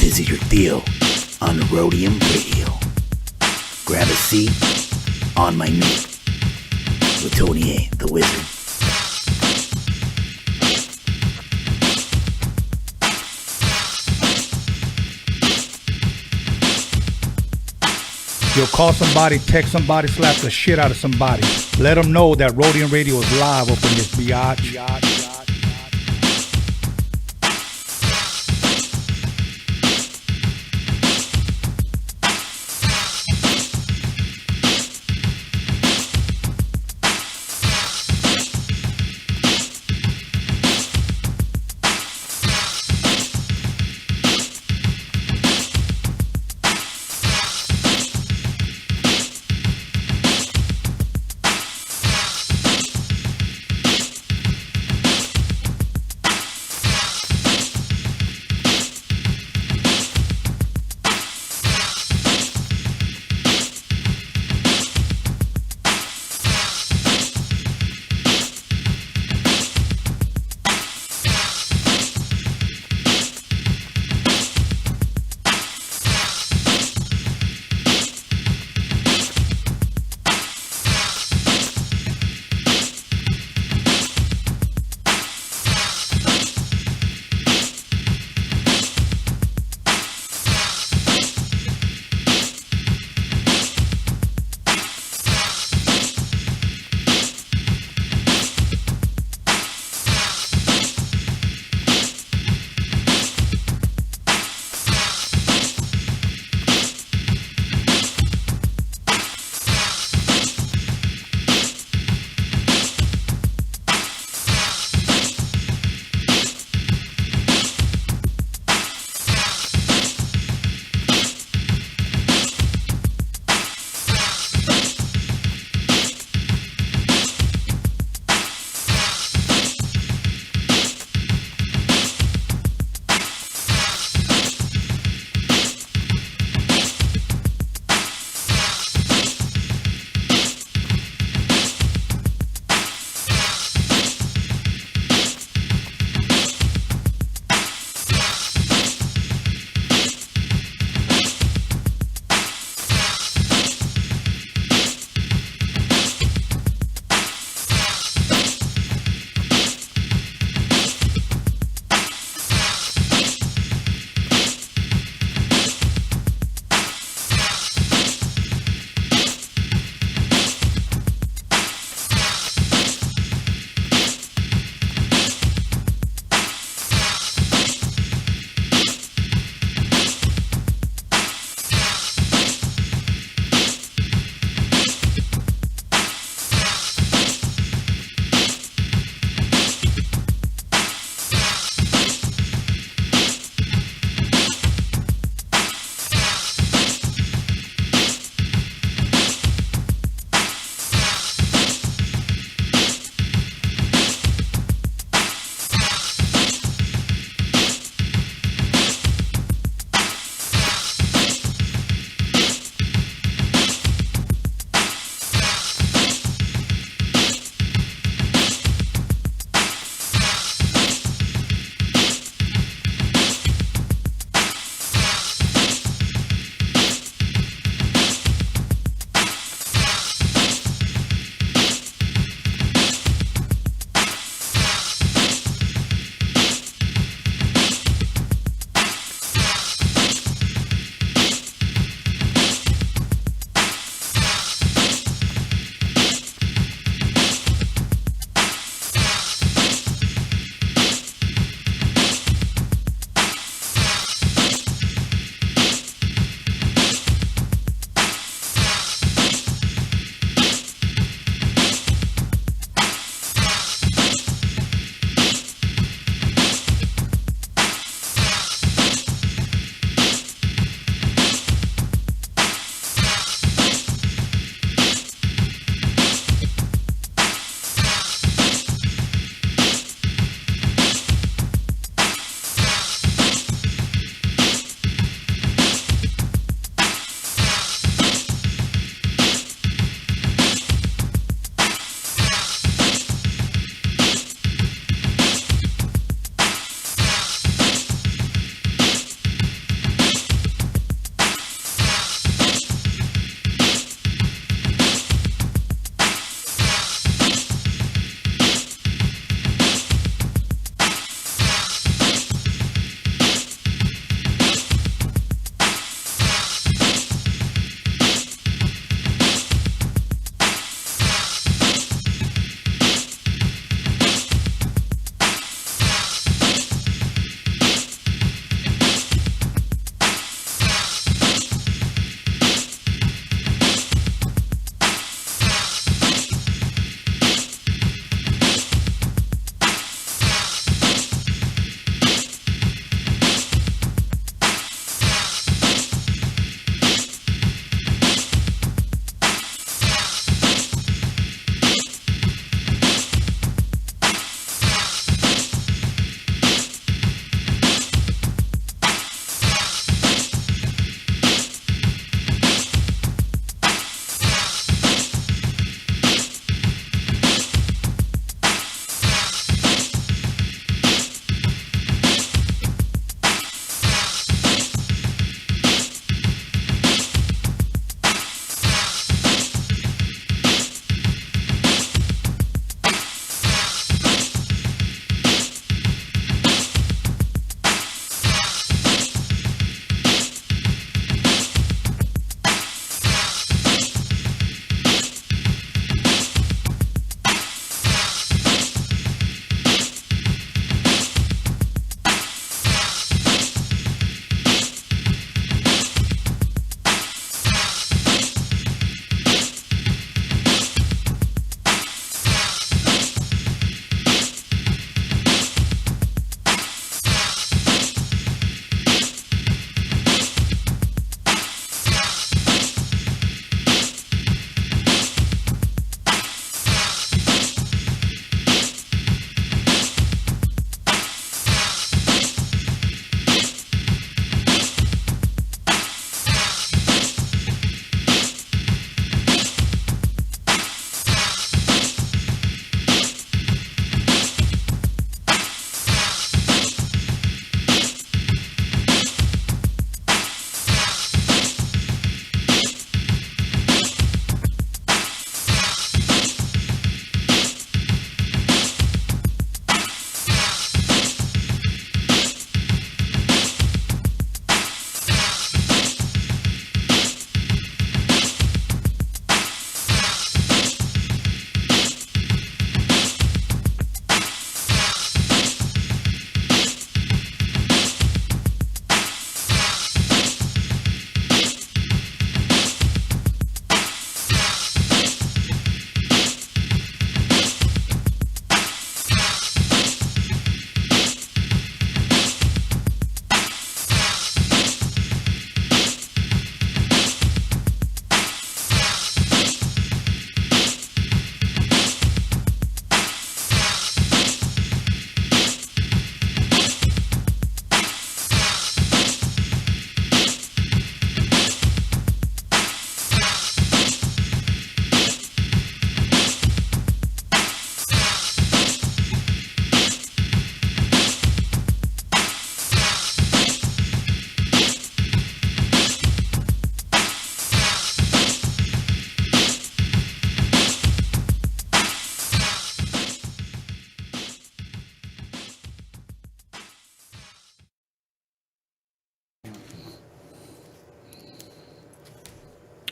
This is your deal on Roadium Radio. Grab a seat on my knee with Tony A, the Wizard. You'll call somebody, text somebody, slap the shit out of somebody. Let them know that Roadium Radio is live up in this biatch.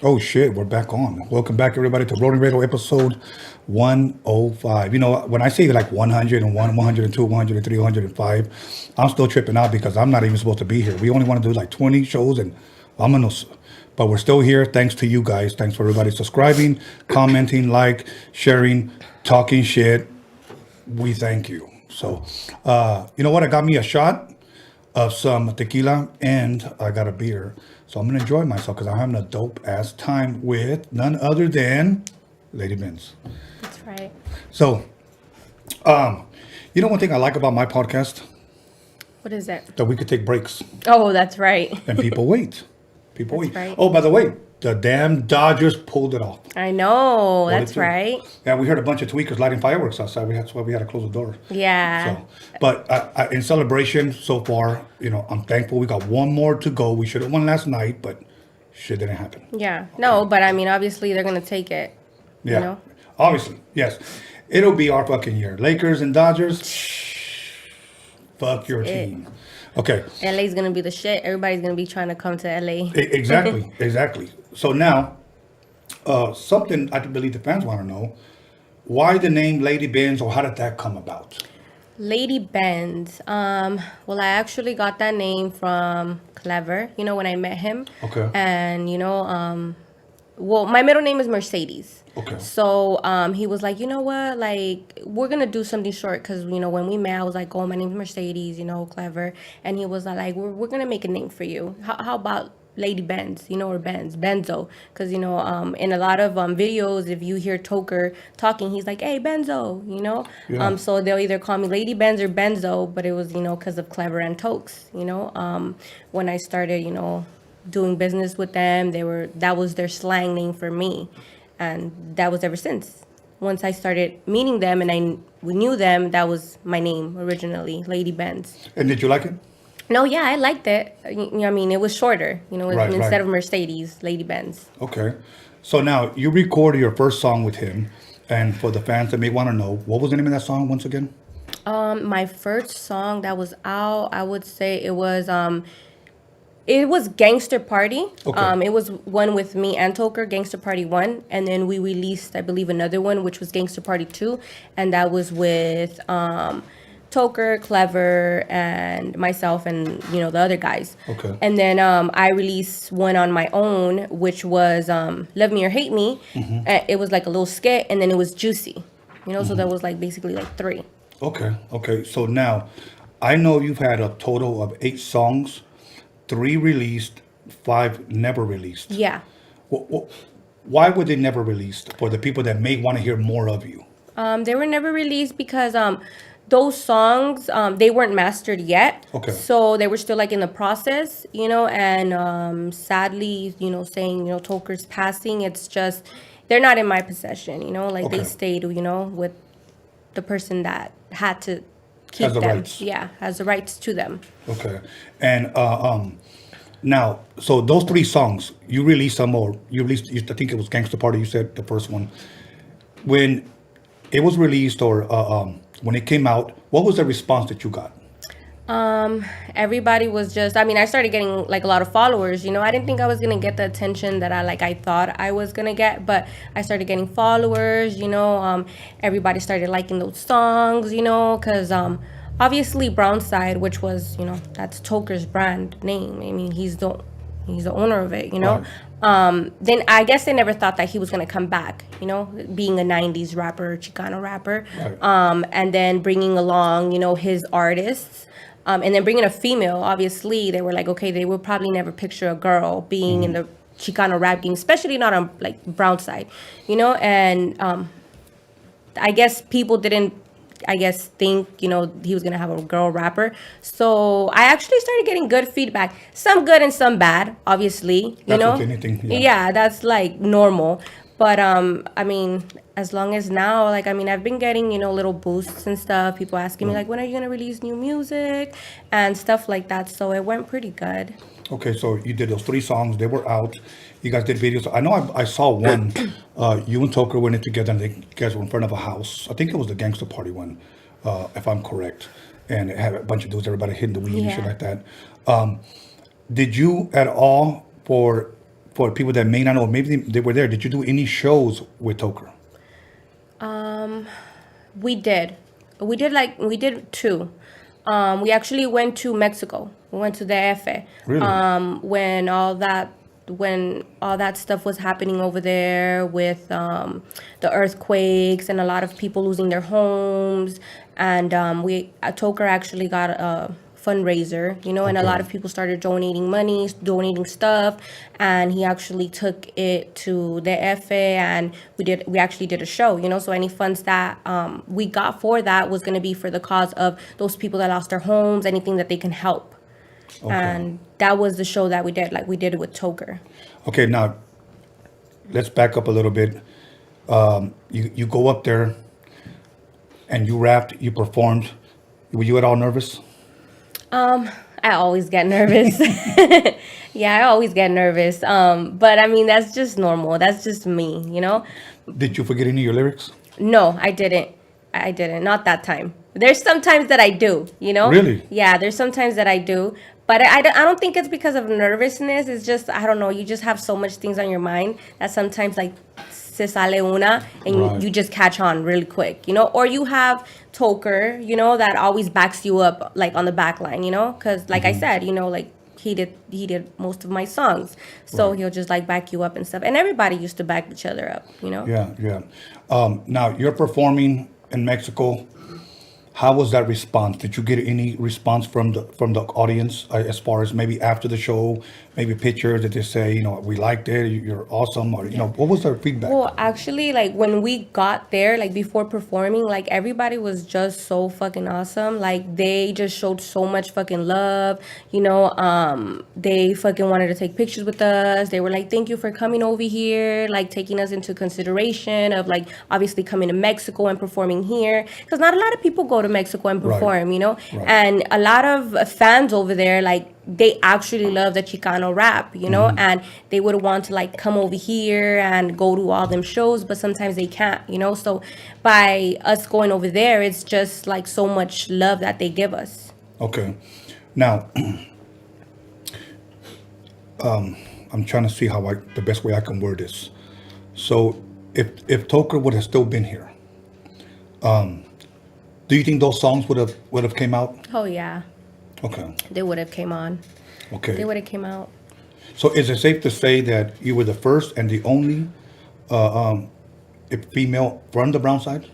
Oh shit, we're back on. Welcome back, everybody, to Roadium Radio episode 105. You know, when I say like 101, 102, 103, 105, I'm still tripping out because I'm not even supposed to be here. We only want to do like 20 shows and vámonos. But we're still here. Thanks to you guys. Thanks for everybody subscribing, commenting, sharing, talking shit. We thank you. So, you know what? I got me a shot of some tequila and I got a beer. So I'm going to enjoy myself because I'm having a dope-ass time with none other than Lady Benz. That's right. So, you know one thing I like about my podcast? What is that? That we could take breaks. Oh, that's right. And people wait. People wait. Right. Oh, by the way, the damn Dodgers pulled it off. I know. That's right. Yeah, we heard a bunch of tweakers lighting fireworks outside. That's why we had to close the door. Yeah. So, but in celebration so far, you know, I'm thankful. We got one more to go. We should have won last night, but shit didn't happen. Yeah. No, but I mean, obviously they're gonna take it. Yeah. You know? Obviously, yes. It'll be our fucking year. Lakers and Dodgers. Fuck your team. Okay. LA's gonna be the shit. Everybody's gonna be trying to come to LA. Exactly. Exactly. So now, something I believe the fans want to know: why the name Lady Benz, or how did that come about? Lady Benz. Well, I actually got that name from Clever. You know, when I met him. Okay. And you know, well, my middle name is Mercedes. Okay. So he was like, you know what, like, we're gonna do something short, because you know, when we met, I was like, oh, my name's Mercedes, you know, Clever. And he was like, we're gonna make a name for you. How about Lady Benz, you know, or Benzo, because you know, in a lot of videos, if you hear Toker talking, he's like, hey, Benzo, you know. Yeah. So they'll either call me Lady Benz or Benzo, but it was, you know, because of Clever and Tokes, you know. When I started, you know, doing business with them, that was their slang name for me, and that was ever since. Once I started meeting them and we knew them, that was my name originally, Lady Benz. And did you like it? No, yeah, I liked it. You know, I mean, it was shorter, you know, Right, instead right. of Mercedes, Lady Benz. Okay. So now you recorded your first song with him, and for the fans that may want to know, what was the name of that song once again? My first song that was out, I would say it was Gangster Party. Okay. It was one with me and Toker, Gangster Party 1. And then we released, I believe, another one, which was Gangster Party 2. And that was with Toker, Clever, and myself and, you know, the other guys. Okay. And then I released one on my own, which was Love Me or Hate Me. Mm-hmm. It was like a little skit, and then it was Juicy. You know, so that was like basically like 3. Okay. Okay. So now, I know you've had a total of 8 songs, 3 released, 5 never released. Yeah. Why were they never released? For the people that may want to hear more of you. They were never released because those songs, they weren't mastered yet. Okay. So they were still like in the process, you know, and sadly, you know, saying, you know, Toker's passing, it's just, they're not in my possession, you know, like Okay. they stayed, you know, with the person that had to keep Has the them. rights. Yeah, has the rights to them. Okay. And now, so those 3 songs, you released some more. I think it was Gangsta Party, you said, the first one. When it was released, or when it came out, what was the response that you got? Everybody was just, I mean, I started getting like a lot of followers, you know. I didn't think I was gonna get the attention that I thought I was gonna get, but I started getting followers, you know. Everybody started liking those songs, you know, because obviously Brownside, which was, you know, that's Toker's brand name. I mean, he's the owner of it, you know. Right. Then I guess they never thought that he was gonna come back, you know, being a 90s rapper, Chicano rapper. Right. And then bringing along, you know, his artists. And then bringing a female, obviously, they were like, okay, they would probably never picture a girl being in the Chicano rap game, especially not on, like, Brownside, you know? And I guess people didn't, think, you know, he was going to have a girl rapper. So I actually started getting good feedback. Some good and some bad, obviously, you That's know? with anything, Yeah, that's, like, normal. But, I mean, as long as now, like, I mean, I've been getting, you know, little boosts and stuff. People asking me, like, when are you going to release new music and stuff like that. So it went pretty good. Okay, so you did those 3 songs. They were out. You guys did videos. I know I saw one. You and Toker went in together, and you guys were in front of a house. I think it was the Gangsta Party one, if I'm correct. And it had a bunch of dudes, everybody hitting the weed and shit like that. Did you at all, for for people that may not know, maybe they were there. Did you do any shows with Toker? We did. We did two. We actually went to Mexico. We went to the DF. Really? When all that stuff was happening over there with the earthquakes and a lot of people losing their homes, and Toker actually got a fundraiser, you know, and a lot of people started donating money, donating stuff, and he actually took it to the DF, and we actually did a show, you know. So any funds that we got for that was going to be for the cause of those people that lost their homes, anything that they can help. Okay. And that was the show that we did. Like, we did it with Toker. Okay, now let's back up a little bit. You go up there and you rapped, you performed. Were you at all nervous? I always get nervous. Yeah, I always get nervous. But I mean, that's just normal. That's just me, you know? Did you forget any of your lyrics? No, I didn't. Not that time. There's some times that I do, you know? Really? Yeah, there's some times that I do. But I don't think it's because of nervousness. It's just, I don't know, you just have so much things on your mind that sometimes, like, se sale una, and you just catch on really quick, you know? Or you have Toker, you know, that always backs you up, like, on the back line, you know? Because, like I said, you know, like, he did most of my songs. So he'll just, like, back you up and stuff. And everybody used to back each other up, you know? Yeah. Now, you're performing in Mexico. How was that response? Did you get any response from the audience as far as maybe after the show, maybe pictures that they say, you know, we liked it, you're awesome, or, you know, what was their feedback? Well, actually, like, when we got there, like, before performing, like, everybody was just so fucking awesome. Like, they just showed so much fucking love, you know. They fucking wanted to take pictures with us. They were like, thank you for coming over here, like, taking us into consideration of, like, obviously coming to Mexico and performing here, because not a lot of people go to Mexico and perform, you know. And a lot of fans over there, like, they actually love the Chicano rap, you know, and they would want to, like, come over here and go to all them shows, but sometimes they can't, you know. So by us going over there, it's just, like, so much love that they give us. Okay. Now, I'm trying to see how the best way I can word this. So if Toker would have still been here, do you think those songs would have came out? Oh, yeah. Okay. They would have came on. Okay. They would have came out. So is it safe to say that you were the first and the only female from the Brownside?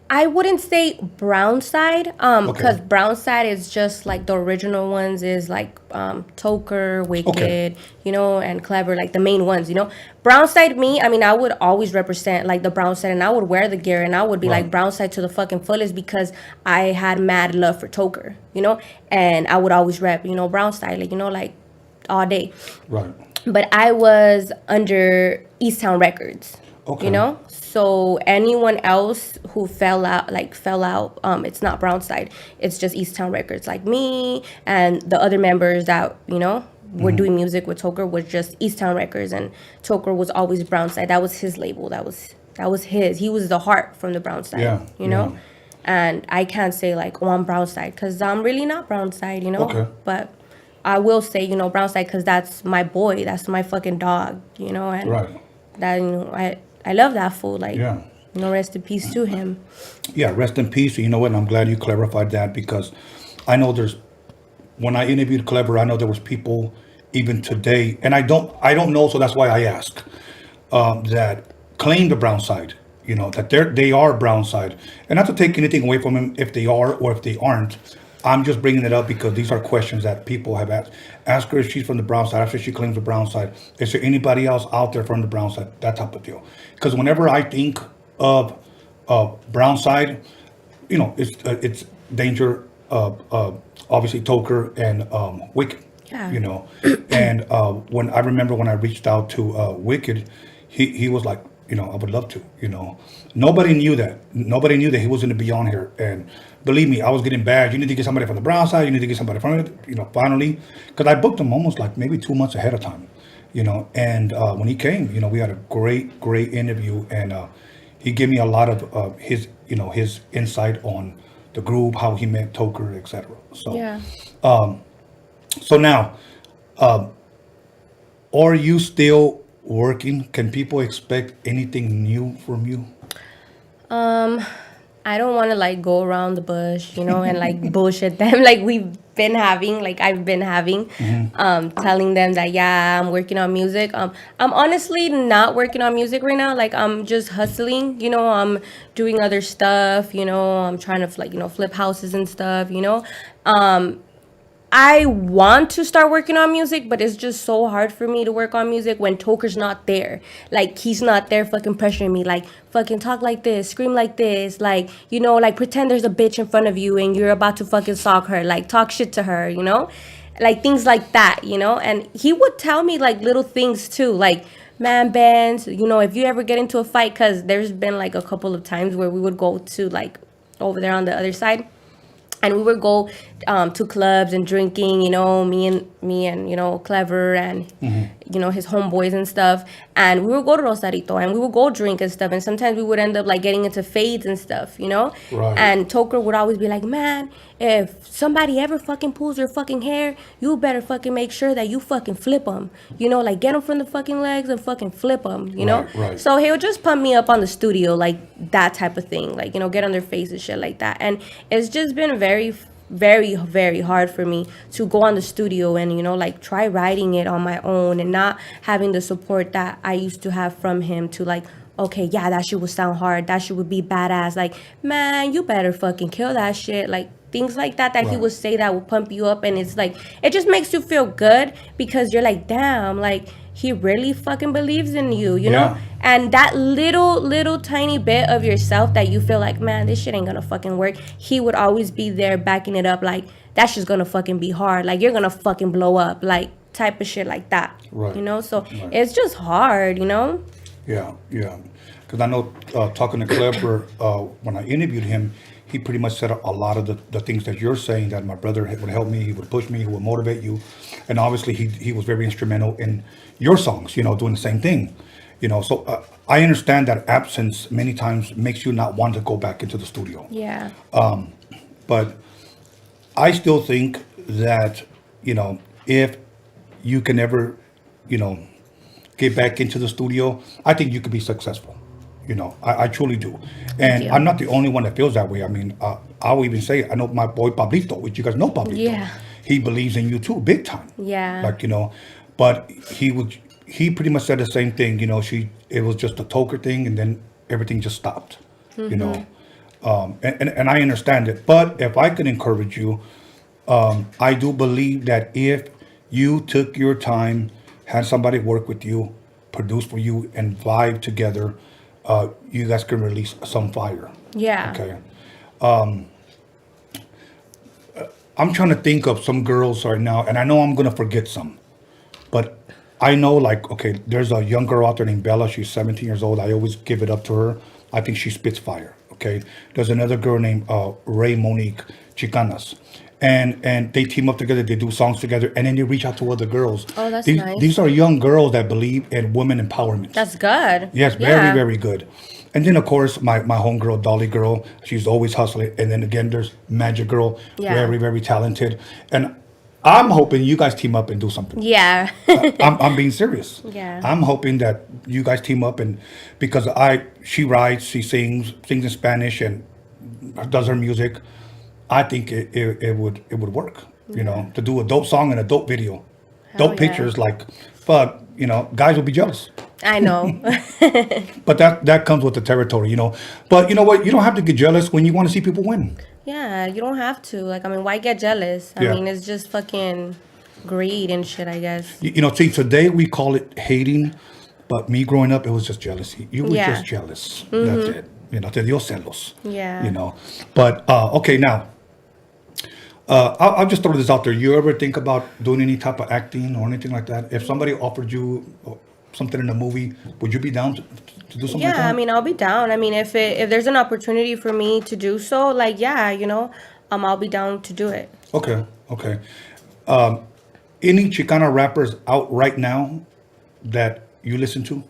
I wouldn't say Brownside, because Brownside is just like the original ones is like Toker, Wicked, you know, and Clever, like the main ones, you know. Brownside, I mean, I would always represent like the Brownside, and I would wear the gear, and I would be like Brownside to the fucking fullest, because I had mad love for Toker, you know, and I would always rep, you know, Brownside, like, you know, like all day. Right. But I was under Easttown Records, you know. So anyone else who fell out, it's not Brownside. It's just Easttown Records. Like me and the other members that, you know, were doing music with Toker was just Easttown Records, and Toker was always Brownside. That was his label. That was his. He was the heart from the Brownside, you know? And I can't say like, oh, I'm Brownside, because I'm really not Brownside, you know? But I will say, you know, Brownside, because that's my boy. That's my fucking dog, you know? And that, you know, I love that fool. Like, you know, rest in peace to him. Yeah, rest in peace. You know what? I'm glad you clarified that, because I know when I interviewed Clever, I know there was people even today, and I don't know, so that's why I ask, that claim the Brownside, you know, that they are Brownside. And not to take anything away from them if they are or if they aren't. I'm just bringing it up because these are questions that people have asked. Ask her if she's from the Brownside after she claims the Brownside. Is there anybody else out there from the Brownside? That type of deal. Because whenever I think of Brownside, you know, it's Danger, obviously Toker, and Wicked. You know, and when I reached out to Wicked, he was like, you know, I would love to, you know. Nobody knew that he was going to be on here. And believe me, I was getting bad. You need to get somebody from the Brownside. You need to get somebody from it, you know, finally. Because I booked him almost like maybe 2 months ahead of time, you know. And when he came, you know, we had a great interview. And he gave me a lot of his insight on the groove, how he met Toker, etc. So, so now, are you still working? Can people expect anything new from you? I don't want to like go around the bush, and like bullshit them like I've been having, telling them that yeah, I'm working on music. I'm honestly not working on music right now. Like I'm just hustling, I'm doing other stuff, I'm trying to like, flip houses and stuff, I want to start working on music, but it's just so hard for me to work on music when Toker's not there. Like, he's not there fucking pressuring me. Like, fucking talk like this, scream like this. Like, like pretend there's a bitch in front of you and you're about to fucking sock her. Like, talk shit to her, Like, things like that, And he would tell me, like, little things, too. Like, man, Benz, if you ever get into a fight, because there's been, like, a couple of times where we would go to, like, over there on the other side. And we would go to clubs and drinking, me and Clever and, his homeboys and stuff. And we would go to Rosarito and we would go drink and stuff. And sometimes we would end up like getting into fades and stuff, Right. And Toker would always be like, man, if somebody ever fucking pulls your fucking hair, you better fucking make sure that you fucking flip them, like get them from the fucking legs and fucking flip them, Right. So he would just pump me up on the studio, like that type of thing, like, get on their face and shit like that. And it's just been very, very hard for me to go on the studio and, like try writing it on my own and not having the support that I used to have from him to like, okay, yeah, that shit would sound hard. That shit would be badass. Like, man, you better fucking kill that shit. Like, things like that he would say that would pump you up. And it's like, it just makes you feel good because you're like, damn, like, he really fucking believes in you, know? And that little tiny bit of yourself that you feel like, man, this shit ain't gonna fucking work. He would always be there backing it up like, that shit's gonna fucking be hard. Like, you're gonna fucking blow up. Like, type of shit like that. Right. So it's just hard, Yeah. Because I know talking to Clever, when I interviewed him, he pretty much said a lot of the things that you're saying, that my brother would help me, he would push me, he would motivate you. And obviously he was very instrumental in your songs, doing the same thing. So I understand that absence many times makes you not want to go back into the studio. Yeah. But I still think that, if you can ever, get back into the studio, I think you could be successful. I truly do. And I'm not the only one that feels that way. I mean, I'll even say, I know my boy Pablito, which you guys know Pablito. Yeah. He believes in you too, big time. Yeah. Like, but he pretty much said the same thing, it was just a Toker thing and then everything just stopped, and I understand it. But if I could encourage you, I do believe that if you took your time, had somebody work with you, produce for you, and vibe together, you guys can release some fire. Yeah. Okay. I'm trying to think of some girls right now, and I know I'm gonna forget some, but I know, like, okay, there's a young girl out there named Bella. She's 17 years old. I always give it up to her. I think she spits fire. Okay. There's another girl named Ray Monique Chicanas. And they team up together, they do songs together, and then they reach out to other girls. Oh, that's these, nice. These are young girls that believe in women empowerment. That's good. Yes, very, very good. And then, of course, my homegirl, Dolly Girl, she's always hustling. And then again, there's Magic Girl, very, very talented. And I'm hoping you guys team up and do something. Yeah. I'm being serious. Yeah. I'm hoping that you guys team up, and because she writes, she sings in Spanish, and does her music. I think it would work, to do a dope song and a dope video. Dope pictures, like, fuck, guys will be jealous. I know. But that comes with the territory, But you know what? You don't have to get jealous when you want to see people win. Yeah, you don't have to. Like, I mean, why get jealous? I mean, it's just fucking greed and shit, I guess. See, today we call it hating, but me growing up, it was just jealousy. You were just jealous. That's it. Te dio celos. Yeah. But, okay, now, I'll just throw this out there. You ever think about doing any type of acting or anything like that? If somebody offered you something in a movie, would you be down to do something like that? Yeah, I mean, I'll be down. I mean, if there's an opportunity for me to do so, like, I'll be down to do it. Okay. Any Chicano rappers out right now that you listen to?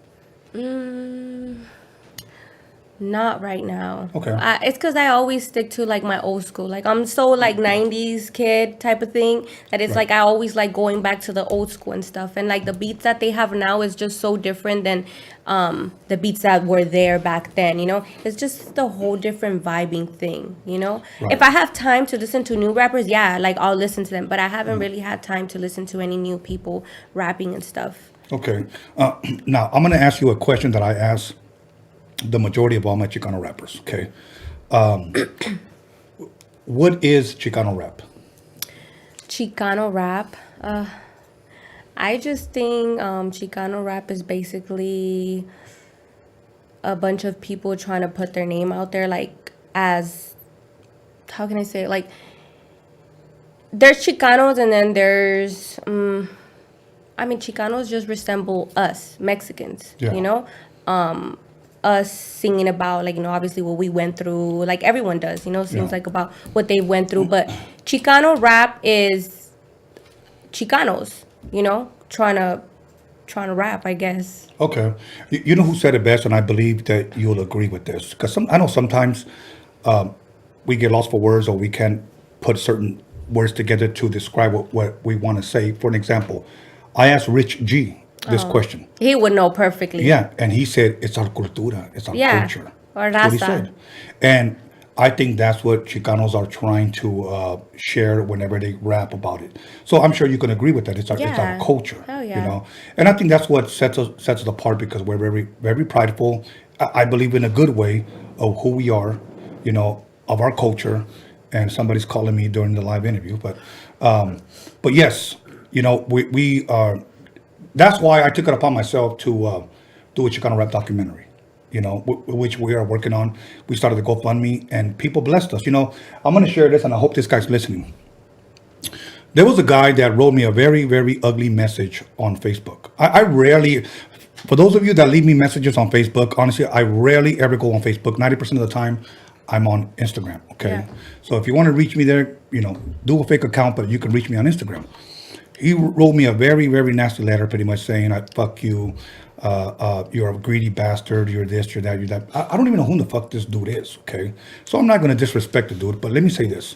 Not right now. Okay. It's because I always stick to like my old school. Like I'm so like 90s kid type of thing that it's like I always like going back to the old school and stuff. And like the beats that they have now is just so different than the beats that were there back then, you know? It's just a whole different vibing thing, you know? Right. If I have time to listen to new rappers, yeah, like I'll listen to them. But I haven't really had time to listen to any new people rapping and stuff. Okay. Now, I'm going to ask you a question that I ask the majority of all my Chicano rappers, okay? What is Chicano rap? Chicano rap? I just think Chicano rap is basically a bunch of people trying to put their name out there, like, as, how can I say it? Like, there's Chicanos and then there's, Chicanos just resemble us, Mexicans, you know? Us singing about, like, you know, obviously what we went through, like everyone does, you know, seems like about what they went through. But Chicano rap is Chicanos, you know, trying to rap, I guess. Okay. You know who said it best, and I believe that you'll agree with this. Because I know sometimes we get lost for words, or we can't put certain words together to describe what we want to say. For an example, I asked Rich G this question. He would know perfectly. Yeah, and he said, it's our cultura, it's our culture. Or That's what he Raza. said. And I think that's what Chicanos are trying to share whenever they rap about it. So I'm sure you can agree with that. It's our culture, Hell yeah. you know. And I think that's what sets us apart, because we're very, very prideful. I believe in a good way of who we are, you know, of our culture. And somebody's calling me during the live interview, but yes, you know, we are. That's why I took it upon myself to do a Chicano rap documentary, you know, which we are working on. We started the GoFundMe, and people blessed us. You know, I'm going to share this, and I hope this guy's listening. There was a guy that wrote me a very, very ugly message on Facebook. I rarely, for those of you that leave me messages on Facebook, honestly, I rarely ever go on Facebook. 90% of the time, I'm on Instagram, okay? Yeah. So if you want to reach me there, you know, do a fake account, but you can reach me on Instagram. He wrote me a very, very nasty letter, pretty much saying, fuck you, you're a greedy bastard, you're this, you're that, you're that. I don't even know who the fuck this dude is, okay? So I'm not going to disrespect the dude, but let me say this.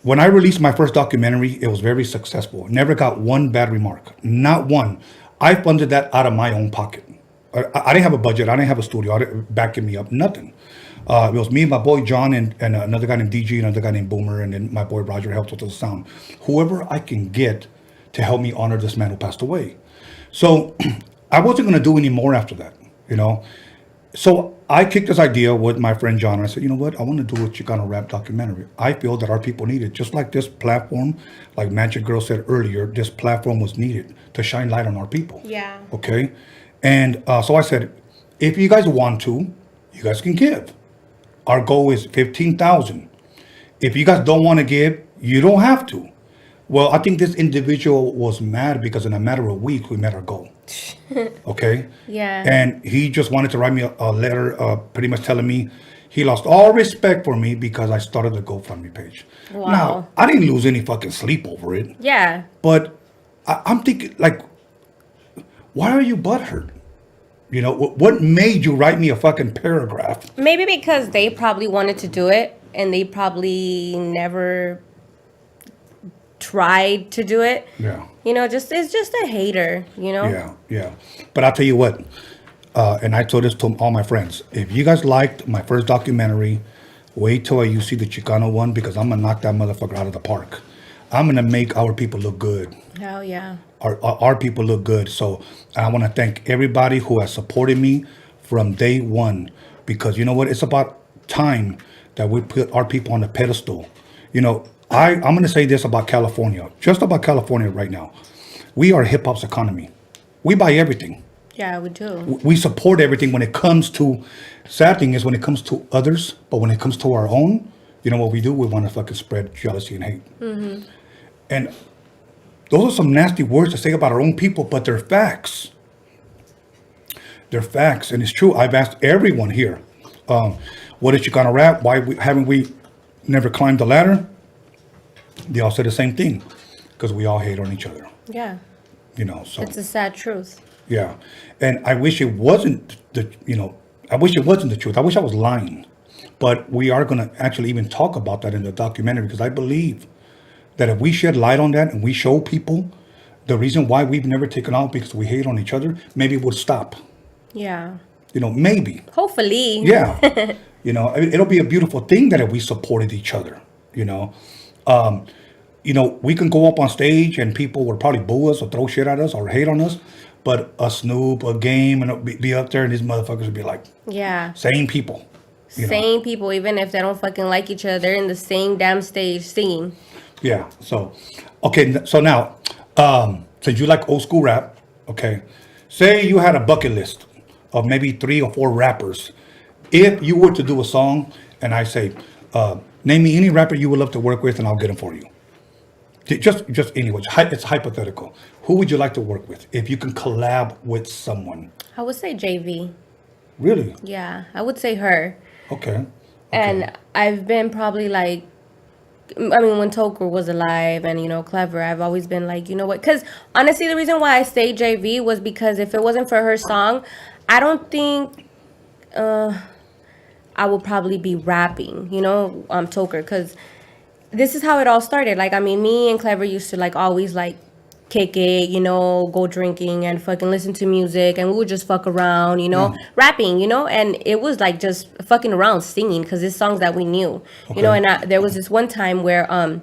When I released my first documentary, it was very successful. Never got one bad remark, not one. I funded that out of my own pocket. I didn't have a budget, I didn't have a studio backing me up, nothing. It was me and my boy John and another guy named DG, another guy named Boomer, and then my boy Roger helped with the sound. Whoever I can get to help me honor this man who passed away. So I wasn't going to do any more after that, you know. So I kicked this idea with my friend John, and I said, you know what, I want to do a Chicano rap documentary. I feel that our people need it. Just like this platform, like Magic Girl said earlier, this platform was needed to shine light on our people. Yeah. Okay? And so I said, if you guys want to, you guys can give. Our goal is $15,000. If you guys don't want to give, you don't have to. Well, I think this individual was mad because in a matter of weeks, we met our goal. Okay? Yeah. And he just wanted to write me a letter pretty much telling me he lost all respect for me because I started the GoFundMe page. Wow. Now, I didn't lose any fucking sleep over it. Yeah. But I'm thinking, like, why are you butthurt? You know, what made you write me a fucking paragraph? Maybe because they probably wanted to do it and they probably never tried to do it. Yeah. You know, it's just a hater, you know? Yeah. But I'll tell you what, and I told this to all my friends, if you guys liked my first documentary, wait till you see the Chicano one, because I'm going to knock that motherfucker out of the park. I'm going to make our people look good. Hell yeah. Our people look good. So I want to thank everybody who has supported me from day one, because you know what? It's about time that we put our people on the pedestal. You know, I'm going to say this about California, just about California right now. We are hip hop's economy. We buy everything. Yeah, we do. We support everything when it comes to, sad thing is when it comes to others, but when it comes to our own, you know what we do? We want to fucking spread jealousy and hate. Mm-hmm. And those are some nasty words to say about our own people, but they're facts. They're facts, and it's true. I've asked everyone here, what is Chicano rap? Why haven't we never climbed the ladder? They all said the same thing, because we all hate on each other. Yeah. You know, so it's a sad truth. yeah, and I wish it wasn't the I wish it wasn't the truth. I wish I was lying. But we are going to actually even talk about that in the documentary, because I believe that if we shed light on that and we show people the reason why we've never taken off because we hate on each other, maybe it would stop. Yeah. You know, maybe. Hopefully. Yeah. You know, it'll be a beautiful thing that if we supported each other, you know. You know, we can go up on stage and people will probably boo us or throw shit at us or hate on us. But a Snoop, a Game, and be up there and these motherfuckers would be like, yeah. Same people. Same people, even if they don't fucking like each other, they're in the same damn stage singing. Yeah. So, okay. So now, since you like old school rap, okay, say you had a bucket list of maybe 3 or 4 rappers. If you were to do a song and I say, name me any rapper you would love to work with and I'll get them for you. Just anyway, it's hypothetical. Who would you like to work with if you can collab with someone? I would say JV. Really? Yeah, I would say her. Okay. And I've been probably like, I mean, when Toker was alive and, you know, Clever, I've always been like, you know what? Because honestly, the reason why I say JV was because if it wasn't for her song, I don't think I would probably be rapping, you know, Toker. Because this is how it all started. Like, I mean, me and Clever used to like always like kick it, you know, go drinking and fucking listen to music, and we would just fuck around, you know, rapping, you know, and it was like just fucking around singing because it's songs that we knew, you know. And there was this one time where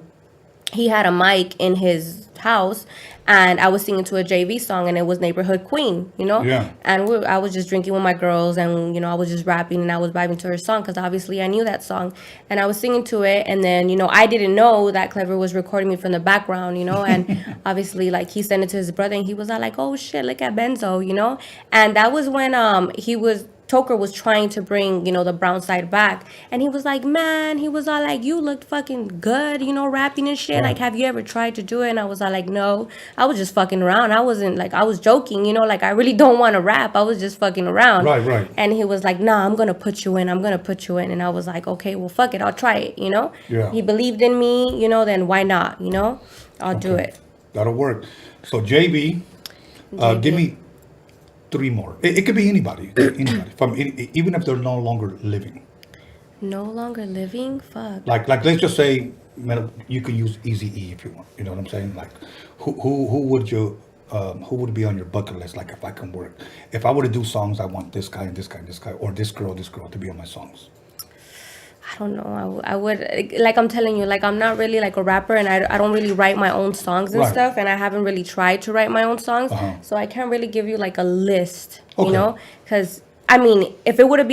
he had a mic in his house and I was singing to a JV song and it was Neighborhood Queen, you know. Yeah. And I was just drinking with my girls and, you know, I was just rapping and I was vibing to her song because obviously I knew that song and I was singing to it. And then, you know, I didn't know that Clever was recording me from the background, you know, and obviously like he sent it to his brother and he was like, oh shit, look at Benzo, you know. And that was when Toker was trying to bring, you know, the Brownside back. And he was like, man, he was all like, you looked fucking good, you know, rapping and shit. Like, have you ever tried to do it? And I was all like, no, I was just fucking around. I wasn't like, I was joking, you know, like I really don't want to rap. I was just fucking around. Right. And he was like, nah, I'm going to put you in. And I was like, okay, well, fuck it. I'll try it, you know? Yeah. He believed in me, you know, then why not, you know? I'll do it. That'll work. So JB, give me 3 more. It could be anybody. From even if they're no longer living. No longer living? Fuck. Like let's just say you can use Eazy-E if you want. You know what I'm saying? Like who would be on your bucket list? Like if I can work, if I were to do songs, I want this guy and this guy and this guy, or this girl to be on my songs. I don't know. I would, like I'm telling you, like I'm not really like a rapper and I don't really write my own songs and stuff, and I haven't really tried to write my own songs, so I can't really give you like a list, you know, because I mean, if it would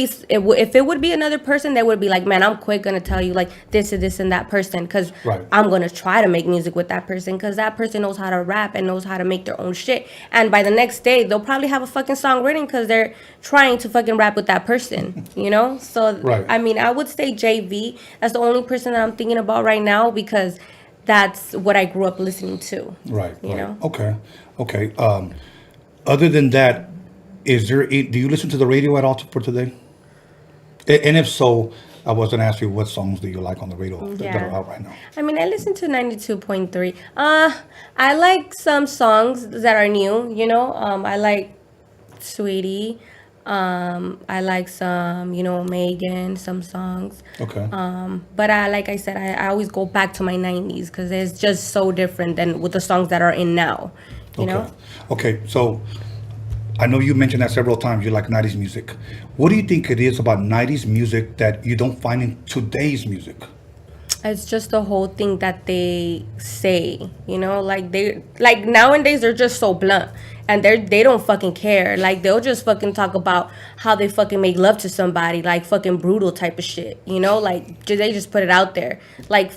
be another person, they would be like, man, I'm quick gonna tell you like this and this and that person, because I'm gonna try to make music with that person, because that person knows how to rap and knows how to make their own shit, and by the next day they'll probably have a fucking song written because they're trying to fucking rap with that person, you know. So I mean, I would say JV. That's the only person that I'm thinking about right now because that's what I grew up listening to. You know. Okay. Other than that, do you listen to the radio at all for today? And if so, I was going to ask you, what songs do you like on the radio that are out right now? I mean, I listen to 92.3. I like some songs that are new, you know. I like Sweetie. I like some, you know, Megan, some songs. Okay. But like I said, I always go back to my 90s because it's just so different than with the songs that are in now, you know? Okay, so I know you mentioned that several times, you like 90s music. What do you think it is about 90s music that you don't find in today's music? It's just the whole thing that they say, you know, like nowadays they're just so blunt and they don't fucking care. Like they'll just fucking talk about how they fucking make love to somebody, like fucking brutal type of shit, you know, like they just put it out there, like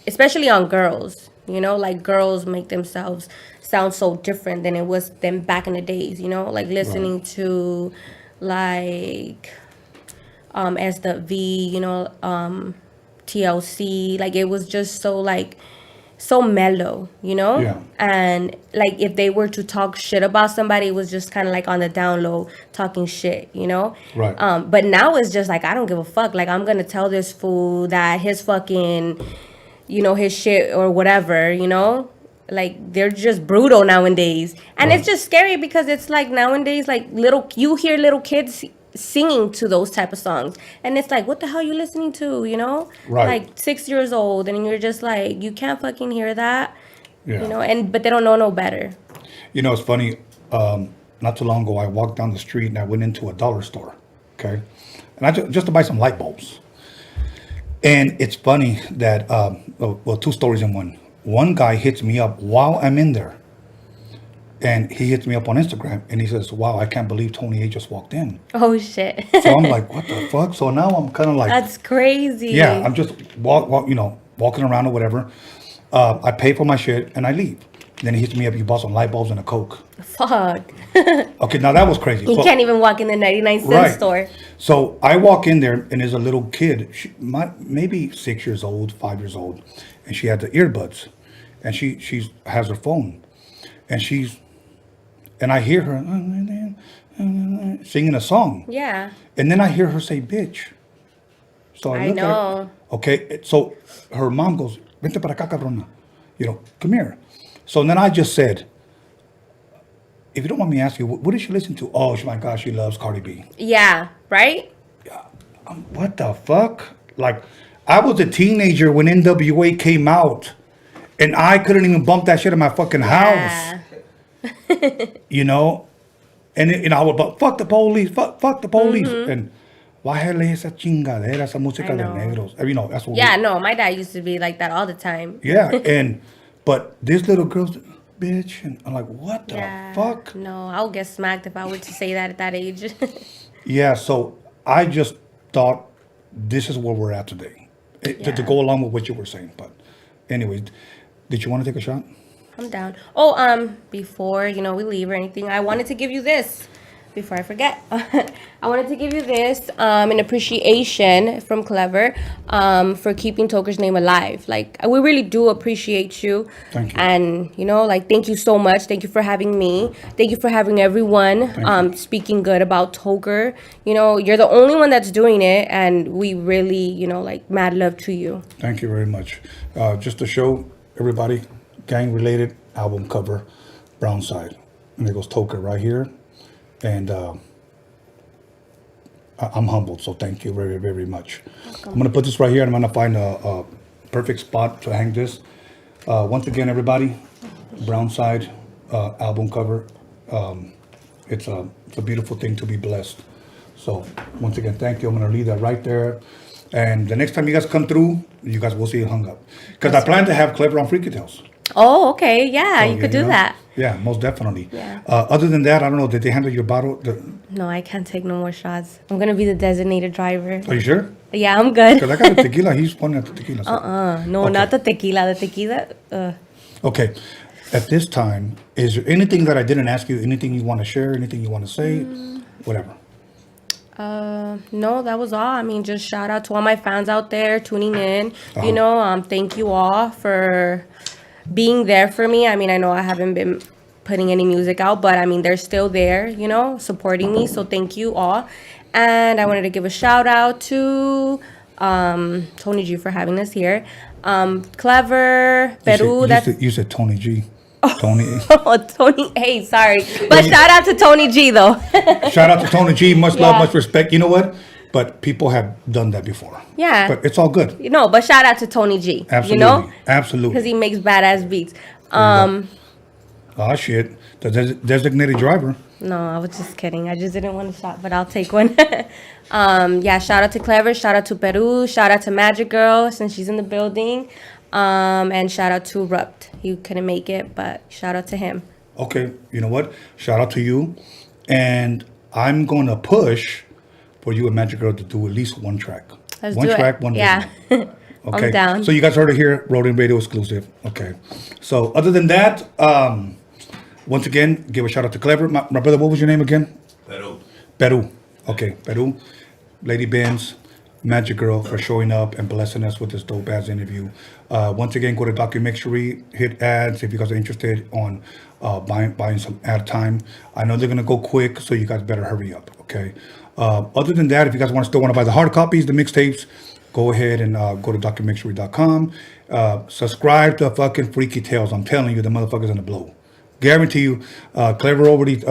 especially on girls, you know, like girls make themselves sound so different than it was them back in the days, you know, like listening to like as the V, you know, TLC, like it was just so mellow, you know? Yeah. And like if they were to talk shit about somebody, it was just kind of like on the down low talking shit, you know? Right. But now it's just like, I don't give a fuck. Like I'm gonna tell this fool that his fucking, you know, his shit or whatever, you know? Like they're just brutal nowadays. And it's just scary because it's like nowadays, like you hear little kids singing to those type of songs, and it's like, what the hell are you listening to, you know? Right. Like 6 years old, and you're just like, you can't fucking hear that, Yeah. you know. And but they don't know no better. You know, it's funny. Not too long ago, I walked down the street and I went into a dollar store. Okay, and I just to buy some light bulbs. And it's funny that well, two stories in one. One guy hits me up while I'm in there, and he hits me up on Instagram, and he says, "Wow, I can't believe Tony A just walked in." Oh shit. So I'm like, "What the fuck?" So now I'm kind of like, That's crazy. yeah, I'm just walking around or whatever. I pay for my shit and I leave. Then he hits me up. You bought some light bulbs and a Coke. Fuck. Okay, now that was crazy. You can't even walk in the 99-cent Right. store. So I walk in there and there's a little kid, maybe 6 years old, 5 years old, and she had the earbuds, and she has her phone, and I hear her singing a song. Yeah. And then I hear her say bitch. So I look at her. Okay, so her mom goes, "Vente para acá, cabrona." Come here. So then I just said, if you don't want me to ask you, what does she listen to? Oh, my God, she loves Cardi B. Yeah, right? What the fuck? Like, I was a teenager when NWA came out, and I couldn't even bump that shit in my fucking house. And I would, but fuck the police, fuck the police. Mhm. And bájale esa chingadera, esa música de negros. That's what Yeah, no, my dad used to be like that all the time. Yeah, but this little girl's bitch, and I'm like, what the fuck? No, I would get smacked if I were to say that at that age. Yeah, so I just thought this is where we're at today, to go along with what you were saying. But anyways, did you want to take a shot? I'm down. Oh, before we leave or anything, I wanted to give you this. Before I forget, I wanted to give you this in appreciation from Clever for keeping Toker's name alive. Like, we really do appreciate you. Thank you. And, thank you so much. Thank you for having me. Thank you for having everyone speaking good about Toker. You're the only one that's doing it, and we really, mad love to you. Thank you very much. Just to show everybody, gang-related album cover, Brownside. And there goes Toker right here. And I'm humbled, so thank you very, very much. I'm going to put this right here, and I'm going to find a perfect spot to hang this. Once again, everybody, Brownside album cover. It's a beautiful thing to be blessed. So once again, thank you. I'm going to leave that right there. And the next time you guys come through, you guys will see it hung up. Because I plan to have Clever on Freaky Tales. Oh, okay. Yeah, you could do that. Yeah, most definitely. Yeah. Other than that, I don't know, did they handle your bottle? No, I can't take no more shots. I'm going to be the designated driver. Are you sure? Yeah, I'm good. Because I got a tequila. He's pointing at the tequila. So. No, Okay. not the tequila. The tequila. Okay. At this time, is there anything that I didn't ask you? Anything you want to share? Anything you want to say? Whatever. No, that was all. I mean, just shout out to all my fans out there tuning in. Thank you all for being there for me. I mean, I know I haven't been putting any music out, but I mean, they're still there, supporting me. So thank you all. And I wanted to give a shout out to Tony G for having us here. Clever, Peru. You said Tony G. Tony. Oh, Tony A, sorry. But shout out to Tony G, though. Shout out to Tony G. Much love, much respect. You know what? But people have done that before. Yeah. But it's all good. But shout out to Tony G. Absolutely. Absolutely. Because he makes badass beats. Oh, shit. The designated driver. No, I was just kidding. I just didn't want a shot, but I'll take one. Shout out to Clever. Shout out to Peru. Shout out to Magic Girl, since she's in the building. And shout out to Rupt. He couldn't make it, but shout out to him. Okay. You know what? Shout out to you. And I'm going to push for you and Magic Girl to do at least one track. Let's one do track, it. one Yeah. video. Okay. I'm down. So you guys heard it here, Roadium Radio exclusive. Okay. So other than that, once again, give a shout out to Clever. My brother, what was your name again? Peru. Okay, Peru. Lady Benz, Magic Girl for showing up and blessing us with this dope ass interview. Once again, go to DOCUMIXERY, hit ads if you guys are interested on buying some ad time. I know they're gonna go quick, so you guys better hurry up. Okay. Other than that, if you guys still want to buy the hard copies, the mixtapes, go ahead and go to DOCUMIXERY.com. Subscribe to fucking Freaky Tales. I'm telling you, the motherfucker's gonna blow. Guarantee you. Clever already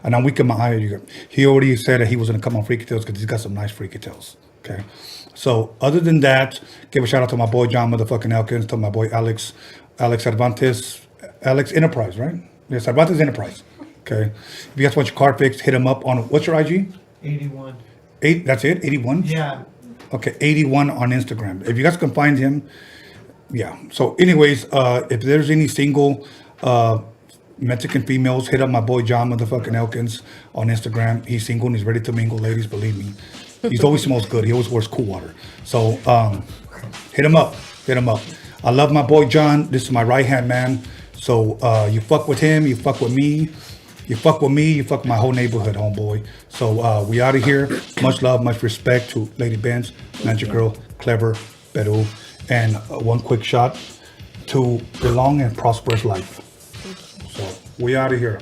And on Weekend Mahaya, he already said that he was going to come on Freaky Tales because he's got some nice Freaky Tales. Okay. So other than that, give a shout out to my boy John motherfucking Elkins, to my boy Alex Cervantes, Alex Enterprise, right? Yeah, Cervantes Enterprise. Okay. If you guys want your car fixed, hit him up on, what's your IG? 81. That's it? 81? Yeah. Okay, 81 on Instagram. If you guys can find him, yeah. So anyways, if there's any single Mexican females, hit up my boy John motherfucking Elkins on Instagram. He's single and he's ready to mingle, ladies, believe me. He always smells good. He always wears cool water. So hit him up. I love my boy John. This is my right-hand man. So you fuck with him, you fuck with me. You fuck with me, you fuck my whole neighborhood, homeboy. So we out of here. Much love, much respect to Lady Benz, Magic Girl, Clever, Peru. And one quick shot to a long and prosperous life. So we out of here.